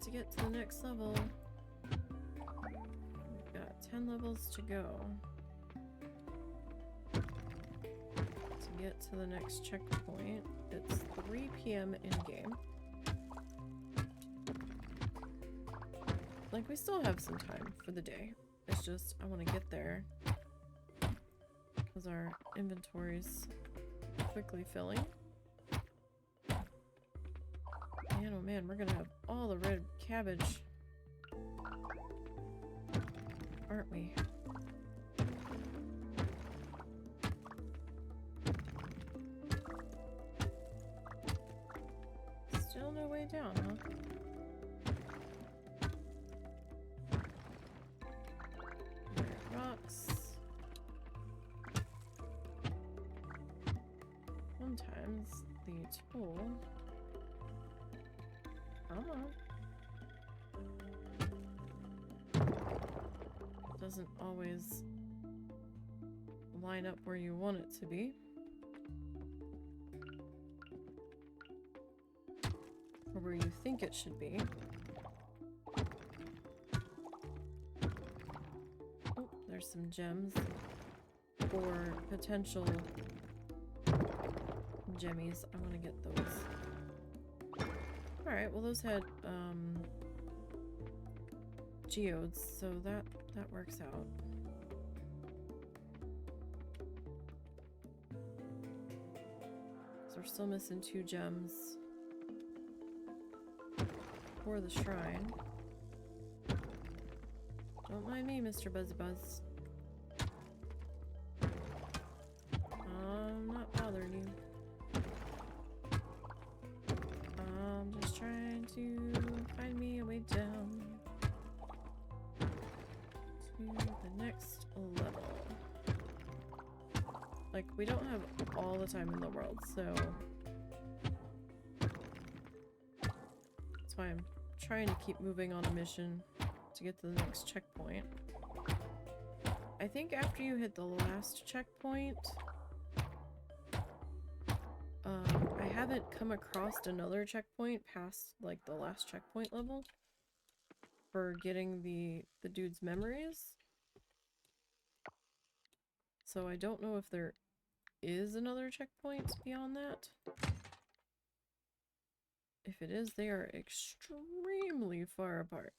To get to the next level. We've got 10 levels to go to get to the next checkpoint. It's 3 p.m. in game. Like, we still have some time for the day. It's just I want to get there because our inventory's quickly filling. Man, oh man, we're gonna have all the red cabbage, aren't we? Still no way down, huh? Red rocks. Sometimes the tool... doesn't always line up where you want it to be. Or where you think it should be. Oh, there's some gems for potential gemmies. I want to get those. Alright, well those had geodes, so that works out. So we're still missing 2 gems for the shrine. Don't mind me, Mr. Buzzy Buzz. I'm not bothering you. I'm just trying to find me a way down to the next level. Like, we don't have all the time in the world, so that's why I'm trying to keep moving on a mission to get to the next checkpoint. I think after you hit the last checkpoint, I haven't come across another checkpoint past like the last checkpoint level for getting the dude's memories. So I don't know if there is another checkpoint beyond that. If it is, they are extremely far apart.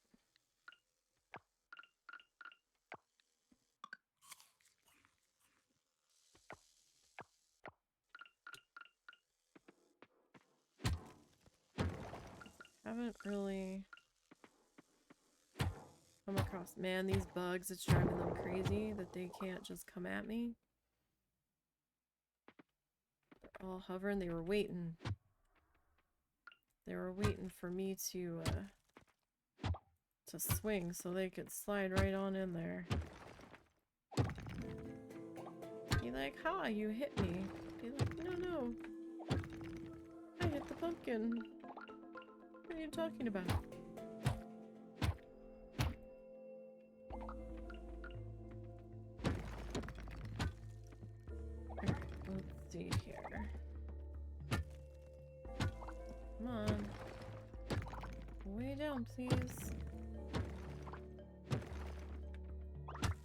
Haven't really come across... Man, these bugs, it's driving them crazy that they can't just come at me. They're all hovering. They were waiting. They were waiting for me to swing so they could slide right on in there. Be like, ha, you hit me. Be like, no, no. I hit the pumpkin. What are you talking about? Alright, let's see here. Come on. Way down, please.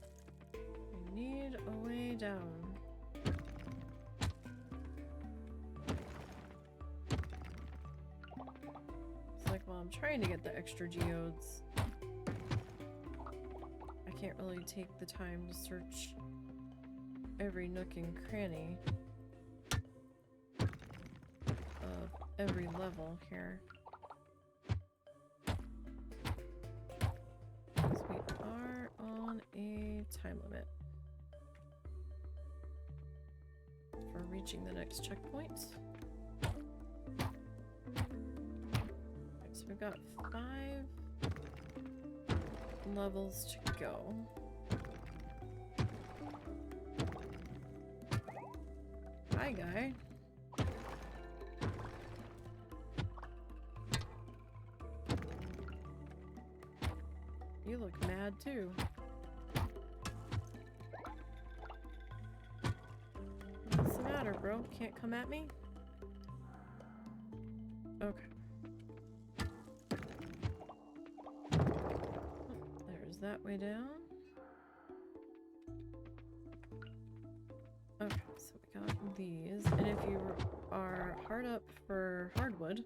I need a way down. It's like, well, I'm trying to get the extra geodes. I can't really take the time to search every nook and cranny of every level here. Because we are on a time limit for reaching the next checkpoint. Okay, so we've got 5 levels to go. Hi, guy. You look mad too. What's the matter, bro? Can't come at me? Okay. There's that way down. Okay, so we got these. And if you are hard up for hardwood,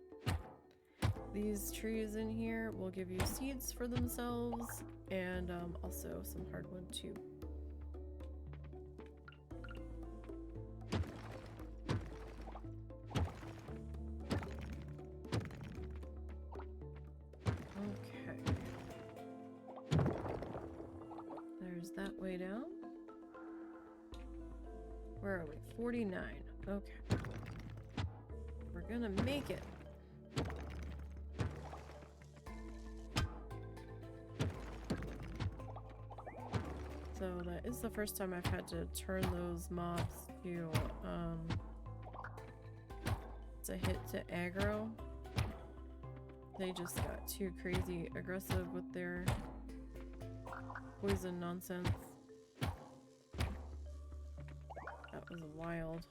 these trees in here will give you seeds for themselves and also some hardwood too. Okay. There's that way down. Where are we? 49. Okay. We're gonna make it. So that is the first time I've had to turn those mobs to hit to aggro. They just got too crazy aggressive with their poison nonsense. That was wild.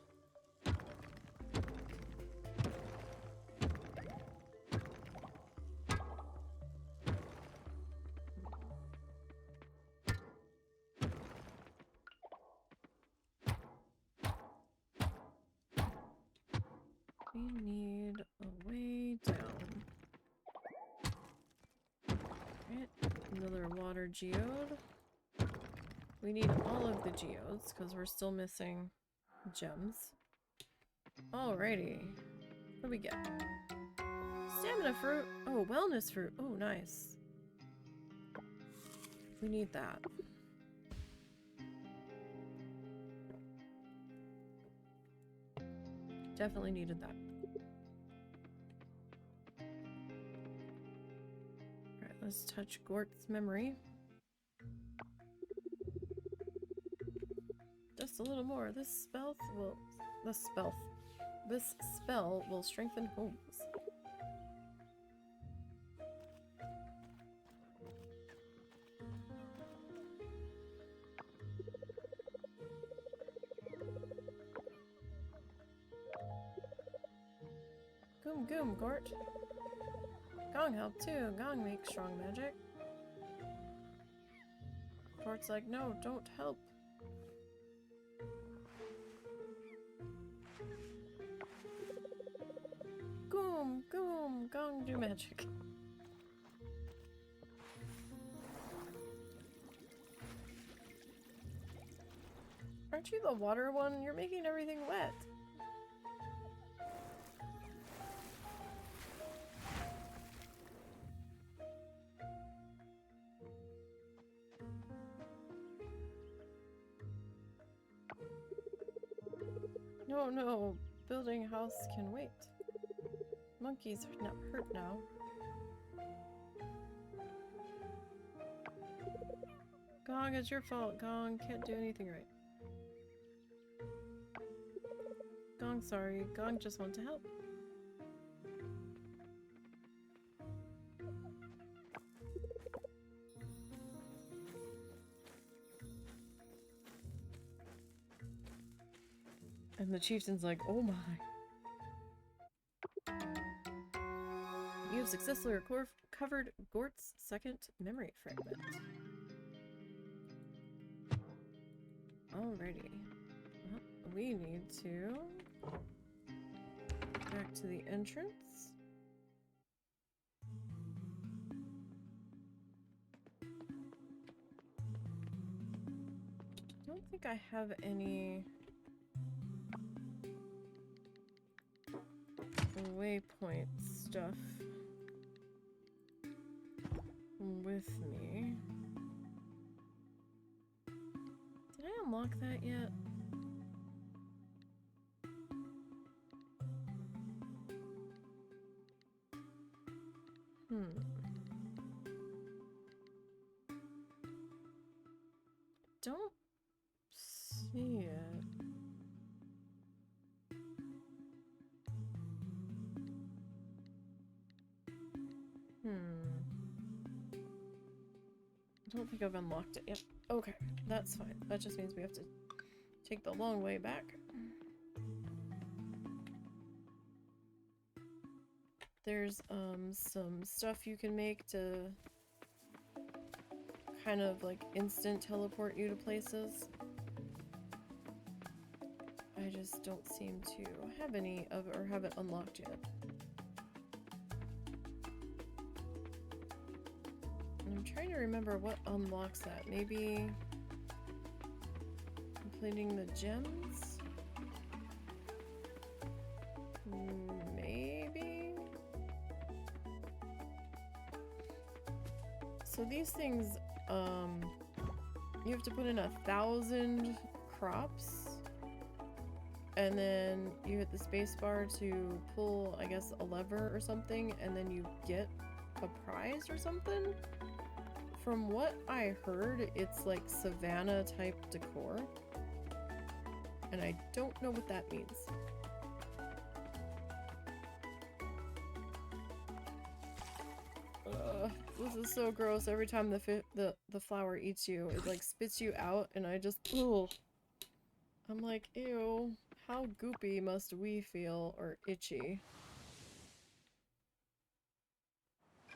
We need a way down. Right, another water geode. We need all of the geodes because we're still missing gems. Alrighty. What do we get? Stamina fruit. Oh, wellness fruit. Oh, nice. We need that. Definitely needed that. Alright, let's touch Gort's memory. Just a little more. This spell will strengthen homes. Goom goom, Gort. Gong help too. Gong makes strong magic. Gort's like, no, don't help. Goom, goom, Gong do magic. Aren't you the water one? You're making everything wet. No, no. Building house can wait. Monkeys are not hurt now. Gong, it's your fault. Gong can't do anything right. Gong, sorry. Gong just wants to help. And the chieftain's like, oh my. You have successfully recovered Gort's second memory fragment. Alrighty. Well, we need to back to the entrance. I don't think I have any waypoint stuff with me. Did I unlock that yet? Don't see it. I don't think I've unlocked it yet. Okay, that's fine. That just means we have to take the long way back. There's some stuff you can make to kind of like instant teleport you to places. I just don't seem to have any of it or have it unlocked yet. And I'm trying to remember what unlocks that. Maybe completing the gems? Maybe? So these things, you have to put in 1,000 crops, and then you hit the space bar to pull, I guess, a lever or something, and then you get a prize or something? From what I heard, it's like savannah type decor, and I don't know what that means. This is so gross. Every time the flower eats you, it like spits you out, and I just, ugh. I'm like, ew, how goopy must we feel, or itchy?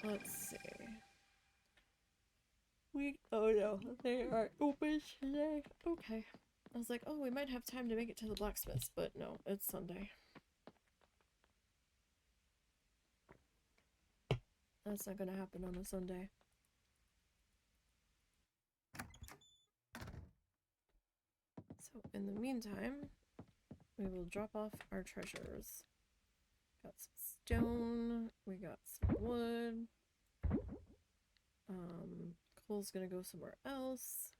Let's see. Oh no, they are open today. Okay. I was like, oh, we might have time to make it to the blacksmith's, but no, it's Sunday. That's not gonna happen on a Sunday. So in the meantime, we will drop off our treasures. Got some stone, we got some wood. Coal's gonna go somewhere else.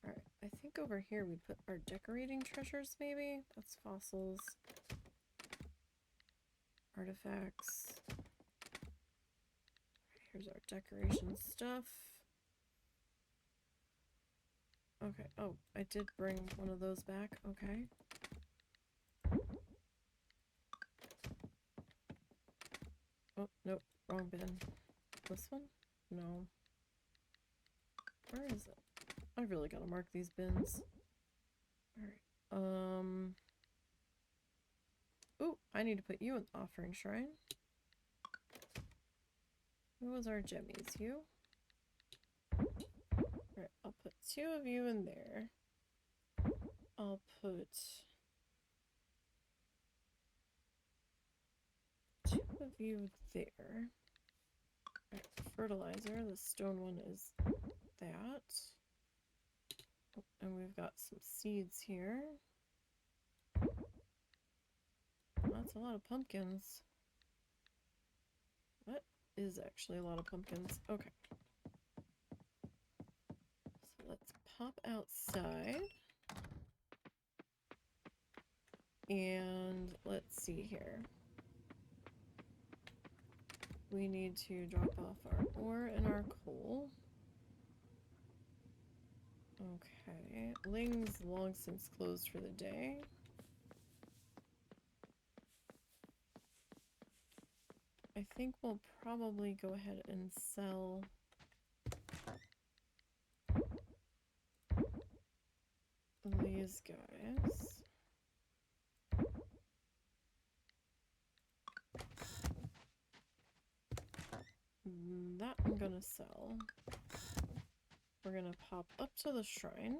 Alright, I think over here we put our decorating treasures, maybe? That's fossils. Artifacts. Here's our decoration stuff. Okay, oh, I did bring one of those back, okay. Oh, nope, wrong bin. This one? No. Where is it? I really gotta mark these bins. Alright, ooh, I need to put you in the offering shrine. Who was our gemmies? You? Alright, I'll put 2 of you in there. I'll put 2 of you there. Alright, fertilizer, the stone one is that. Oh, and we've got some seeds here. That's a lot of pumpkins. That is actually a lot of pumpkins. Okay. So let's pop outside. And let's see here. We need to drop off our ore and our coal. Okay. Ling's long since closed for the day. I think we'll probably go ahead and sell these guys. That I'm gonna sell. We're gonna pop up to the shrine.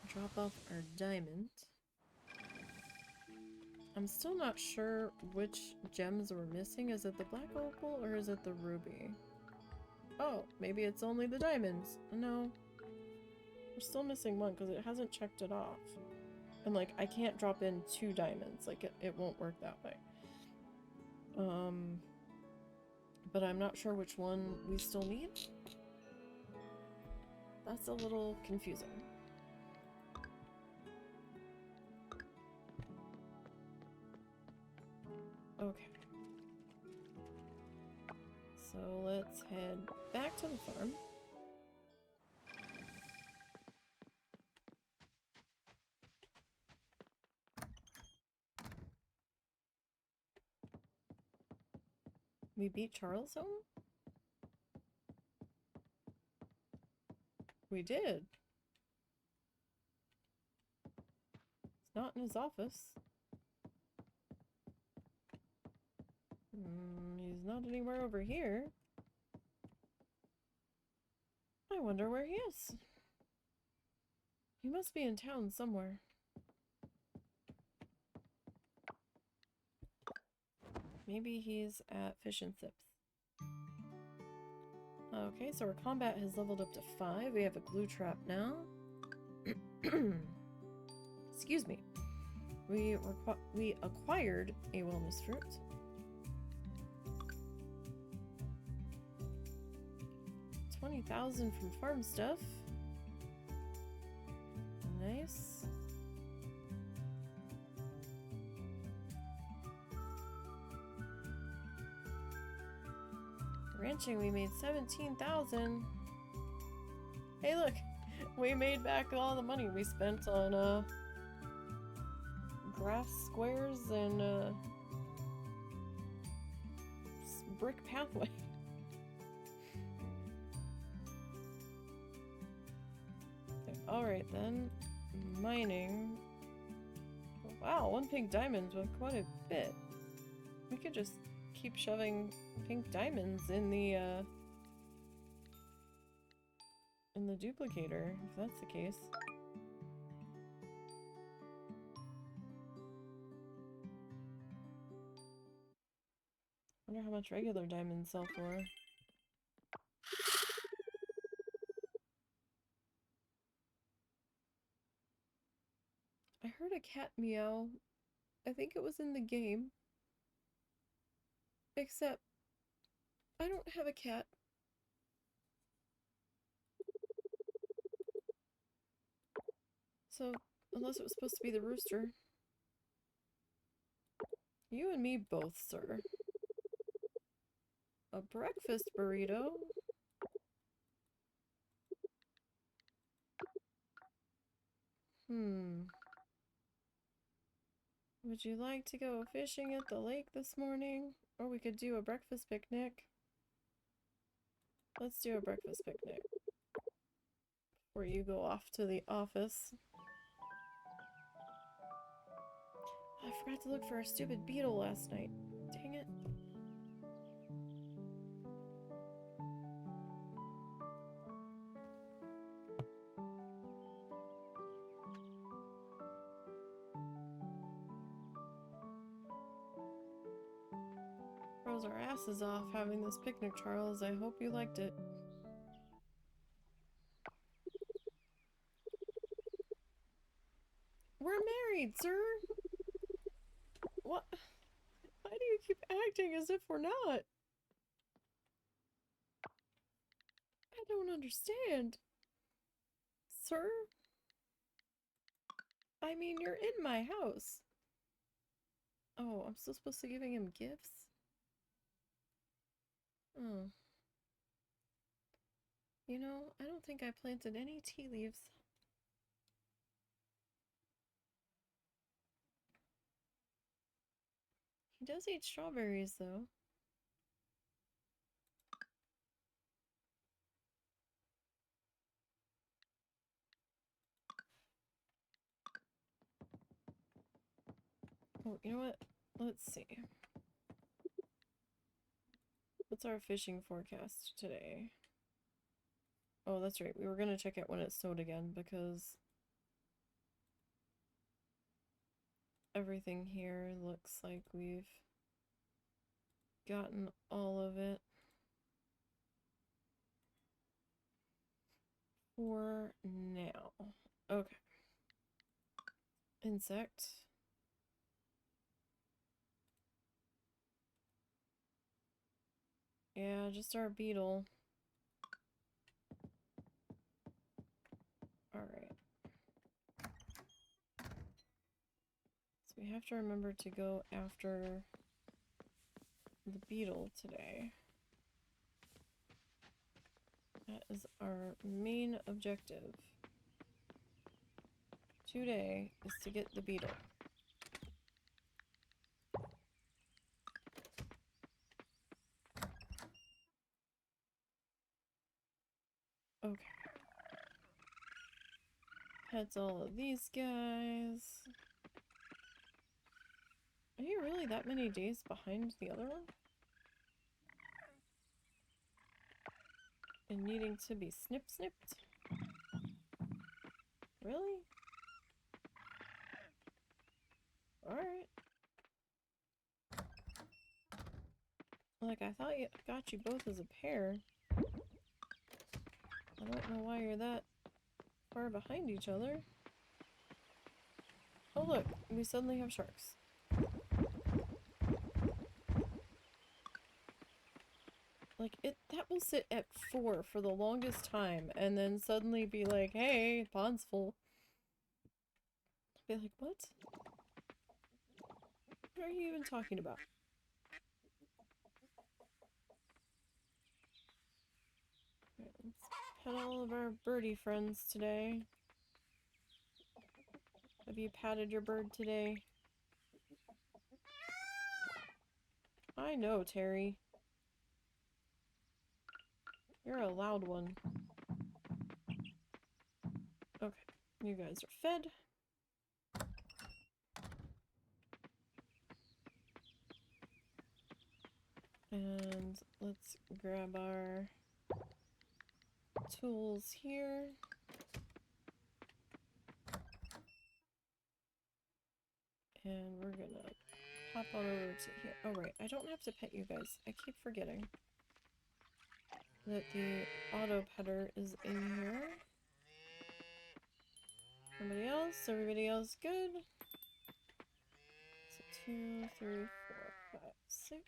Drop off our diamond. I'm still not sure which gems we're missing. Is it the black opal or is it the ruby? Oh, maybe it's only the diamonds. No. We're still missing one because it hasn't checked it off. And like, I can't drop in 2 diamonds. Like, it won't work that way. But I'm not sure which one we still need. That's a little confusing. Okay. So let's head back to the farm. We beat Charles home? We did. It's not in his office. He's not anywhere over here. I wonder where he is. He must be in town somewhere. Maybe he's at Fish and Sips. Okay, so our combat has leveled up to 5. We have a glue trap now. Excuse me. We acquired a wellness fruit. $20,000 from farm stuff. Nice. Ranching, we made $17,000. Hey, look, we made back all the money we spent on grass squares and brick pathway. Okay, all right then, mining. Wow, 1 pink diamond with quite a bit. We could just keep shoving pink diamonds in the duplicator, if that's the case. Wonder how much regular diamonds sell for. I heard a cat meow. I think it was in the game. Except, I don't have a cat. So, unless it was supposed to be the rooster. You and me both, sir. A breakfast burrito? Would you like to go fishing at the lake this morning? Or we could do a breakfast picnic. Let's do a breakfast picnic. Before you go off to the office. I forgot to look for a stupid beetle last night. Dang it. Froze our asses off having this picnic, Charles. I hope you liked it. We're married, sir! What? Why do you keep acting as if we're not? I don't understand. Sir? I mean, you're in my house. Oh, I'm still supposed to be giving him gifts? Oh. You know, I don't think I planted any tea leaves. He does eat strawberries, though. Oh, you know what? Let's see. What's our fishing forecast today? Oh, that's right. We were gonna check it when it snowed again because everything here looks like we've gotten all of it for now. Okay. Insect. Yeah, just our beetle. Alright. So we have to remember to go after the beetle today. That is our main objective today, is to get the beetle. Okay. Pets all of these guys. Are you really that many days behind the other one? And needing to be snipped? Really? Alright. Like, I thought I got you both as a pair. I don't know why you're that far behind each other. Oh look, we suddenly have sharks. Like, that will sit at 4 for the longest time, and then suddenly be like, hey, pond's full. I'll be like, what? What are you even talking about? Alright, let's pet all of our birdie friends today. Have you patted your bird today? I know, Terry. You're a loud one. Okay, you guys are fed. And let's grab our tools here. And we're gonna hop on over to here. Oh right, I don't have to pet you guys. I keep forgetting that the auto petter is in here. Everybody else good? So 2, 3, 4, 5, 6.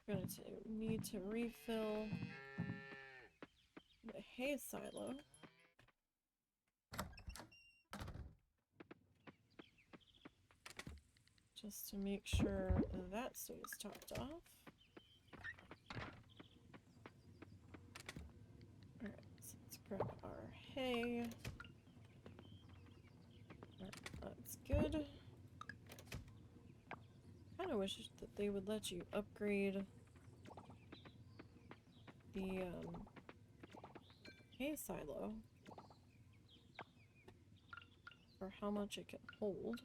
We're gonna need to refill the hay silo. Just to make sure that stays topped off. Alright, so let's grab our hay. That's good. Kinda wish that they would let you upgrade the hay silo for how much it can hold.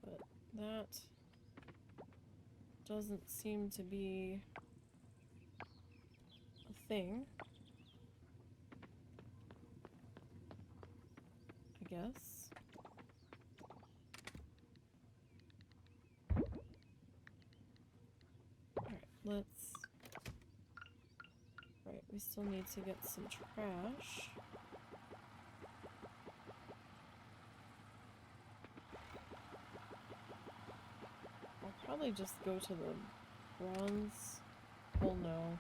But that doesn't seem to be a thing, I guess. Alright, let's... Right, we still need to get some trash. I'll probably just go to the bronze purple, no.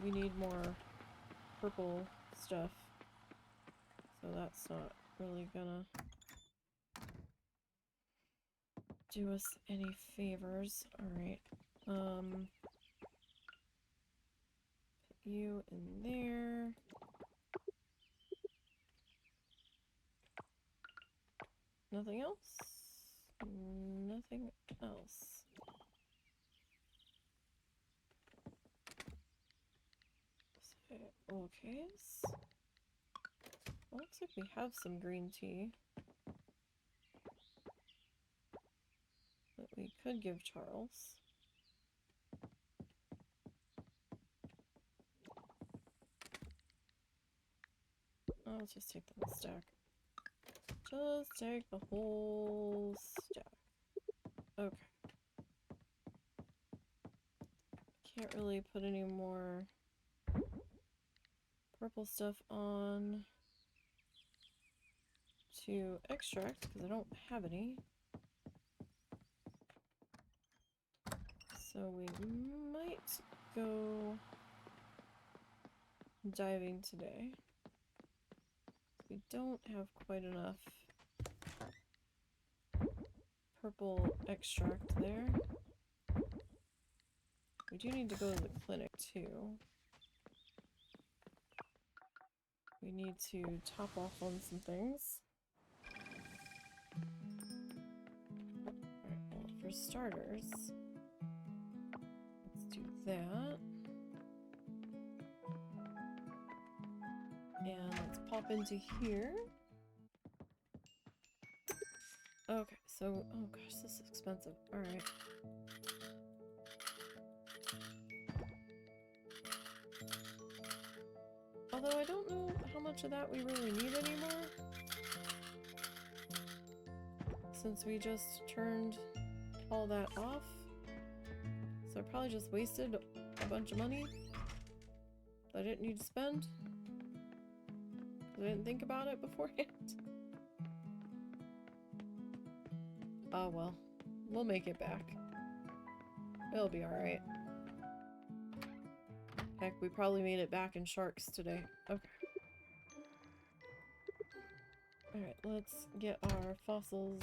We need more purple stuff. So that's not really gonna do us any favors. Alright. Put you in there. Nothing else? Nothing else. Okay. Well, looks like we have some green tea that we could give Charles. I'll just take the whole stack. Just take the whole stack. Okay. Can't really put any more purple stuff on to extract because I don't have any. So we might go diving today. We don't have quite enough purple extract there. We do need to go to the clinic too. We need to top off on some things. Alright, well, for starters, let's do that. And let's pop into here. Okay, so, oh gosh, this is expensive. Alright. Although I don't know how much of that we really need anymore. Since we just turned all that off. So I probably just wasted a bunch of money that I didn't need to spend. I didn't think about it beforehand. Oh well, we'll make it back. It'll be alright. Heck, we probably made it back in sharks today. Okay. Alright, let's get our fossils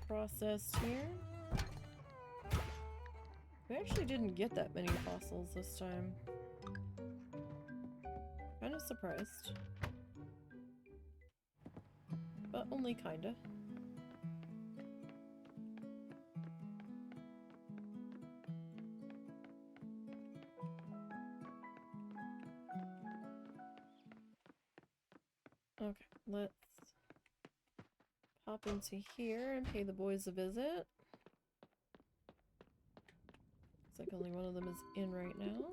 processed here. We actually didn't get that many fossils this time. Kind of surprised. But only kinda. Okay, let's pop into here and pay the boys a visit. Looks like only one of them is in right now.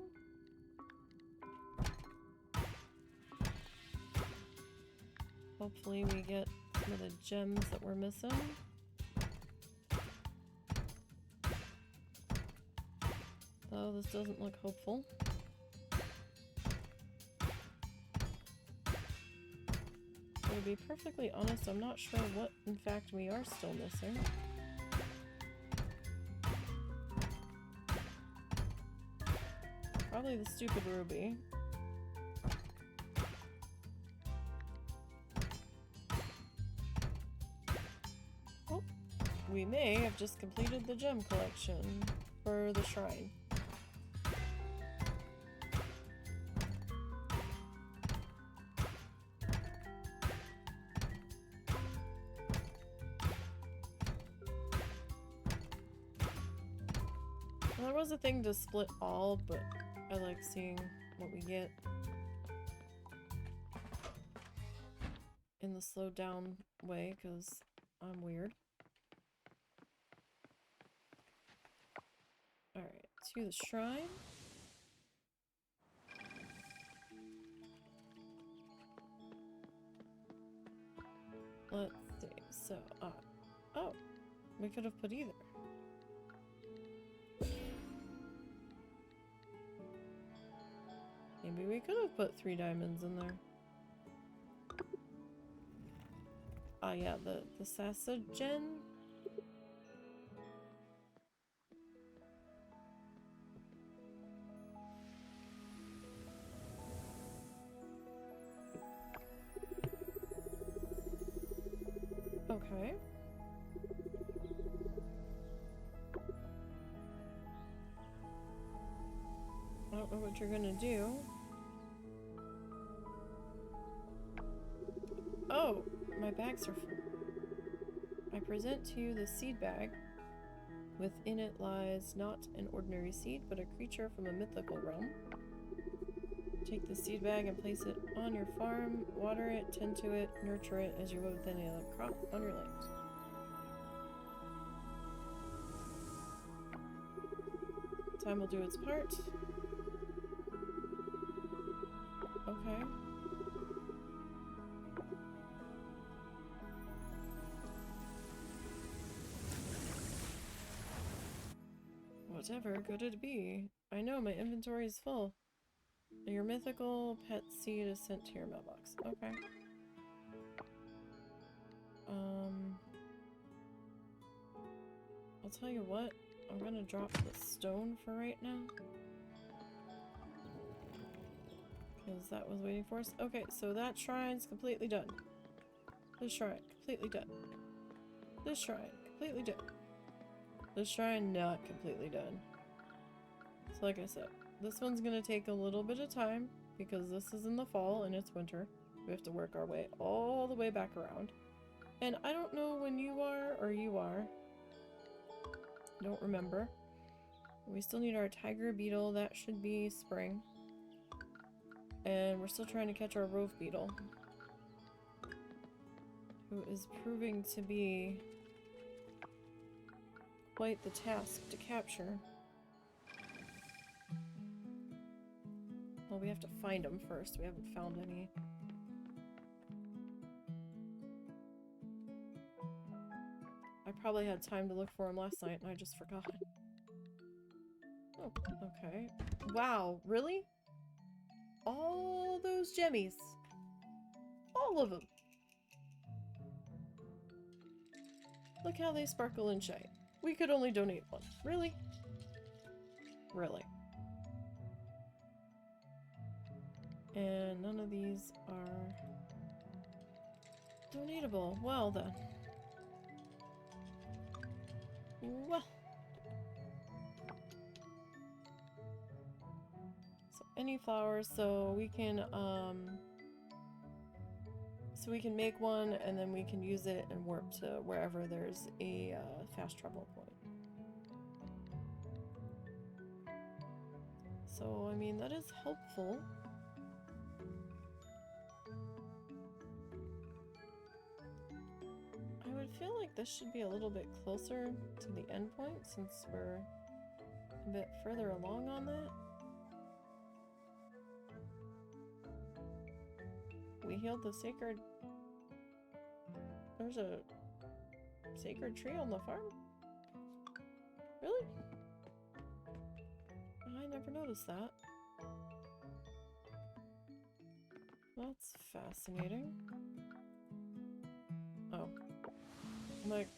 Hopefully we get some of the gems that we're missing. Though this doesn't look hopeful. To be perfectly honest, I'm not sure what, in fact, we are still missing. Probably the stupid ruby. Oh, we may have just completed the gem collection for the shrine. There was a thing to split all, but I like seeing what we get in the slowed down way, because I'm weird. Alright, to the shrine. Let's see, so, oh, we could have put either. Maybe we could have put 3 diamonds in there. Ah, yeah, the Sasagen. Okay. I don't know what you're gonna do. Oh, my bags are full. I present to you the seed bag. Within it lies not an ordinary seed, but a creature from a mythical realm. Take the seed bag and place it on your farm. Water it, tend to it, nurture it as you would with any other crop on your land. Time will do its part. Okay. Whatever could it be? I know, my inventory is full. Your mythical pet seed is sent to your mailbox. Okay. I'll tell you what, I'm gonna drop the stone for right now. Because that was waiting for us. Okay, so that shrine's completely done. This shrine, completely done. This shrine, completely done. This shrine, not completely done. So like I said, this one's gonna take a little bit of time because this is in the fall and it's winter. We have to work our way all the way back around. And I don't know when you are or you are. Don't remember. We still need our tiger beetle. That should be spring. And we're still trying to catch our rove beetle, who is proving to be quite the task to capture. Well, we have to find them first. We haven't found any. I probably had time to look for them last night and I just forgot. Oh, okay. Wow, really? All those jemmies. All of them. Look how they sparkle and shine. We could only donate one. Really? Really. And none of these are donatable. Well then. Well. So any flowers, so we can make one and then we can use it and warp to wherever there's a fast travel point. So, I mean, that is helpful. I would feel like this should be a little bit closer to the end point since we're a bit further along on that. We healed the sacred... There's a sacred tree on the farm? Really? I never noticed that. That's fascinating. Oh. I'm like...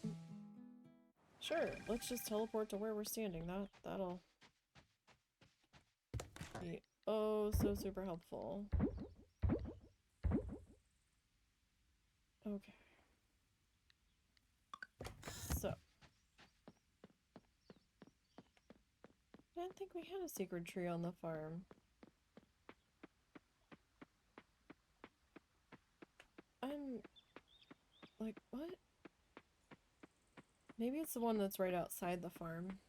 Sure, let's just teleport to where we're standing. That'll be oh so super helpful. Okay. So. I didn't think we had a sacred tree on the farm. I'm... like, what? Maybe it's the one that's right outside the farm.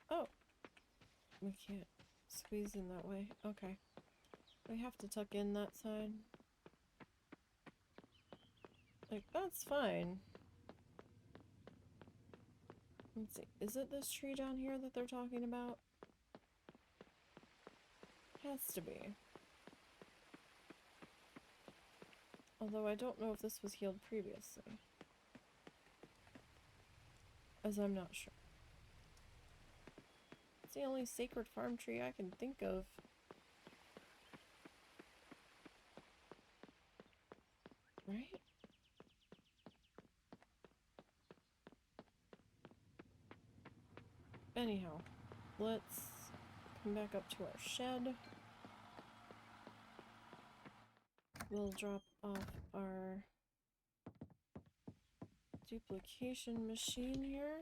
Oh. We can't squeeze in that way. Okay. We have to tuck in that side. Like, that's fine. Let's see. Is it this tree down here that they're talking about? Has to be. Although I don't know if this was healed previously. As I'm not sure. It's the only sacred farm tree I can think of. Right? Anyhow, let's come back up to our shed. We'll drop off our duplication machine here.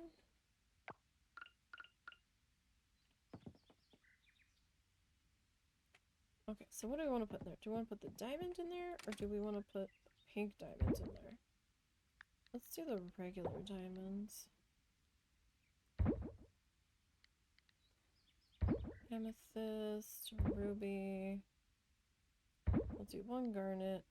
Okay, so what do we want to put in there? Do we want to put the diamond in there, or do we want to put the pink diamond in there? Let's do the regular diamonds. Amethyst, ruby. We'll do one garnet.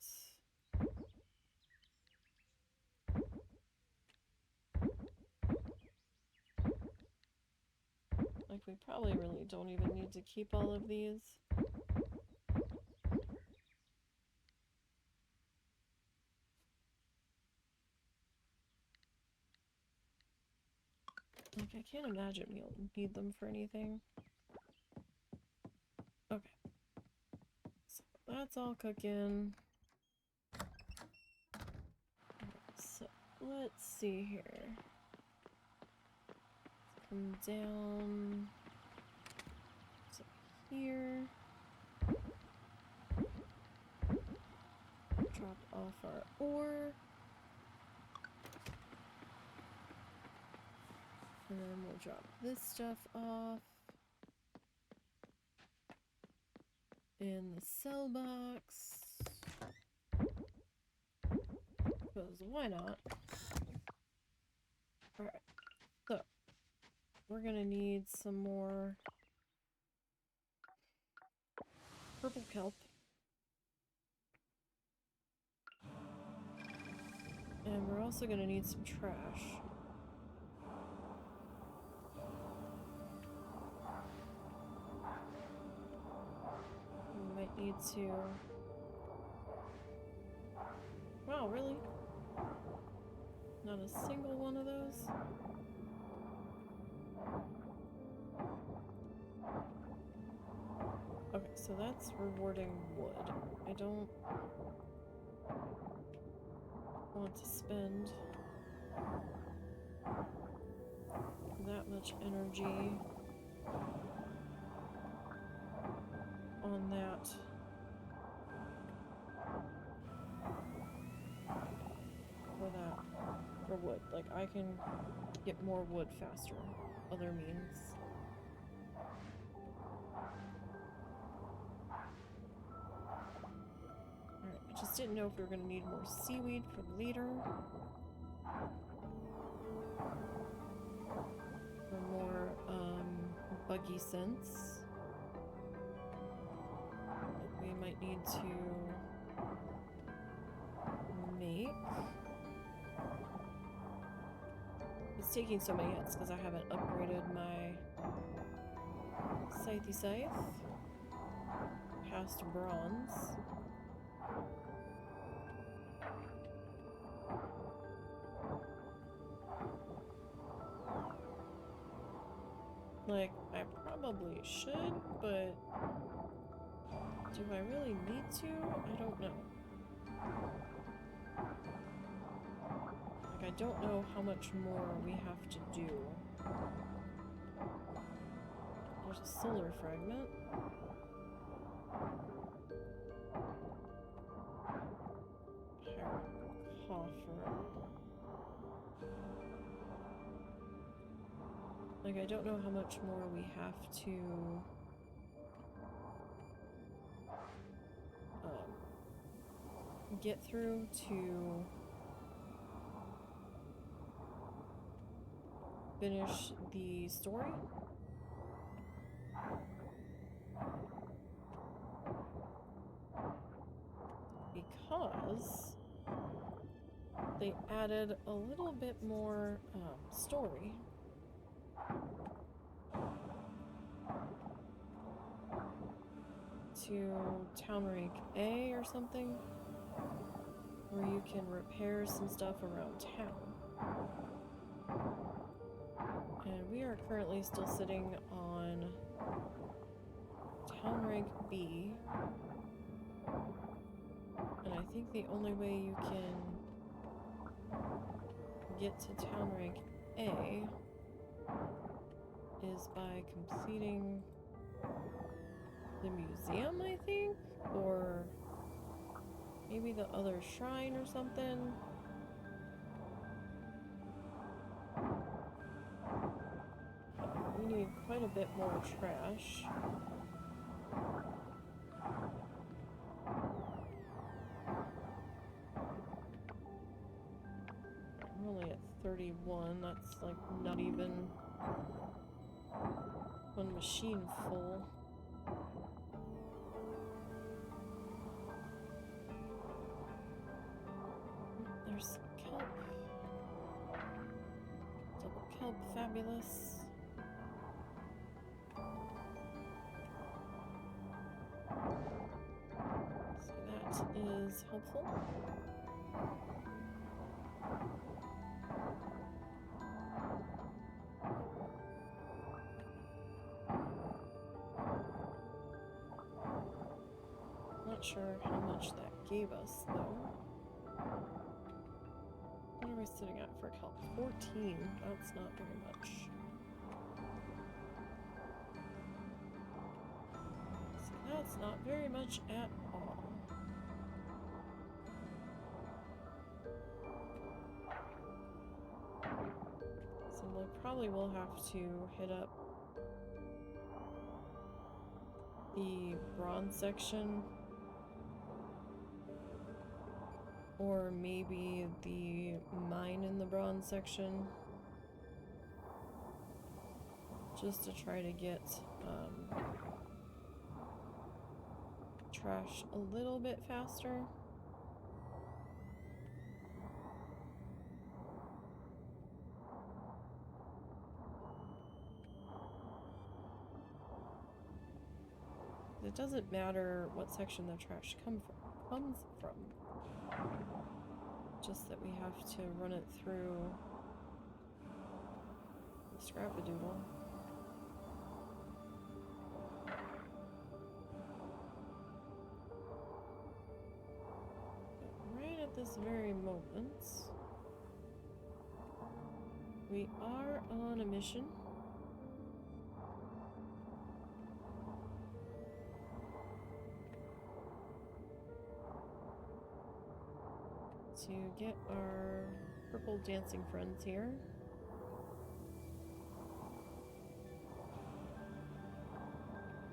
Like, we probably really don't even need to keep all of these. Like, I can't imagine we'll need them for anything. Okay. So that's all cooking. So let's see here. Come down to here. Drop off our ore. And then we'll drop this stuff off in the cell box. Because why not? Alright, so we're gonna need some more purple kelp. And we're also gonna need some trash. We might need to... Wow, really? Not a single one of those? Okay, so that's rewarding wood. I don't want to spend that much energy on that. For wood. Like, I can get more wood faster. Other means. Alright, I just didn't know if we were going to need more seaweed for later. Or more, buggy scents. That we might need to make. It's taking so many hits because I haven't upgraded my scythe past bronze. Like, I probably should, but do I really need to? I don't know. I don't know how much more we have to do. There's a solar fragment. Coffer. Like, I don't know how much more we have to get through to finish the story. Because they added a little bit more story. To town rank A or something, where you can repair some stuff around town. And we are currently still sitting on town rank B. And I think the only way you can get to town rank A is by completing the museum, I think? Or maybe the other shrine or something? need quite a bit more trash. I'm only at 31, that's like not even one machine full. There's kelp. Double kelp, fabulous. So that is helpful. Not sure how much that gave us though. What are we sitting at for kelp? 14. That's not very much. So that's not very much at all. So we probably will have to hit up the bronze section, or maybe the mine in the bronze section, just to try to get trash a little bit faster. It doesn't matter what section the trash comes from. Just that we have to run it through the scrap-a-doodle. But right at this very moment, we are on a mission. To get our purple dancing friends here.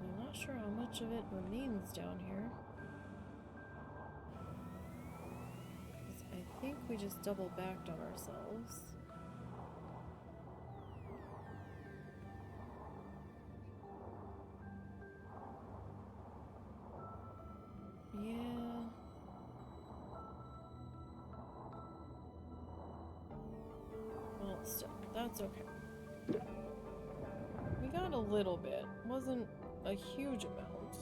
I'm not sure how much of it remains down here. I think we just double backed on ourselves. Yeah. Well, still, that's okay. We got a little bit. Wasn't a huge amount.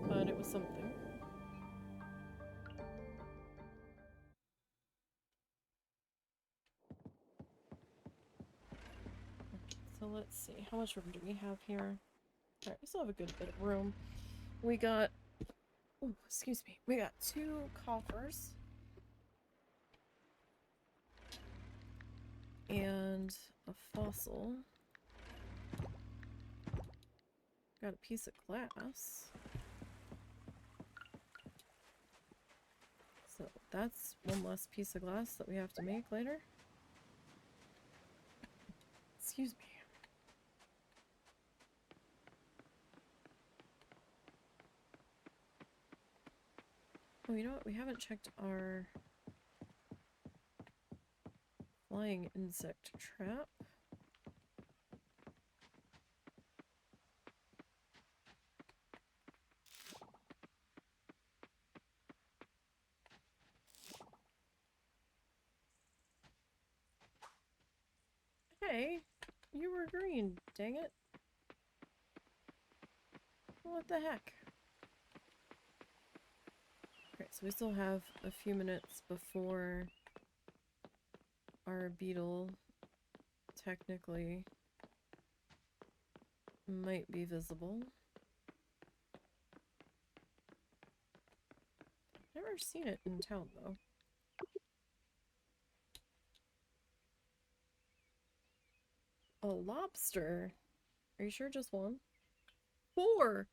But it was something. So let's see. How much room do we have here? Alright, we still have a good bit of room. We got... Oh, excuse me. We got 2 coffers. And a fossil. Got a piece of glass. So that's one less piece of glass that we have to make later. Excuse me. Oh, you know what? We haven't checked our flying insect trap. Hey, you were green, dang it. What the heck? Okay, so we still have a few minutes before our beetle technically might be visible. I've never seen it in town though. A lobster? Are you sure just one? 4!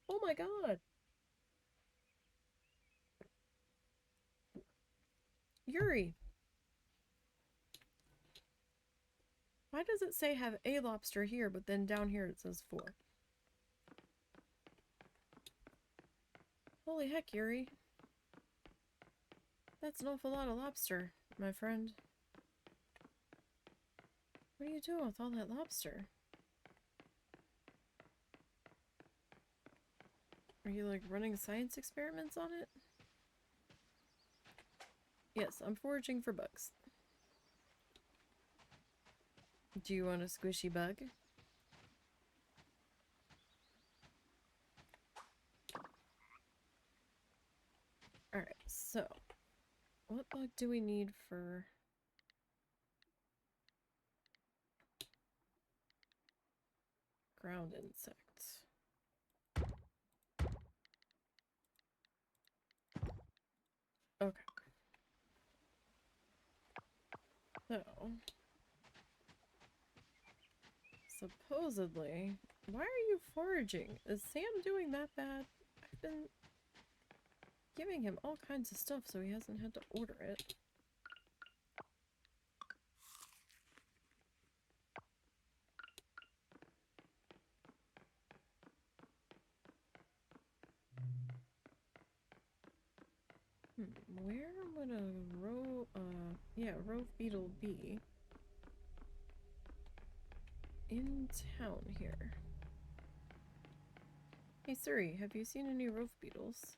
Oh my god! Yuri! Why does it say have a lobster here, but then down here it says 4? Holy heck, Yuri. That's an awful lot of lobster, my friend. What are you doing with all that lobster? Are you, like, running science experiments on it? Yes, I'm foraging for bugs. Do you want a squishy bug? Alright, so what bug do we need for ground insects? Okay. So supposedly, why are you foraging? Is Sam doing that bad? I've been giving him all kinds of stuff so he hasn't had to order it. Where would a rove beetle be? In town here. Hey Suri, have you seen any rove beetles?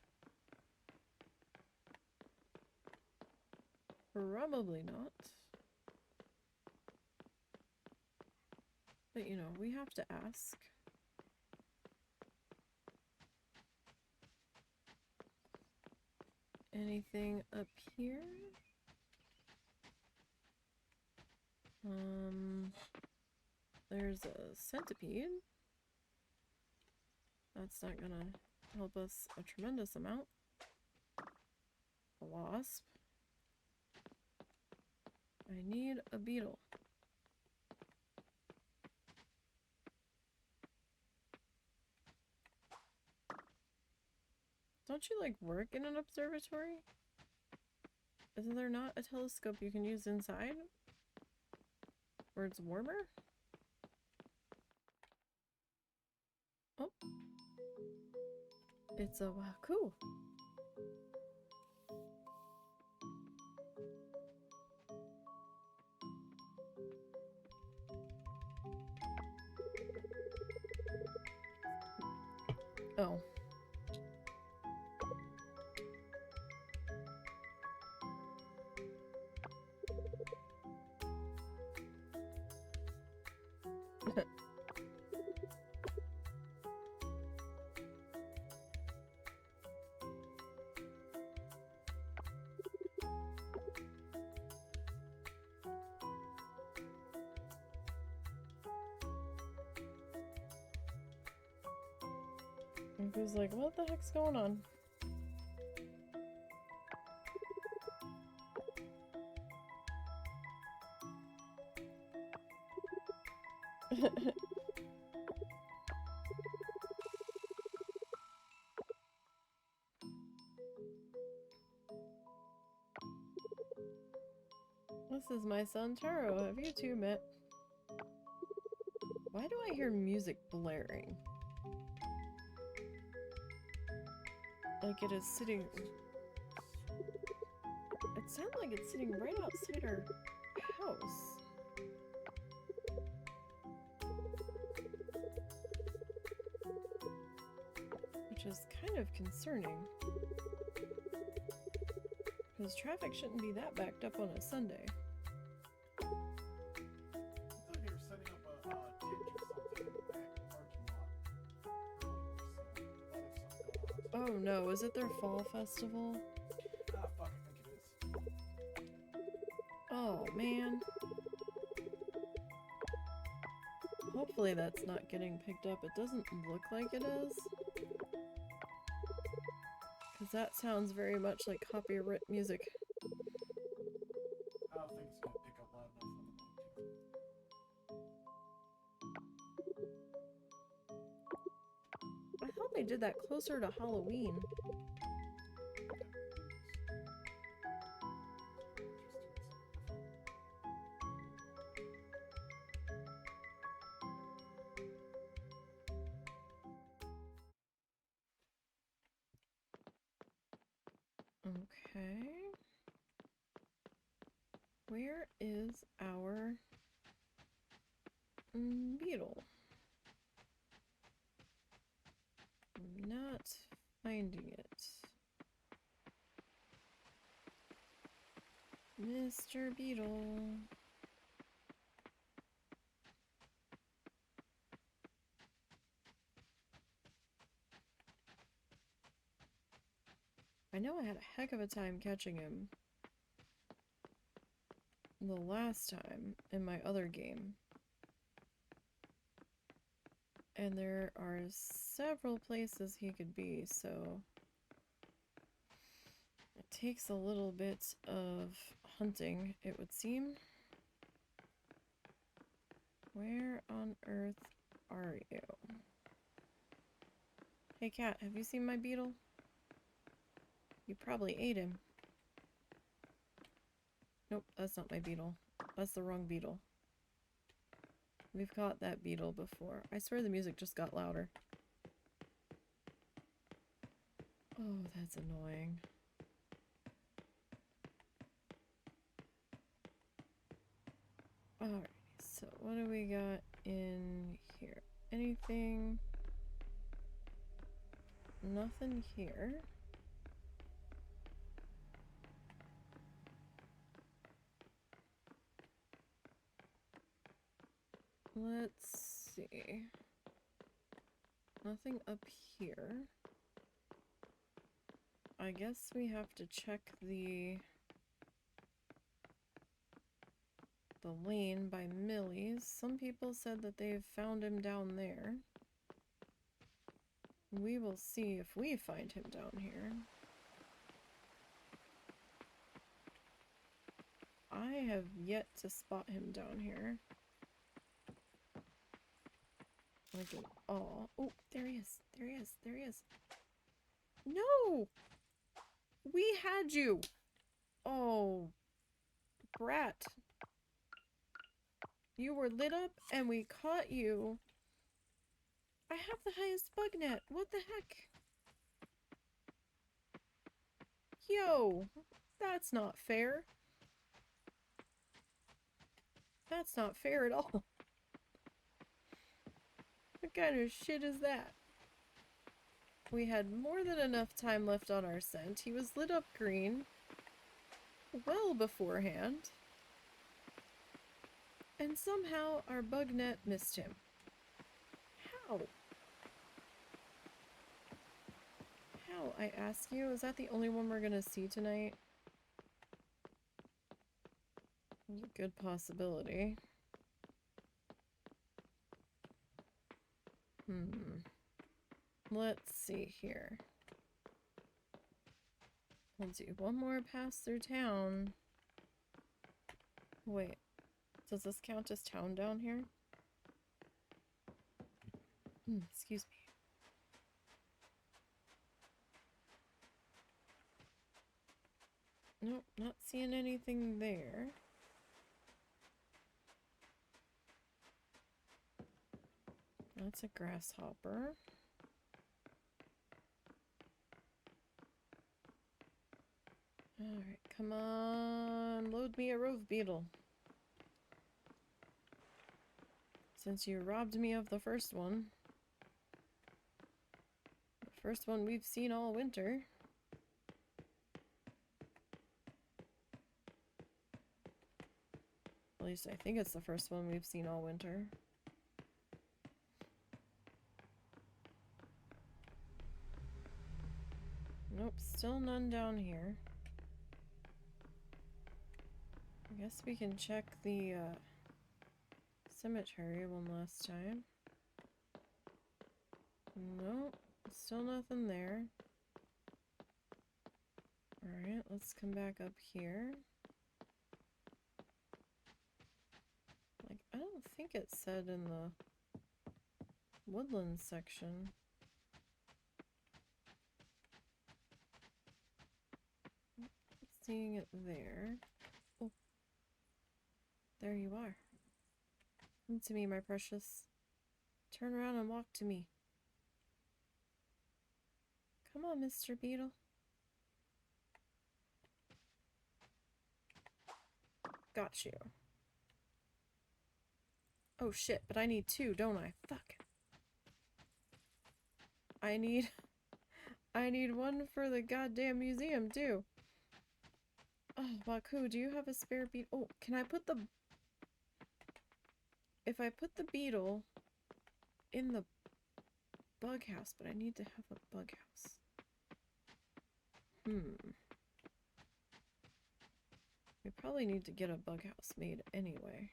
Probably not. But you know, we have to ask. Anything up here? There's a centipede. That's not gonna help us a tremendous amount. A wasp. I need a beetle. Don't you, like, work in an observatory? Isn't there not a telescope you can use inside? Where it's warmer? Oh. It's a waku. Oh. And who's like, what the heck's going on? This is my son Taro. Have you two met? Why do I hear music blaring? Like it is sitting... It sounds like it's sitting right outside our house. Which is kind of concerning. Because traffic shouldn't be that backed up on a Sunday. I thought they were setting up a ditch or something in the back parking lot. Oh no, is it their fall festival? Ah, fuck, I think it is. Oh man. Hopefully that's not getting picked up. It doesn't look like it is. Because that sounds very much like copyright music. I don't think it's gonna pick up loud enough on the I thought they did that closer to Halloween. Okay. Where is our beetle? I'm not finding it. Mr. Beetle. I know I had a heck of a time catching him the last time in my other game. And there are several places he could be, so it takes a little bit of hunting, it would seem. Where on earth are you? Hey cat, have you seen my beetle? You probably ate him. Nope, that's not my beetle. That's the wrong beetle. We've caught that beetle before. I swear the music just got louder. Oh, that's annoying. Alright, so what do we got in here? Anything? Nothing here. Let's see. Nothing up here. I guess we have to check the lane by Millie's. Some people said that they've found him down there. We will see if we find him down here. I have yet to spot him down here. Like at all. Oh, there he is. There he is. There he is. No! We had you! Oh, brat. You were lit up and we caught you. I have the highest bug net. What the heck? Yo, that's not fair. That's not fair at all. What kind of shit is that? We had more than enough time left on our scent. He was lit up green well beforehand. And somehow our bug net missed him. How? How, I ask you? Is that the only one we're gonna see tonight? There's a good possibility. Let's see here. We'll do one more pass through town. Wait, does this count as town down here? Excuse me. Nope, not seeing anything there. That's a grasshopper. Alright, come on, load me a rove beetle. Since you robbed me of the first one. The first one we've seen all winter. At least I think it's the first one we've seen all winter. Nope, still none down here. I guess we can check the cemetery one last time. Nope, still nothing there. Alright, let's come back up here. Like, I don't think it said in the woodland section. Seeing it there. Oh, there you are. Come to me, my precious. Turn around and walk to me. Come on, Mr. Beetle. Got you. Oh shit, but I need 2, don't I? Fuck. I need 1 for the goddamn museum, too. Oh, Baku, do you have a spare beetle? Oh, can I put the... If I put the beetle in the bug house, but I need to have a bug house. We probably need to get a bug house made anyway.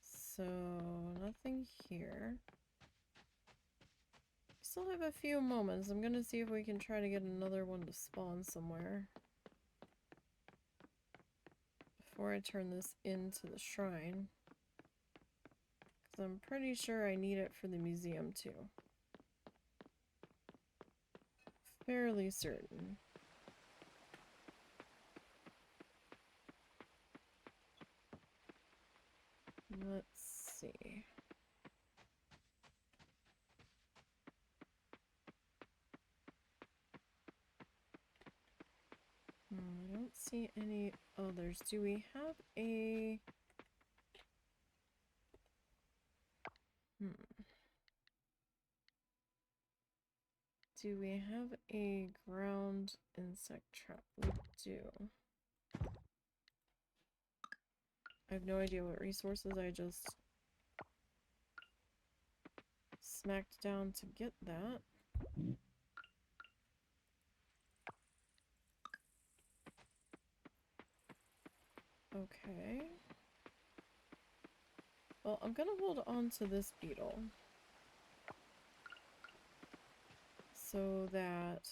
So, nothing here. Still have a few moments. I'm gonna see if we can try to get another one to spawn somewhere before I turn this into the shrine. Because I'm pretty sure I need it for the museum too. Fairly certain. Let's see. I don't see any others. Do we have a... Do we have a ground insect trap? We do. I have no idea what resources I just smacked down to get that. Okay. Well, I'm gonna hold on to this beetle so that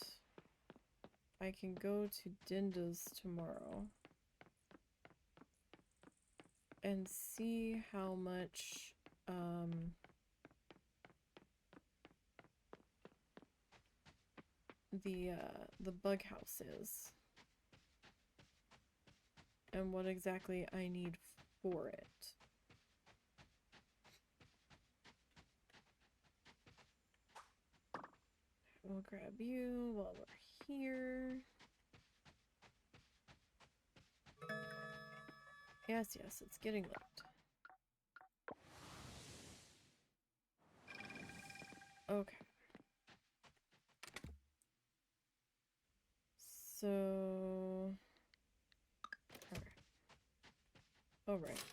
I can go to Dinda's tomorrow and see how much the bug house is and what exactly I need for it. We'll grab you while we're here. Yes, yes, it's getting late. Okay. So... Alright.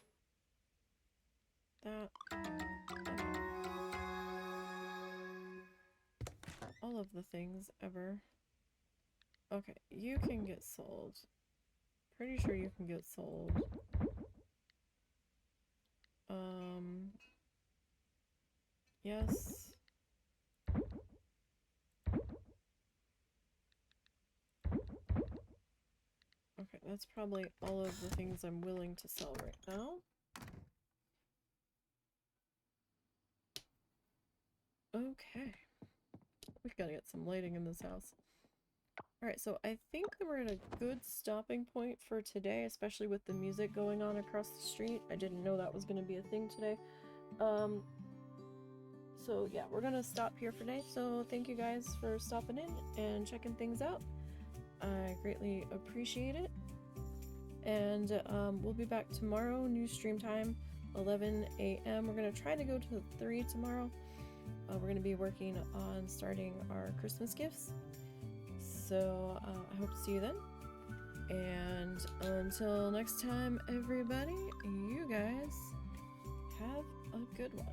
That... all of the things ever. Okay, you can get sold. Pretty sure you can get sold. Yes. Okay, that's probably all of the things I'm willing to sell right now. Okay. We've got to get some lighting in this house. Alright, so I think that we're at a good stopping point for today, especially with the music going on across the street. I didn't know that was going to be a thing today. So yeah, we're going to stop here for today. So thank you guys for stopping in and checking things out. I greatly appreciate it. And we'll be back tomorrow, new stream time, 11 a.m. We're going to try to go to 3 tomorrow. We're going to be working on starting our Christmas gifts. So I hope to see you then. And until next time, everybody, you guys have a good one.